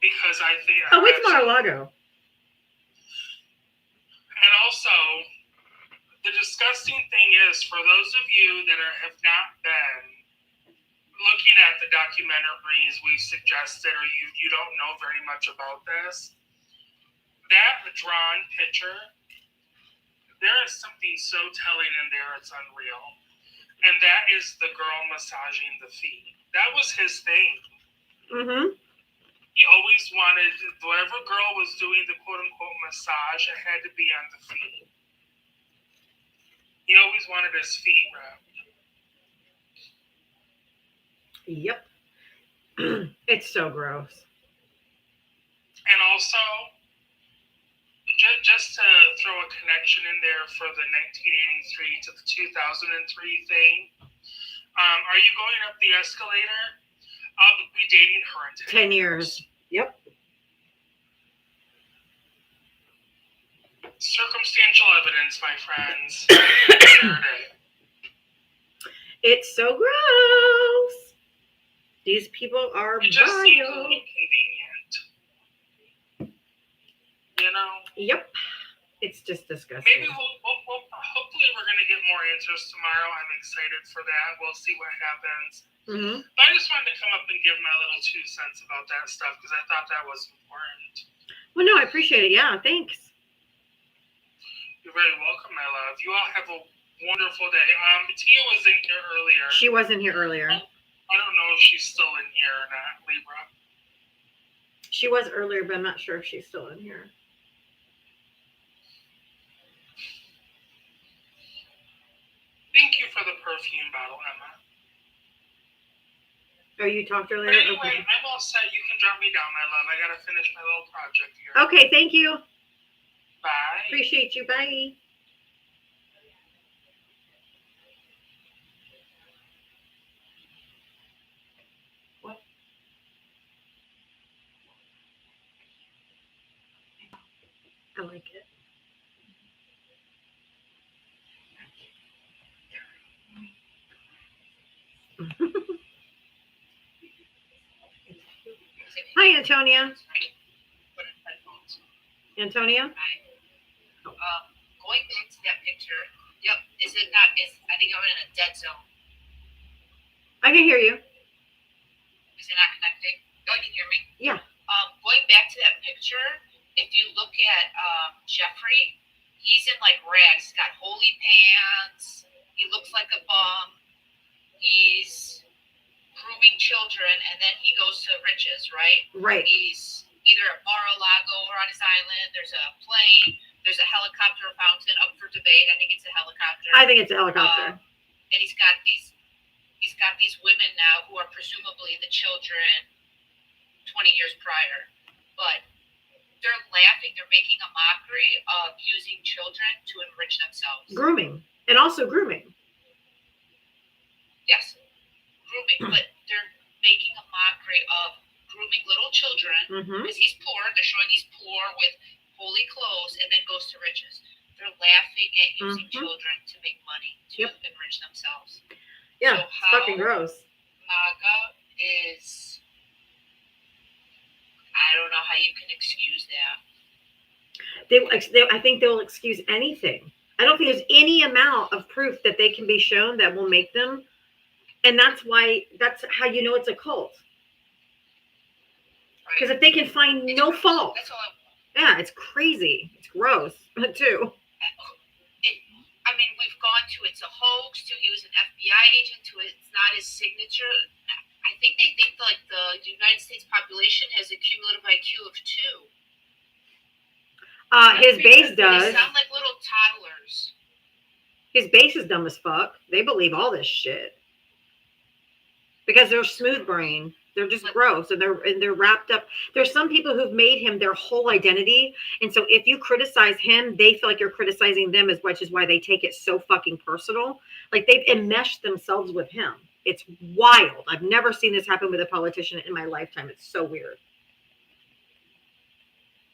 because I think. Oh, it's Mar-a-Lago. And also, the disgusting thing is, for those of you that have not been looking at the documentaries we suggested, or you don't know very much about this, that drawn picture, there is something so telling in there, it's unreal. And that is the girl massaging the feet. That was his thing. Mm-hmm. He always wanted, whatever girl was doing the quote-unquote massage, it had to be on the feet. He always wanted his feet rubbed. Yep. It's so gross. And also, just to throw a connection in there for the 1983 to the 2003 thing, are you going up the escalator? I'll be dating her in 10 years. Yep. Circumstantial evidence, my friends. There it is. It's so gross. These people are It just seems a vile. little convenient. You know? Yep. It's just disgusting. Maybe we'll hopefully we're going to get more answers tomorrow. I'm excited for that. We'll see what happens. Mm-hmm. But I just wanted to come up and give my little 2 cents about that stuff because I thought that was important. Well, no, I appreciate it. Yeah, thanks. You're very welcome, my love. You all have a wonderful day. Tia was in here earlier. She wasn't here earlier. I don't know if she's still in here or not, Libra. She was earlier, but I'm not sure if she's still in here. Thank you for the perfume bottle, Emma. Oh, you talked earlier? But anyway, Okay. I'm all set. You can drop me down, my love. I gotta finish my little project here. Okay, thank you. Bye. Appreciate you. Bye. What? I like it. Hi, Antonia. Antonia? Going back to that picture, yep, is it not, I think I'm in a dead zone. I can hear you. Is it not connecting? Oh, you can hear me? Yeah. Going back to that picture, if you look at Jeffrey, he's in like rags. He's got holy pants. He looks like a bum. He's grooming children, and then he goes to riches, right? Right. He's either at Mar-a-Lago or on his island. There's a plane. There's a helicopter fountain up for debate. I think it's a helicopter. I think it's a helicopter. And he's got these women now who are presumably the children 20 years prior. But they're laughing. They're making a mockery of using children to enrich themselves. Grooming. And also grooming. Yes. Grooming. But they're making a mockery of grooming little children Mm-hmm. because he's poor. They're showing he's poor with holy clothes and then goes to riches. They're laughing at using Mhm. children to make money to Yep. enrich themselves. Yeah, So it's how fucking gross. MAGA is, I don't know how you can excuse that. I think they'll excuse anything. I don't think there's any amount of proof that they can be shown that will make them. And that's how you know it's a cult. Because if they can find no fault. That's all I want. Yeah, it's crazy. It's gross, too. I mean, we've gone to it's a hoax, to he was an FBI agent, to it's not his signature. I think they think like the United States population has a cumulative IQ of 2. His base They does. sound like little toddlers. His base is dumb as fuck. They believe all this shit. Because they're smooth brain. They're just gross, and they're wrapped up. There's some people who've made him their whole identity, and so if you criticize him, they feel like you're criticizing them, as much as why they take it so fucking personal. Like they've enmeshed themselves with him. It's wild. I've never seen this happen with a politician in my lifetime. It's so weird.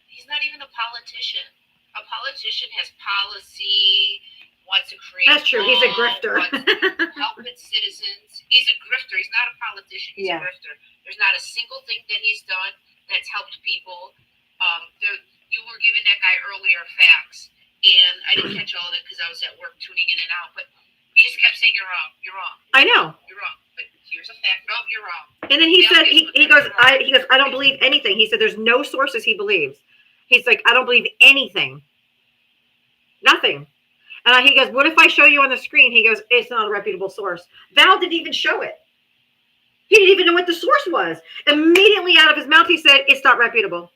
He's not even a politician. A politician has policy, wants to create. That's true. He's a law, grifter. wants to help its citizens. He's a grifter. He's not a politician. He's Yeah. a grifter. There's not a single thing that he's done that's helped people. You were giving that guy earlier facts, and I didn't catch all of it because I was at work tuning in and out. But he just kept saying, "You're wrong. You're wrong. I know. You're wrong." But here's a fact. No, he goes, I don't believe anything. He said, there's no sources he believes. He's like, I don't believe anything. Nothing. And he goes, what if I show you on the screen? He goes, it's not a reputable source. Val didn't even show it. He didn't even know what the source was. Immediately out of his mouth, he said, it's not reputable.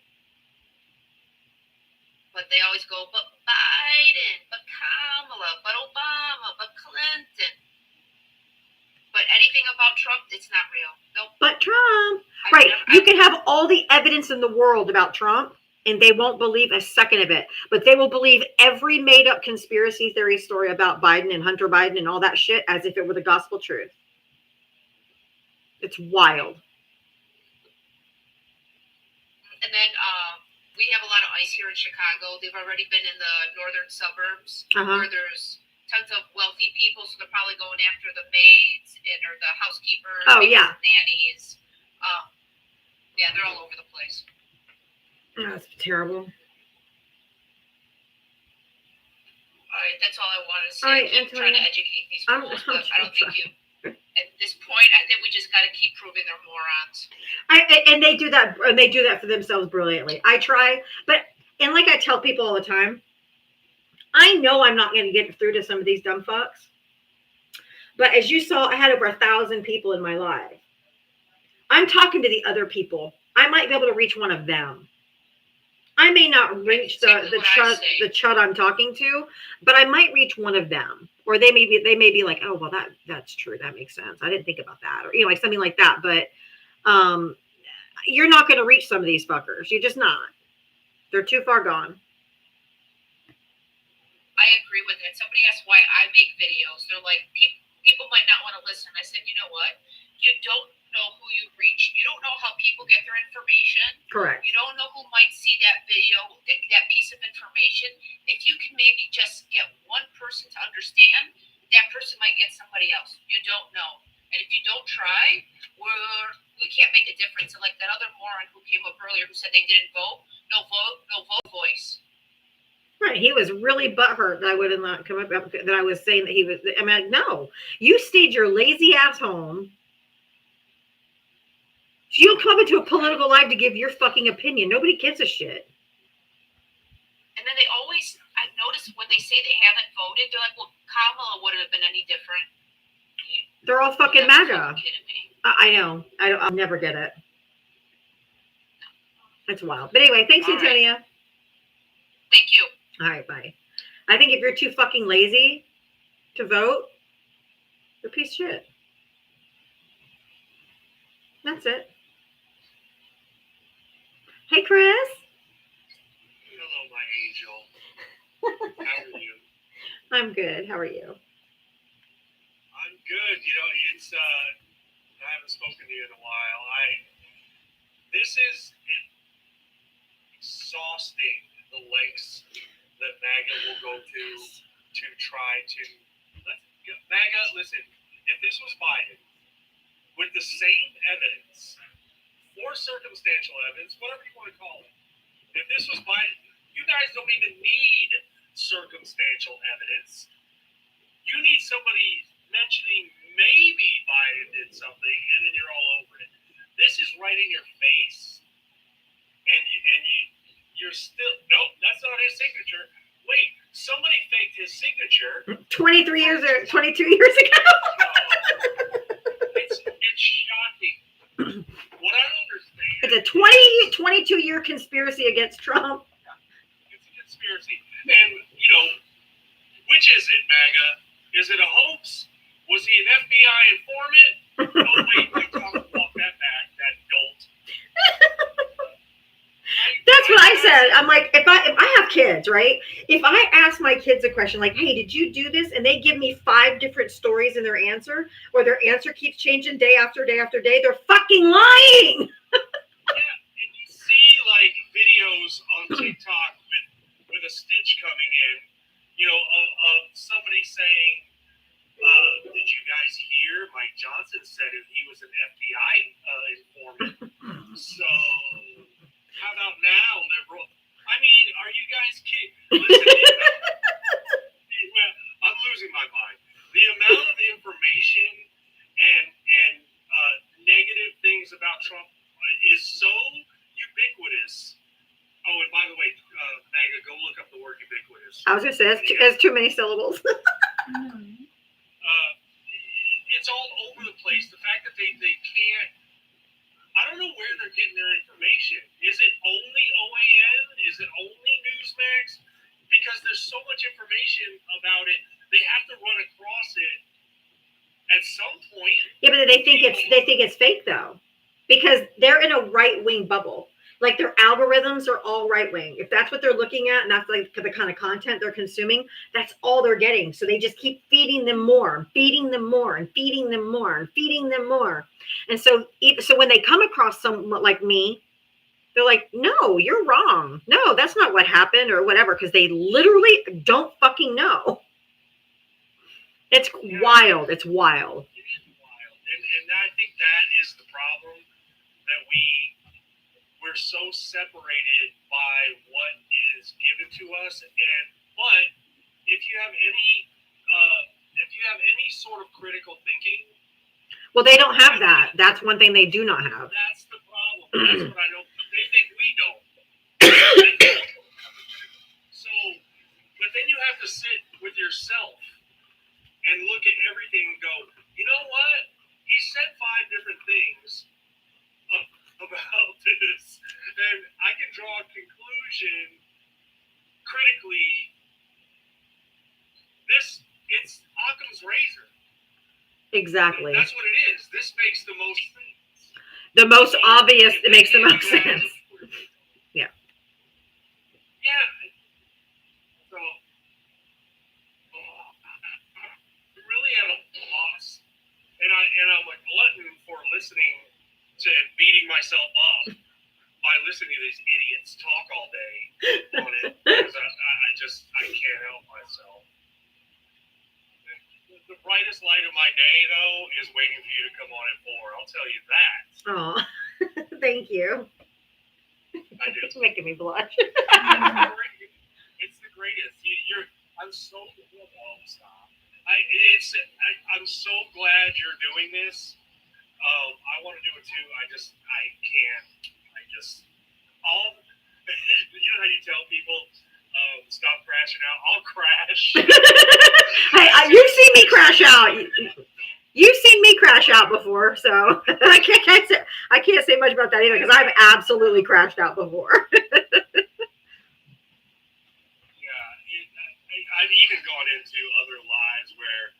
But they always go, but Biden, but Kamala, but Obama, but Clinton. But anything about Trump, it's not real. Nope. But Trump. Right. You can have all the evidence in the world about Trump, and they won't believe a second of it. But they will believe every made-up conspiracy theory story about Biden and Hunter Biden and all that shit as if it were the gospel truth. It's wild. And then we have a lot of ICE here in Chicago. They've already been in the northern suburbs where there's tons of wealthy people, so they're probably going after the maids or the housekeepers, nannies. Yeah, they're all over the place. That's terrible. All right, that's all I want to say. All right, Keep trying to educate these people, but I don't think you. At this point, I think we just got to keep proving they're morons. And they do that. And they do that for themselves brilliantly. I try, and like I tell people all the time, I know I'm not going to get through to some of these dumb fucks. But as you saw, I had over 1,000 people in my live. I'm talking to the other people. I might be able to reach one of them. I may not reach the chud I'm talking to, but I might reach one of them. Or they may be like, oh, well, that's true. That makes sense. I didn't think about that. Or, like something like that. But you're not going to reach some of these fuckers. You're just not. They're too far gone. I agree with it. Somebody asked why I make videos. They're like, people might not want to listen. I said, you know what? You don't know who you reach. You don't know how people get their information. Correct. You don't know who might see that video, that piece of information. If you can maybe just get one person to understand, that person might get somebody else. You don't know. And if you don't try, we can't make a difference. And like that other moron who came up earlier who said they didn't vote, no voice. Right. He was really butthurt that I would not come up that I was saying that he was. I mean, no, you stayed your lazy ass home. You don't come into a political live to give your fucking opinion. Nobody gives a shit. And then they always, I've noticed when they say they haven't voted, they're like, well, Kamala wouldn't have been any different. They're all fucking MAGA. I know. I'll never get it. That's wild. But anyway, thanks, Antonia. Thank you. All right, bye. I think if you're too fucking lazy to vote, you're a piece of shit. That's it. Hey, Chris. Hello, my angel. How are you? I'm good. How are you? I'm good. You know, it's I haven't spoken to you in a while. This is exhausting, the lengths that MAGA will go to try to MAGA. Listen, if this was Biden with the same evidence, or circumstantial evidence, whatever you want to call it, if this was Biden, you guys don't even need circumstantial evidence. You need somebody mentioning maybe Biden did something, and then you're all over it. This is right in your face, and you're still nope. That's not his signature. Wait, somebody faked his signature 22 years ago. It's shocking. What I don't understand. It's a 22-year conspiracy against Trump. It's a conspiracy, and which is it, MAGA? Is it a hoax? Was he an FBI informant? Oh wait, I talked about that back. That dolt. That's what I said. I'm like, if I have kids, right? If I ask my kids a question like, hey, did you do this? And they give me 5 different stories in their answer, or their answer keeps changing day after day after day, they're fucking lying. Yeah, and you see like videos on TikTok with a stitch coming in, of somebody saying, did you guys hear Mike Johnson said he was an FBI informant? So how about now, liberal? I mean, are you guys kidding? Listen, I'm losing my mind. The amount of information and negative things about Trump is words. I was gonna say that's too many syllables. It's all over the place. The fact that they can't, I don't know where they're getting their information. Is it only OAN? Is it only Newsmax? Because there's so much information about it, they have to run across it at some point. Yeah, but they think it's fake though, because they're in a right wing bubble. Like their algorithms are all right wing. If that's what they're looking at, and that's like the kind of content they're consuming, that's all they're getting. So they just keep feeding them more, and feeding them more, and feeding them more, and feeding them more. And so when they come across someone like me, they're like, "No, you're wrong. No, that's not what happened," or whatever, because they literally don't fucking know. It's wild. It's wild. It is wild, and I think that is the problem, that we're so separated by what is given to us. But if you have any sort of critical thinking, Well, they don't have that. That's one thing they do not have. that's the problem. That's what I don't. They think we don't. So, but then you have to sit with yourself and look at everything and go, you know what? He said 5 different things about this, and I can draw a conclusion critically. It's Occam's razor. Exactly. That's what it is. This makes the most sense. The most obvious. It makes the most sense. Yeah. Yeah. So, really at a loss, and I'm a glutton for listening to beating myself up by listening to these idiots talk all day on it, because I can't help myself. The brightest light of my day, though, is waiting for you to come on at 4. I'll tell you that. Oh, thank you. I do. It's making me blush. It's the greatest. I'm so stop. I'm so glad you're doing this. I want to do it too. I can't. You know how you tell people, stop crashing out? I'll crash. Hey, you've seen me crash out. You've seen me crash out before, so I can't say much about that either, because I've absolutely crashed out before. I've even gone into other lives where,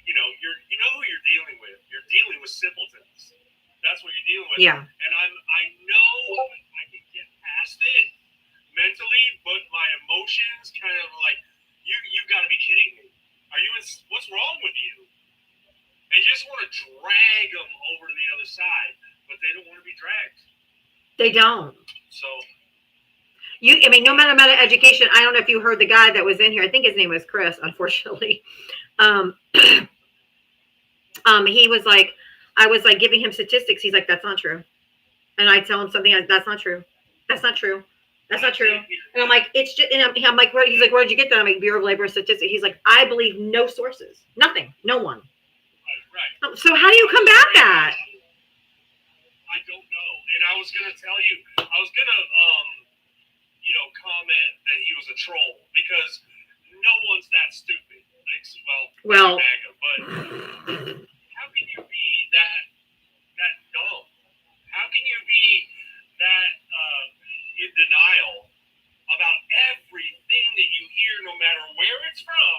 you know who you're dealing with. You're dealing with simpletons. That's what you're dealing with. Yeah. And I know I can get past it mentally, but my emotions kind of like, you've got to be kidding me. What's wrong with you? And you just want to drag them over to the other side, but they don't want to be dragged. They don't. So. No matter amount of education, I don't know if you heard the guy that was in here. I think his name was Chris, unfortunately. He was like, I was like giving him statistics. He's like, that's not true. And I tell him something, that's not true. That's not true. That's not true. And I'm like, it's just, and I'm like, he's like, where did you get that? I'm like, Bureau of Labor Statistics. He's like, I believe no sources. Nothing. No one. Right. So how do you combat that? I don't know. And I was going to tell you, I was going to, comment that he was a troll, because no one's that stupid. Well, MAGA, but how can you be that dumb? How can you be that in denial about everything that you hear, no matter where it's from,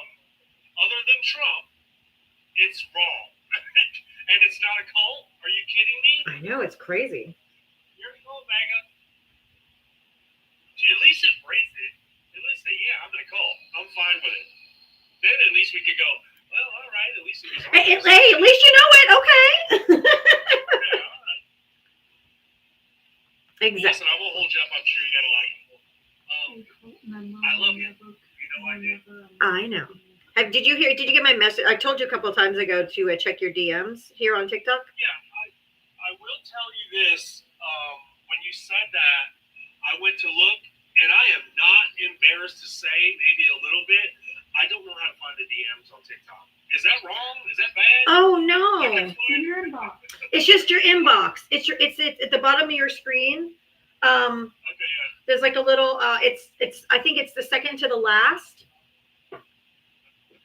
other than Trump? It's wrong. And it's not a cult? Are you kidding me? I know, it's crazy. You're a cult, MAGA. At least embrace it. At least say, yeah, I'm in a cult. I'm fine with it. Then at least we could go, well, all right, at least it was Hey, at least you know it. Okay. yeah, all right. Exactly. Listen, I won't hold you up. I'm sure you got a lot of people. I love you. You know I do. I know. Did you get my message? I told you a couple of times ago to check your DMs here on TikTok. Yeah, I will tell you this. When you said that, I went to look, and I am not embarrassed to say, maybe a little bit, I don't know how to find the DMs on TikTok. Is that wrong? Is that bad? Oh no! It's in your inbox. It's just your inbox. It's at the bottom of your screen. Okay, yeah. There's like a little. It's. I think it's the second to the last.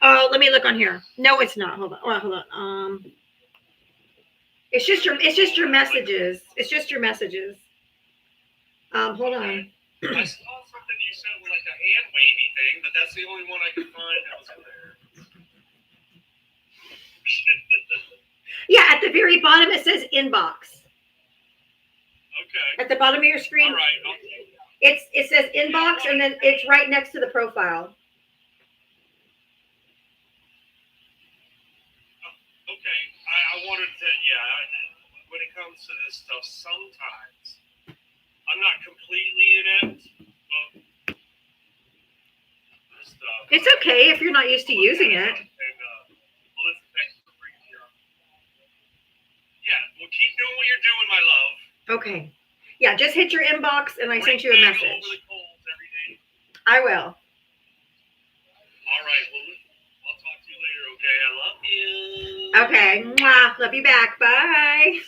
Oh, let me look on here. No, it's not. Hold on. Oh, hold on. It's just your messages. It's just your messages. Hold on. I saw something you sent with like a hand wavy thing, but that's the only one I could find that was in there. Yeah, at the very bottom it says inbox. Okay. At the bottom of your screen. All right. It says inbox, and then it's right next to the profile. Okay. I wanted to, when it comes to this stuff, sometimes I'm not completely inept, but this stuff. It's okay if you're not used to using it. Melissa, thanks for bringing me up. Yeah, well, keep doing what you're doing, my love. Okay. Yeah, just hit your inbox, and I sent you a message. I will. All right. Well, I'll talk to you later, okay? I love you. Okay. Mwah. Love you back. Bye.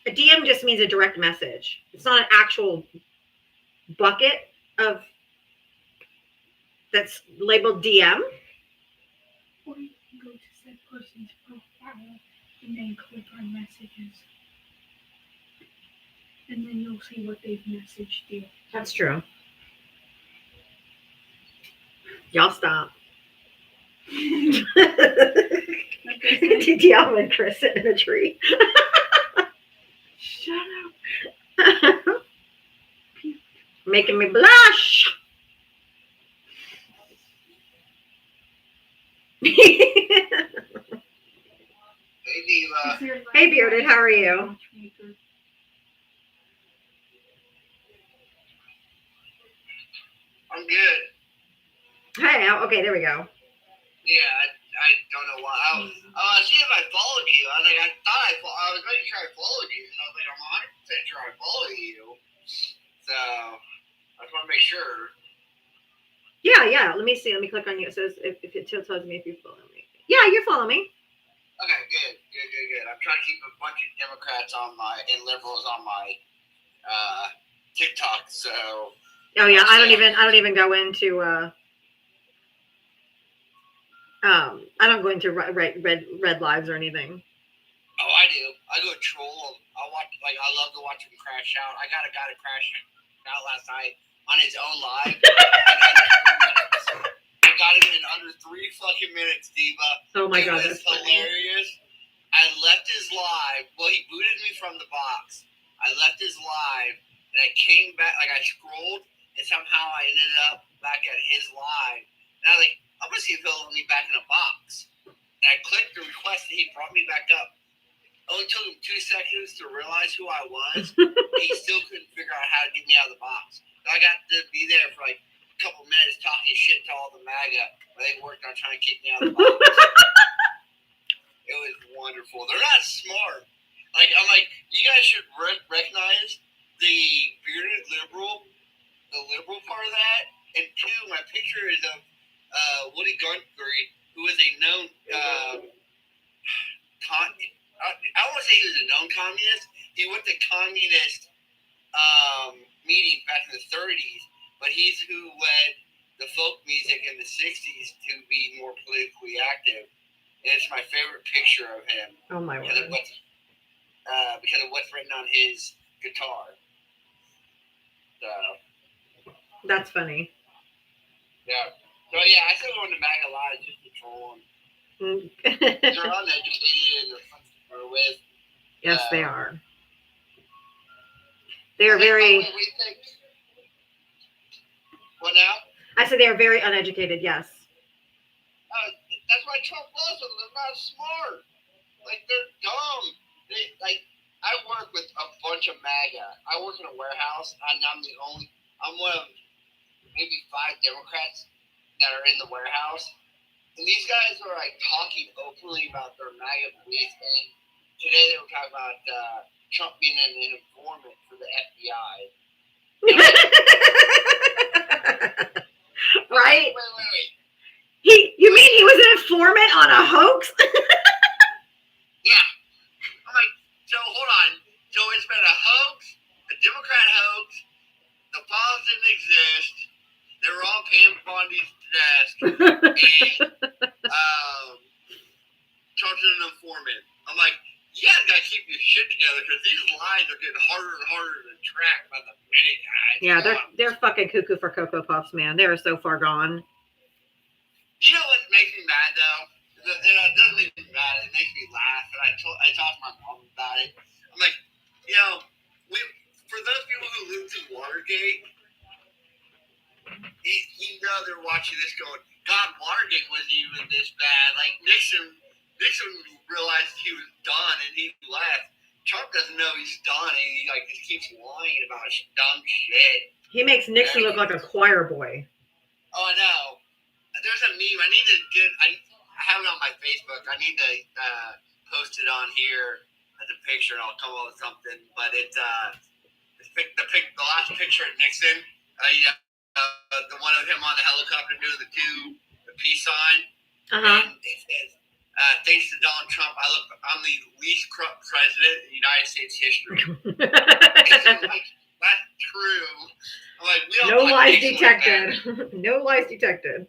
A DM just means a direct message. It's not an actual bucket of that's labeled DM. Or you can go to that person's profile and then click on messages. And then you'll see what they've messaged you. That's true. Y'all stop. DDL and Chris sitting in a tree. Shut up. Making me blush. Hey, Diva. Hey, Bearded, how are you? I'm good. Hey, okay, there we go. Yeah, I don't know why. I was seeing if I followed you. I was like, I was making sure I followed you, and I was like, I'm 100% sure I follow you. So I just want to make sure. Yeah. Let me see. Let me click on you. It says if it tells me if you follow me. Yeah, you follow me. Okay, good. I'm trying to keep a bunch of Democrats and liberals on my TikTok. So. Oh yeah, I don't even go into. I don't go into red lives or anything. Oh, I do. I go troll them. I love to watch them crash out. I got a guy to crash out last night on his own live. I got him in under 3 fucking minutes, Diva. Oh my God, that's hilarious. I left his live. Well, he booted me from the box. I left his live, and I came back. Like I scrolled, and somehow I ended up back at his live. And I was like, I'm gonna see if he'll let me back in a box. And I clicked the request, and he brought me back up. It only took him 2 seconds to realize who I was. He still couldn't figure out how to get me out of the box. So I got to be there for like a couple minutes talking shit to all the MAGA, but they worked on trying to kick me out of the box. It was wonderful. They're not smart. Like I'm like, you guys should recognize the bearded liberal, the liberal part of that. And 2, my picture is of Woody Guthrie, who is a known I don't want to say he was a known communist. He went to communist meetings back in the 30s, but he's who led the folk music in the 60s to be more politically active. And it's my favorite picture of him. Oh my because word. Because of what's written on his guitar. So. That's funny. Yeah. So yeah, I still go into MAGA Live just to troll them. They're uneducated and they're fun to screw with. Yes, they are. They are very. What now? I said they are very uneducated. Yes. That's why Trump loves them. They're not smart. Like they're dumb. I work with a bunch of MAGA. I work in a warehouse, and I'm one of maybe 5 Democrats that are in the warehouse. And these guys are like talking openly about their MAGA beliefs. And today they were talking about Trump being an informant for the FBI. Right? Wait. You mean he was an informant on a hoax? Yeah. I'm like, so keep your shit together because these lies are getting harder and harder to track by the minute, guys. Yeah, they're fucking cuckoo for Cocoa Puffs, man. They are so far gone. You know what makes me mad though? It doesn't make me mad. It makes me laugh. And I talked to my mom about it. I'm like, for those people who lived through Watergate, they're watching this going, God, Watergate wasn't even this bad. Like Nixon realized he was done and he left. Trump doesn't know he's done and he just keeps lying about dumb shit. He makes Nixon look like a choir boy. Oh, I know. There's a meme. I have it on my Facebook. I need to post it on here as a picture, and I'll come up with something. But it's the last picture of Nixon. The one of him on the helicopter doing the peace sign. And it says, "Thanks to Donald Trump, I'm the least corrupt president in United States history." That's true. I'm like, we don't no lies detected. No lies detected.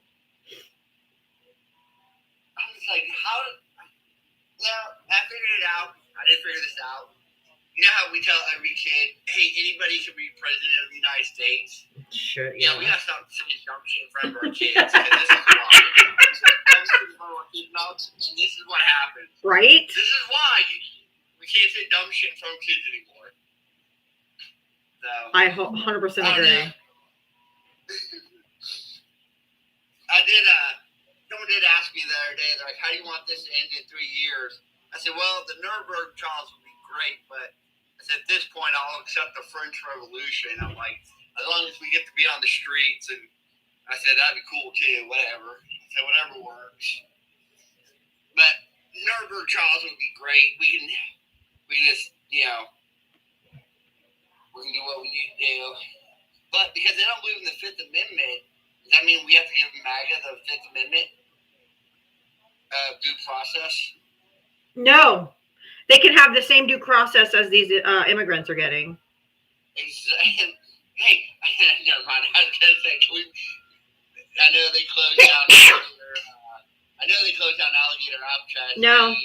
Like, I figured it out. I didn't figure this out. You know how we tell every kid, hey, anybody can be president of the United States? Sure, yeah. We gotta stop saying dumb shit in front of our kids. Because this is why. And this is what happens. Right? This is why we can't say dumb shit in front of kids anymore. So, I 100% agree. Someone did ask me the other day, they're like, how do you want this to end in 3 years? I said, well, the Nuremberg trials would be great, but I said, at this point, I'll accept the French Revolution. I'm like, as long as we get to be on the streets, and I said, that'd be cool too, whatever. I said, whatever works. But Nuremberg trials would be great. We can just, we can do what we need to do. But because they don't believe in the Fifth Amendment, does that mean we have to give MAGA the Fifth Amendment due process? No. They can have the same due process as these immigrants are getting. Exactly. Hey, never mind. I was going to say, I know they closed down Alligator Alcatraz. No,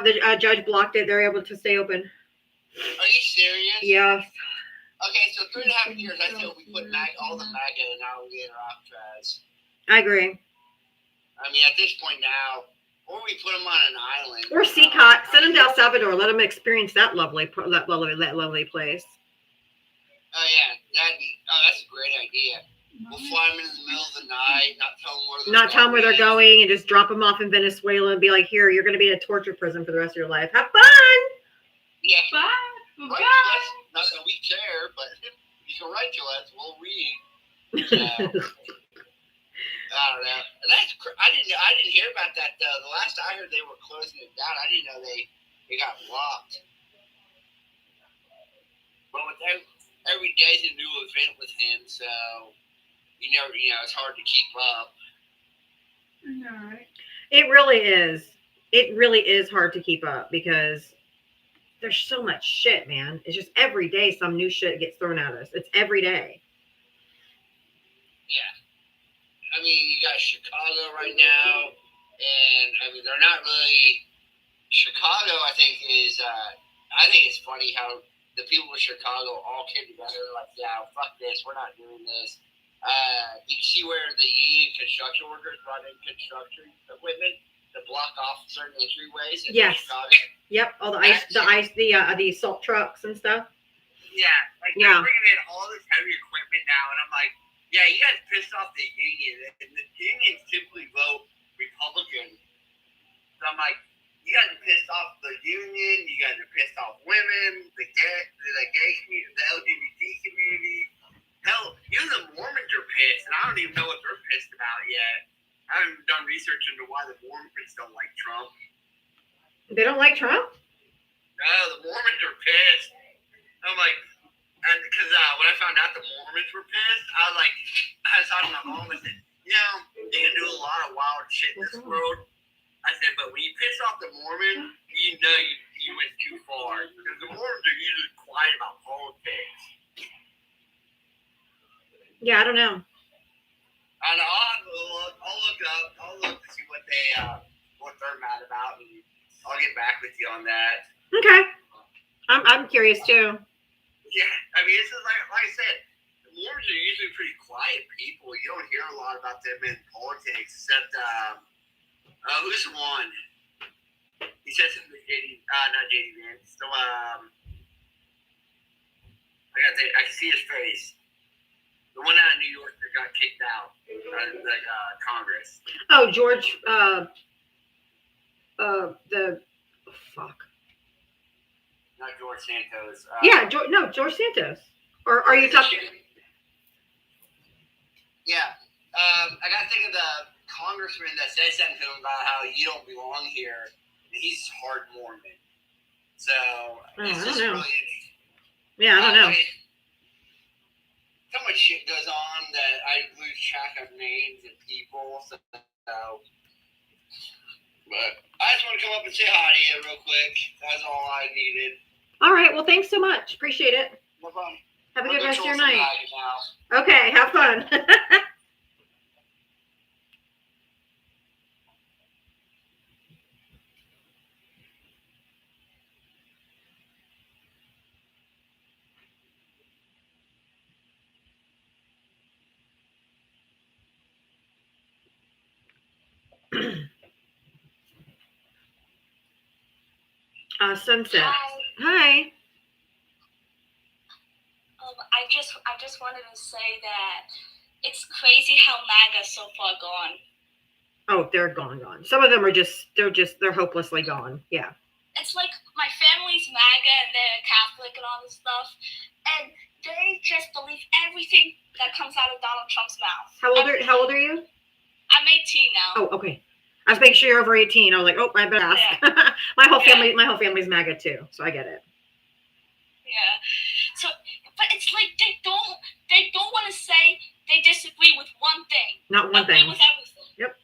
the judge blocked it. They're able to stay open. Are you serious? Yes. Okay, so 3.5 years, I said we put all the MAGA in Alligator Alcatraz. I agree. I mean, at this point now, or we put them on an island. Or CCOT. Send them to El Salvador. Let them experience that lovely place. Oh, yeah. That's a great idea. We'll fly them in the middle of the night, not tell them where they're going. And just drop them off in Venezuela and be like, here, you're going to be in a torture prison for the rest of your life. Have fun! Yeah. Bye. Write to us. Not that we care, but you can write to us. We'll read. I don't know. I didn't hear about that though. The last I heard, they were closing it down. I didn't know they got locked. But with every day's a new event with him, so it's hard to keep up. No. It really is. It really is hard to keep up because there's so much shit, man. It's just every day some new shit gets thrown at us. It's every day. Yeah. I mean, you got Chicago right now, and I mean, they're not really. Chicago, I think it's funny how the people of Chicago all came together, like, yeah, fuck this, we're not doing this. Did you see where the union construction workers brought in construction equipment to block off certain entryways in Chicago? Yep, all the salt trucks and stuff. Yeah, they're bringing in all this heavy equipment now, and I'm like, yeah, you guys pissed off the union, and the unions typically vote Republican. So I'm like, you guys are pissed off the union, you guys are pissed off women, the gay community, the LGBT community. Hell, even the Mormons are pissed, and I don't even know what they're pissed about yet. I haven't done research into why the Mormons don't like Trump. They don't like Trump? No, the Mormons are pissed. I'm like, because when I found out the Mormons were pissed, I was talking to my mom and said, you can do a lot of wild shit in this world. I said, but when you piss off the Mormons, you know you went too far. Because the Mormons are usually quiet about politics. Yeah, I don't know. And I'll look up. I'll look to see what they're mad about, and I'll get back with you on that. Okay. I'm curious too. Yeah, I mean, this is like I said, Mormons are usually pretty quiet people. You don't hear a lot about them in politics, except who's the one? He said something to JD, not JD Vance. So I can see his face. The one out of New York that got kicked out, Congress. Oh, George. Fuck. Not George Santos. Yeah, George Santos. Or are you talking? Yeah. I got to think of the congressman that said something to him about how you don't belong here. He's hard Mormon. So, it's I don't just know. really interesting. Yeah, I don't know. So much shit goes on that I lose track of names and people. So, but I just want to come up and say hi to you real quick. That's all I needed. All right. Well, thanks so much. Appreciate it. No problem. Have a I'm good gonna rest of your troll some night. guys now. Okay. Have fun. Sunset. Hi. I just wanted to say that it's crazy how MAGA's so far gone. Oh, they're gone. Some of them are they're hopelessly gone. Yeah. It's like my family's MAGA and they're Catholic and all this stuff, and they just believe everything that comes out of Donald Trump's mouth. How old are you? I'm 18 now. Oh, okay. I was making sure you're over 18. I was like, oh, I better ask. Yeah. my whole family's MAGA too, so I get it. Yeah. So, but it's like they don't want to say they disagree with one thing. Not one thing. With everything. Yep.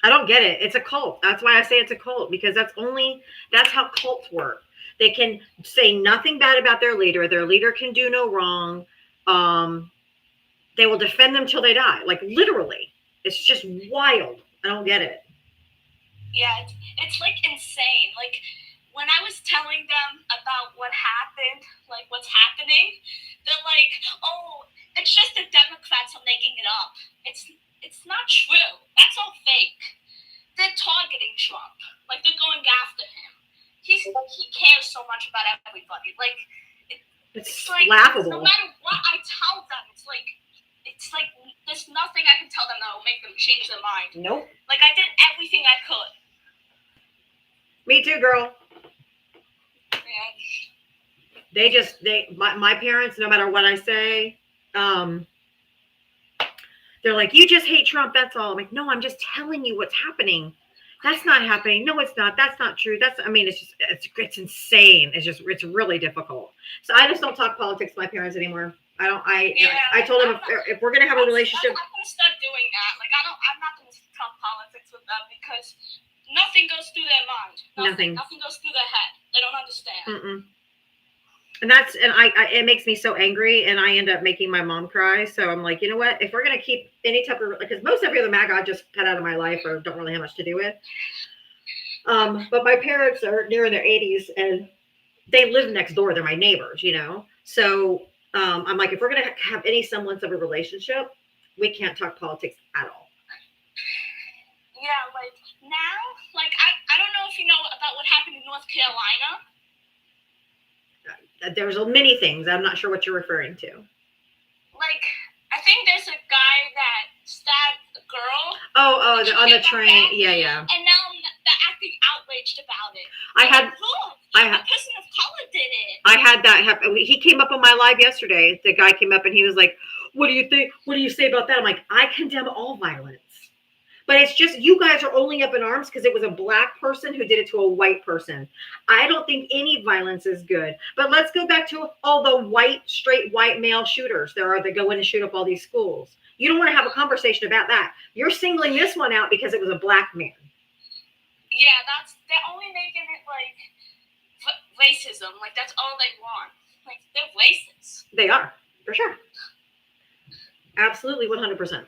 I don't get it. It's a cult. That's why I say it's a cult, because that's how cults work. They can say nothing bad about their leader. Their leader can do no wrong. They will defend them till they die. Like literally. It's just wild. I don't get it. Yeah, it's like insane. Like when I was telling them about what happened, like what's happening, they're like, "Oh, it's just the Democrats are making it up. It's not true. That's all fake. They're targeting Trump. Like they're going after him. He cares so much about everybody. Like it's like laughable. No matter what I tell them, it's like there's nothing I can tell them that will make them change their mind. Nope. Like I did everything I could. Me too, girl. Yeah. My parents, no matter what I say, they're like, you just hate Trump, that's all. I'm like, no, I'm just telling you what's happening. That's not happening. No, it's not. That's not true. It's insane. It's really difficult. So I just don't talk politics to my parents anymore. I told them if we're gonna have a relationship. I'm gonna start doing that. Like I'm not gonna talk politics with them because nothing goes through their mind. Nothing goes through their head. They don't understand. Mm-mm. And it makes me so angry, and I end up making my mom cry. So I'm like, you know what? If we're gonna keep any type of, because most every other MAGA I just cut out of my life or don't really have much to do with. But my parents are near in their 80s, and they live next door. They're my neighbors, you know. So I'm like, if we're gonna have any semblance of a relationship, we can't talk politics at all. Yeah, like now, like I don't know if you know about what happened in North Carolina. There's many things. I'm not sure what you're referring to. Like, I think there's a guy that stabbed a girl. Oh, on the train. Yeah. And now they're acting outraged about it. A person of color did it. I had that happen. He came up on my live yesterday. The guy came up and he was like, what do you think? What do you say about that? I'm like, I condemn all violence. But it's just, you guys are only up in arms because it was a black person who did it to a white person. I don't think any violence is good. But let's go back to all the straight white male shooters there are that go in and shoot up all these schools. You don't want to have a conversation about that. You're singling this one out because it was a black man. Yeah, they're only making it like racism. Like that's all they want. Like they're racist. They are, for sure. Absolutely, 100%.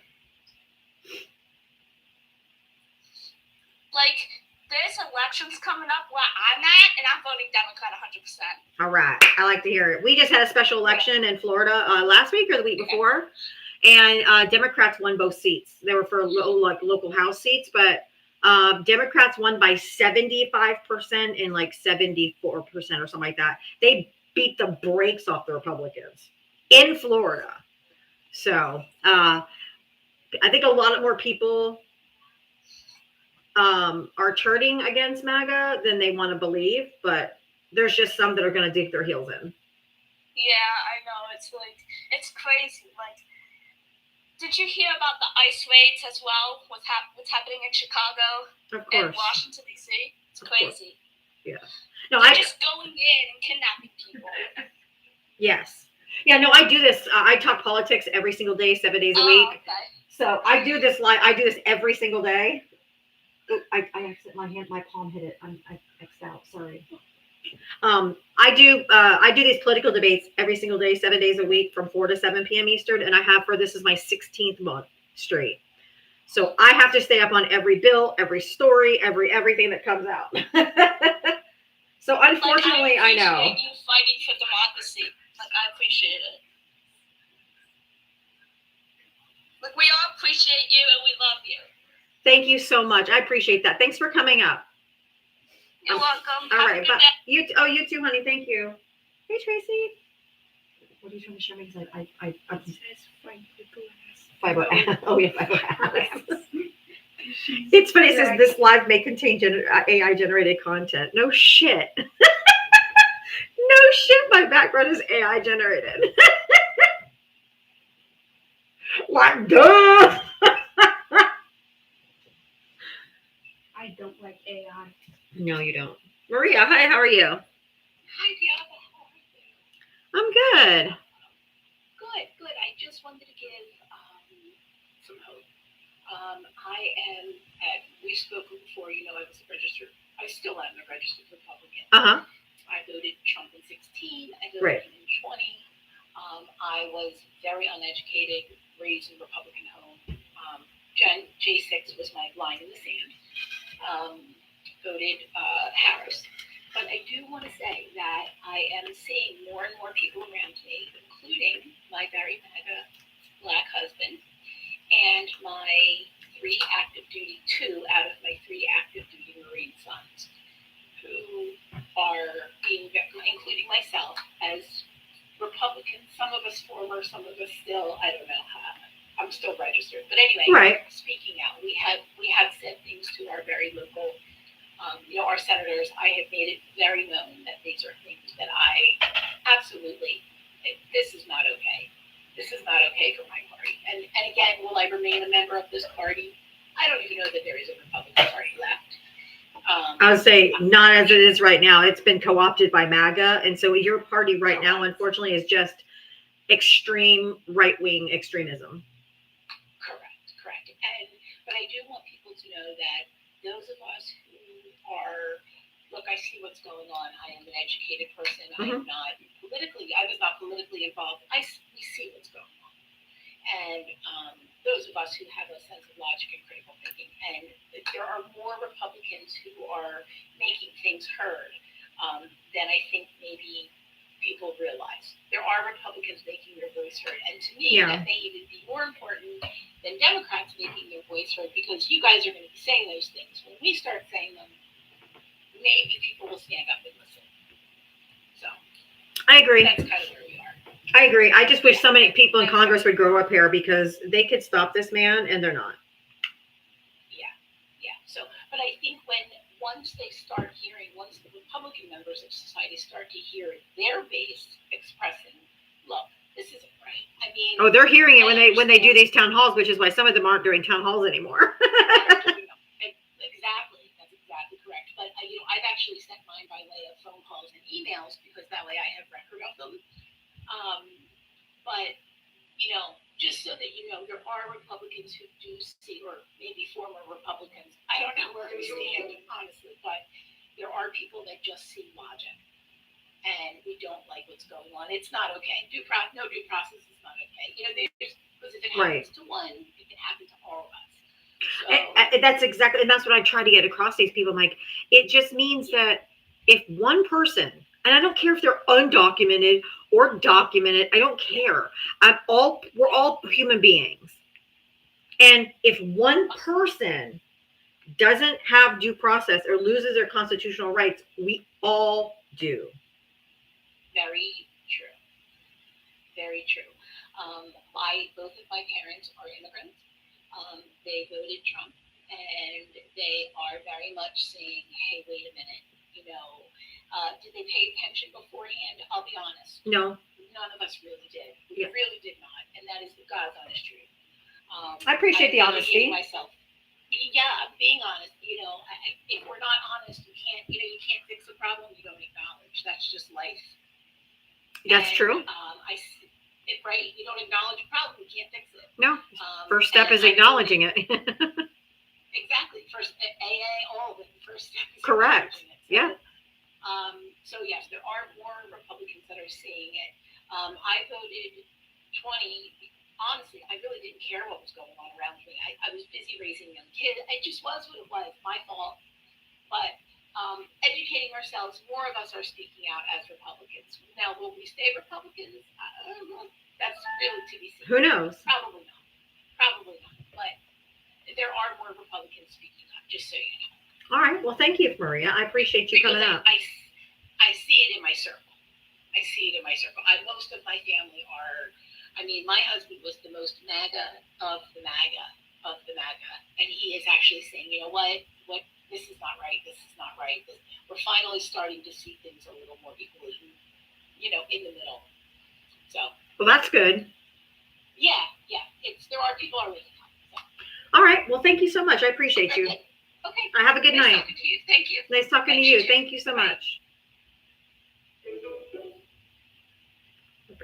Like there's elections coming up where I'm at, and I'm voting Democrat 100%. All right. I like to hear it. We just had a special election in Florida last week or the week before, and Democrats won both seats. They were for local house seats, but Democrats won by 75% and like 74% or something like that. They beat the brakes off the Republicans in Florida. So I think a lot more people are turning against MAGA than they want to believe, but there's just some that are going to dig their heels in. Yeah, I know. It's like, it's crazy. Like, did you hear about the ICE raids as well? What's happening in Chicago and Washington, D.C.? It's crazy. Yeah. No, They're just going in and kidnapping people. Yes. Yeah, no, I do this. I talk politics every single day, 7 days a week. Okay. So I do this I do this every single day. Ooh, I accidentally my palm hit it. I X'd out. Sorry. I do these political debates every single day, 7 days a week from 4 to 7 p.m. Eastern, and I have this is my 16th month straight. So I have to stay up on every bill, every story, everything that comes out. So unfortunately, I know. I appreciate you fighting for democracy. Like, I appreciate it. Like, we all appreciate you and we love you. Thank you so much. I appreciate that. Thanks for coming up. You're welcome. All Have right, a good but day. you too, honey. Thank you. Hey, Tracy. What are you trying to show me? Because I fiberglass. Oh yeah, fiberglass. It's funny. It says this live may contain AI generated content. No shit. No shit. My background is AI generated. Like, duh. I don't like AI. No, you don't. Maria, hi. How are you? Hi, Diana. How are you? I'm good. Good. I just wanted to give some hope. We've spoken before, you know, I still am a registered Republican. Uh-huh. I voted Trump in 16. I voted him in 20. I was very uneducated, raised in a Republican home. J6 was my line in the sand. Voted Harris. But I do want to say that I am seeing more and more people around me, including my very MAGA Black husband and my two out of my 3 active duty Marine sons, who are being, including myself, as Republicans. Some of us former, some of us still. I don't know how. I'm still registered, but anyway, speaking out, we have said things to our very local, our senators. I have made it very known that these are things that I absolutely, this is not okay. This is not okay for my party. And again, will I remain a member of this party? I don't even know that there is a Republican Party left. I would say not as it is right now. It's been co-opted by MAGA, and so your party right now, unfortunately, is just extreme right-wing extremism. Correct. But I do want people to know that those of us who are, look, I see what's going on. I am an educated person. I was not politically involved. We see what's going on. And those of us who have a sense of logic and critical thinking, and there are more Republicans who are making things heard than I think maybe people realize. There are Republicans making their voice heard, and to me, that may even be more important than Democrats making their voice heard, because you guys are going to be saying those things. When we start saying them, maybe people will stand up and listen. So I agree. That's kind of where we are. I agree. I just wish so many people in Congress would grow up here, because they could stop this man, and they're not. Yeah. So, but I think once they start hearing, once the Republican members of society start to hear their base expressing, look, this isn't right. I mean, they're hearing it when they do these town halls, which is why some of them aren't doing town halls anymore. Exactly. That's exactly correct. But I've actually sent mine by way of phone calls and emails, because that way I have record of them. But just so that you know, there are Republicans who do see, or maybe former Republicans, I don't know where they stand, honestly, but there are people that just see logic, and we don't like what's going on. It's not okay. No due process is not okay. Because if it happens to one, it can happen to all of us. So, That's exactly, and that's what I try to get across to these people. I'm like, it just means that if one person, and I don't care if they're undocumented or documented, I don't care. We're all human beings. And if one person doesn't have due process or loses their constitutional rights, we all do. Very true. Very true. Both of my parents are immigrants. They voted Trump, and they are very much saying, "Hey, wait a minute. You know, did they pay attention beforehand?" I'll be honest. No. None of us really did. We really did not, and that is the God's honest truth. I appreciate the honesty. Myself. Yeah, I'm being honest. You know, if we're not honest, you can't fix a problem you don't acknowledge. That's just life. That's true. Right? You don't acknowledge a problem, you can't fix it. No. First step is acknowledging it. Exactly. First, AA, all of it. First step is correct. Acknowledging it. So yes, there are more Republicans that are seeing it. I voted 20. Honestly, I really didn't care what was going on around me. I was busy raising young kids. It just was what it was. My fault. But educating ourselves, more of us are speaking out as Republicans. Now, will we stay Republicans? I don't know. That's really to be seen. Who knows? Probably not. Probably not. But there are more Republicans speaking up, just so you know. All right. Well, thank you, Maria. I appreciate you coming up. I see it in my circle. Most of my family are, my husband was the most MAGA of the MAGA, and he is actually saying, you know what, this is not right, we're finally starting to see things a little more equally, in the middle. So. Well, that's good. Yeah, there are people are waking up. So. All right, well, thank you so much. I appreciate you. Okay. Have a good night. Nice talking to you. Thank you. Nice talking to you. Thank you so much. I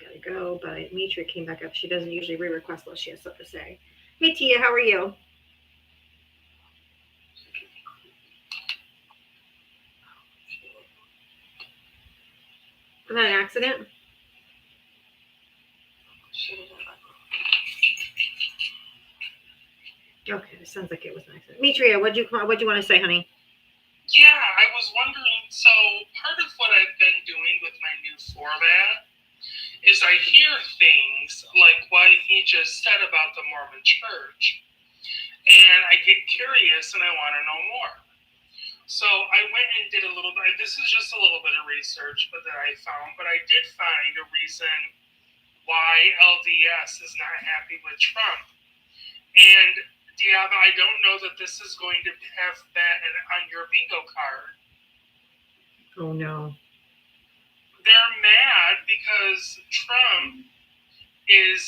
gotta go, but Demetria came back up. She doesn't usually re-request unless she has something to say. Hey, Tia, how are you? Was that an accident? Okay, it sounds like it was an accident. Demetria, what'd you want to say, honey? Yeah, I was wondering, so part of what I've been doing with my new format is I hear things like what he just said about the Mormon Church, and I get curious and I want to know more. So I went and did a little bit, this is just a little bit of research that I found, but I did find a reason why LDS is not happy with Trump. And Diaba, I don't know that this is going to have been on your bingo card. Oh no. They're mad because Trump is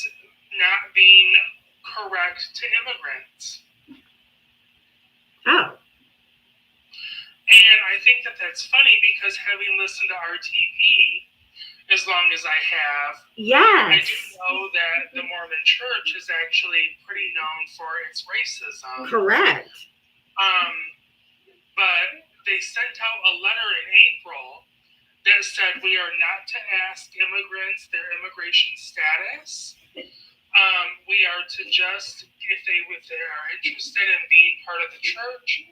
not being correct to immigrants. Oh. And I think that that's funny because having listened to RTP as long as I have, yes, I do know that the Mormon Church is actually pretty known for its racism. Correct. But they sent out a letter in April that said we are not to ask immigrants their immigration status. We are to just, if they are interested in being part of the church,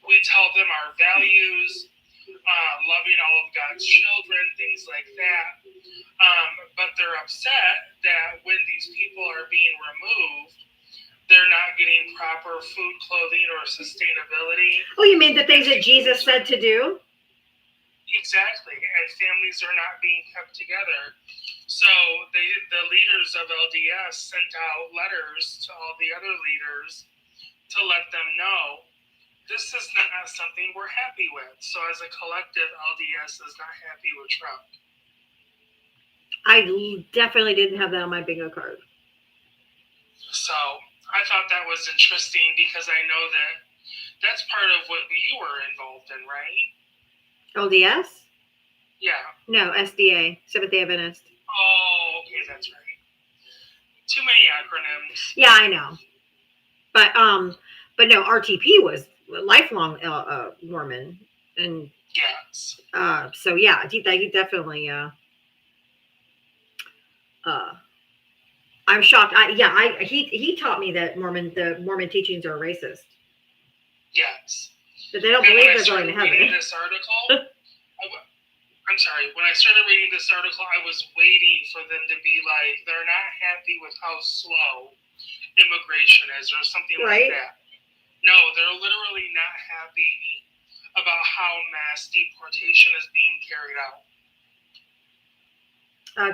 we tell them our values, loving all of God's children, things like that. But they're upset that when these people are being removed, they're not getting proper food, clothing, or sustainability. Oh, you mean the things that Jesus said to do? Exactly, and families are not being kept together. So the leaders of LDS sent out letters to all the other leaders to let them know this is not something we're happy with. So as a collective, LDS is not happy with Trump. I definitely didn't have that on my bingo card. So I thought that was interesting because I know that that's part of what you were involved in, right? LDS? Yeah. No, SDA, Seventh-day Adventist. Oh, okay, that's right. Too many acronyms. Yeah, I know. But no, RTP was a lifelong Mormon, and yes. So yeah, he definitely. I'm shocked. He taught me that the Mormon teachings are racist. Yes. That they don't And believe when I they're going started to heaven. reading this article, I'm sorry. When I started reading this article, I was waiting for them to be like, they're not happy with how slow immigration is, or something Right. like that. No, they're literally not happy about how mass deportation is being carried out.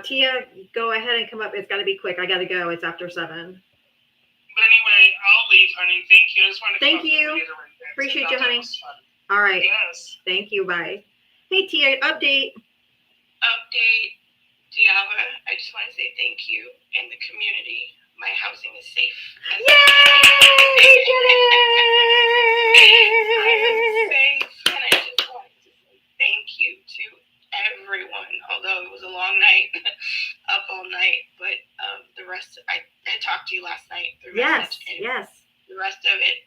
Tia, go ahead and come up. It's got to be quick. I got to go. It's after 7. But anyway, I'll leave, honey. Thank you. I just wanted to Thank come up you. and reiterate that. Appreciate I you, thought honey. that was fun. All right. Yes. Thank you. Bye. Hey, Tia, update. Update, Diava. I just want to say thank you and the community. My housing is safe. Yay! We did it! I am safe, and I just want to say thank you to everyone. Although it was a long night, up all night, but the rest, I talked to you last night through message. And Yes. the rest of it,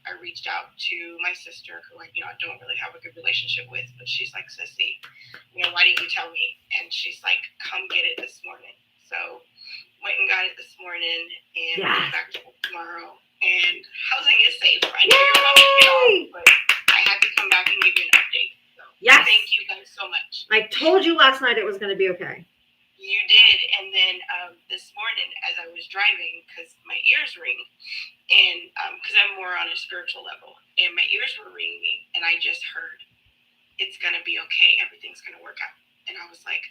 I reached out to my sister, who I don't really have a good relationship with, but she's like, Sissy, why didn't you tell me? And she's like, come get it this morning. So went and got it this morning, and Yes. back to work tomorrow. And housing is safe. I know you're about to get off, but I had to come back and give you an update. So Yes. thank you guys so much. I told you last night it was going to be okay. You did, and then this morning as I was driving, because my ears ring, and because I'm more on a spiritual level, and my ears were ringing, and I just heard, it's going to be okay, everything's going to work out. And I was like,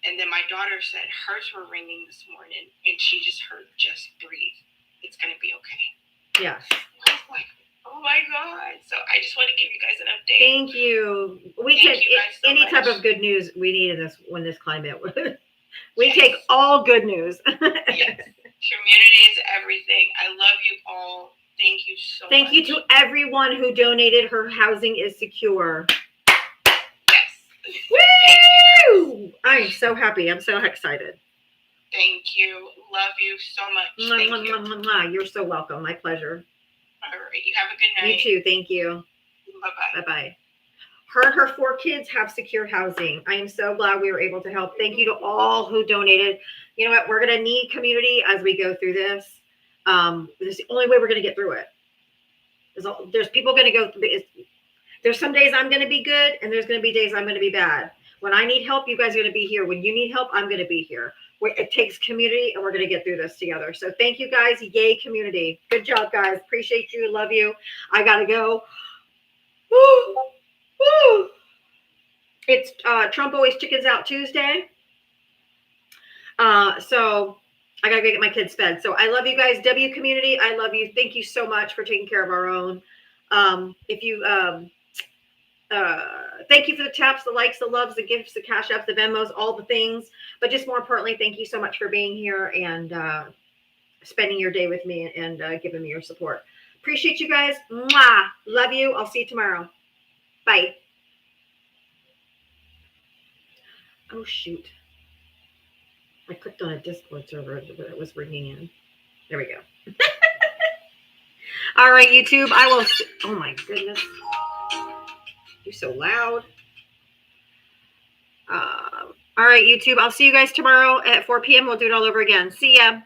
and then my daughter said hers were ringing this morning, and she just heard, just breathe, it's going to be okay. Yes. I was like, oh my God. So I just want to give you guys an update. Thank you. We Thank take you guys so any much. type of good news we need in this climate. We Yes. take all good news. Yes. Community is everything. I love you all. Thank you so Thank much. you to everyone who donated. Her housing is secure. Yes. Woo! I'm so happy. I'm so excited. Thank you. Love you so much. Mwah, Thank mwah, you. mwah, mwah, mwah. You're so welcome. My pleasure. All right. You have a good night. You too. Thank you. Bye-bye. Bye-bye. Her and her 4 kids have secure housing. I am so glad we were able to help. Thank you to all who donated. You know what? We're going to need community as we go through this. This is the only way we're going to get through it. There's people going to go through it. There's some days I'm going to be good, and there's going to be days I'm going to be bad. When I need help, you guys are going to be here. When you need help, I'm going to be here. It takes community, and we're going to get through this together. So thank you, guys. Yay, community. Good job, guys. Appreciate you. Love you. I got to go. Woo. Woo. It's Trump always chickens out Tuesday. So I gotta go get my kids fed. So I love you guys. W community, I love you. Thank you so much for taking care of our own. Thank you for the taps, the likes, the loves, the gifts, the cash apps, the Venmos, all the things. But just more importantly, thank you so much for being here and spending your day with me and giving me your support. Appreciate you guys. Mwah. Love you. I'll see you tomorrow. Bye. Oh, shoot. I clicked on a Discord server, but it was ringing in. There we go. All right, YouTube. I will. Oh, my goodness. You're so loud. All right, YouTube. I'll see you guys tomorrow at 4 p.m. We'll do it all over again. See ya.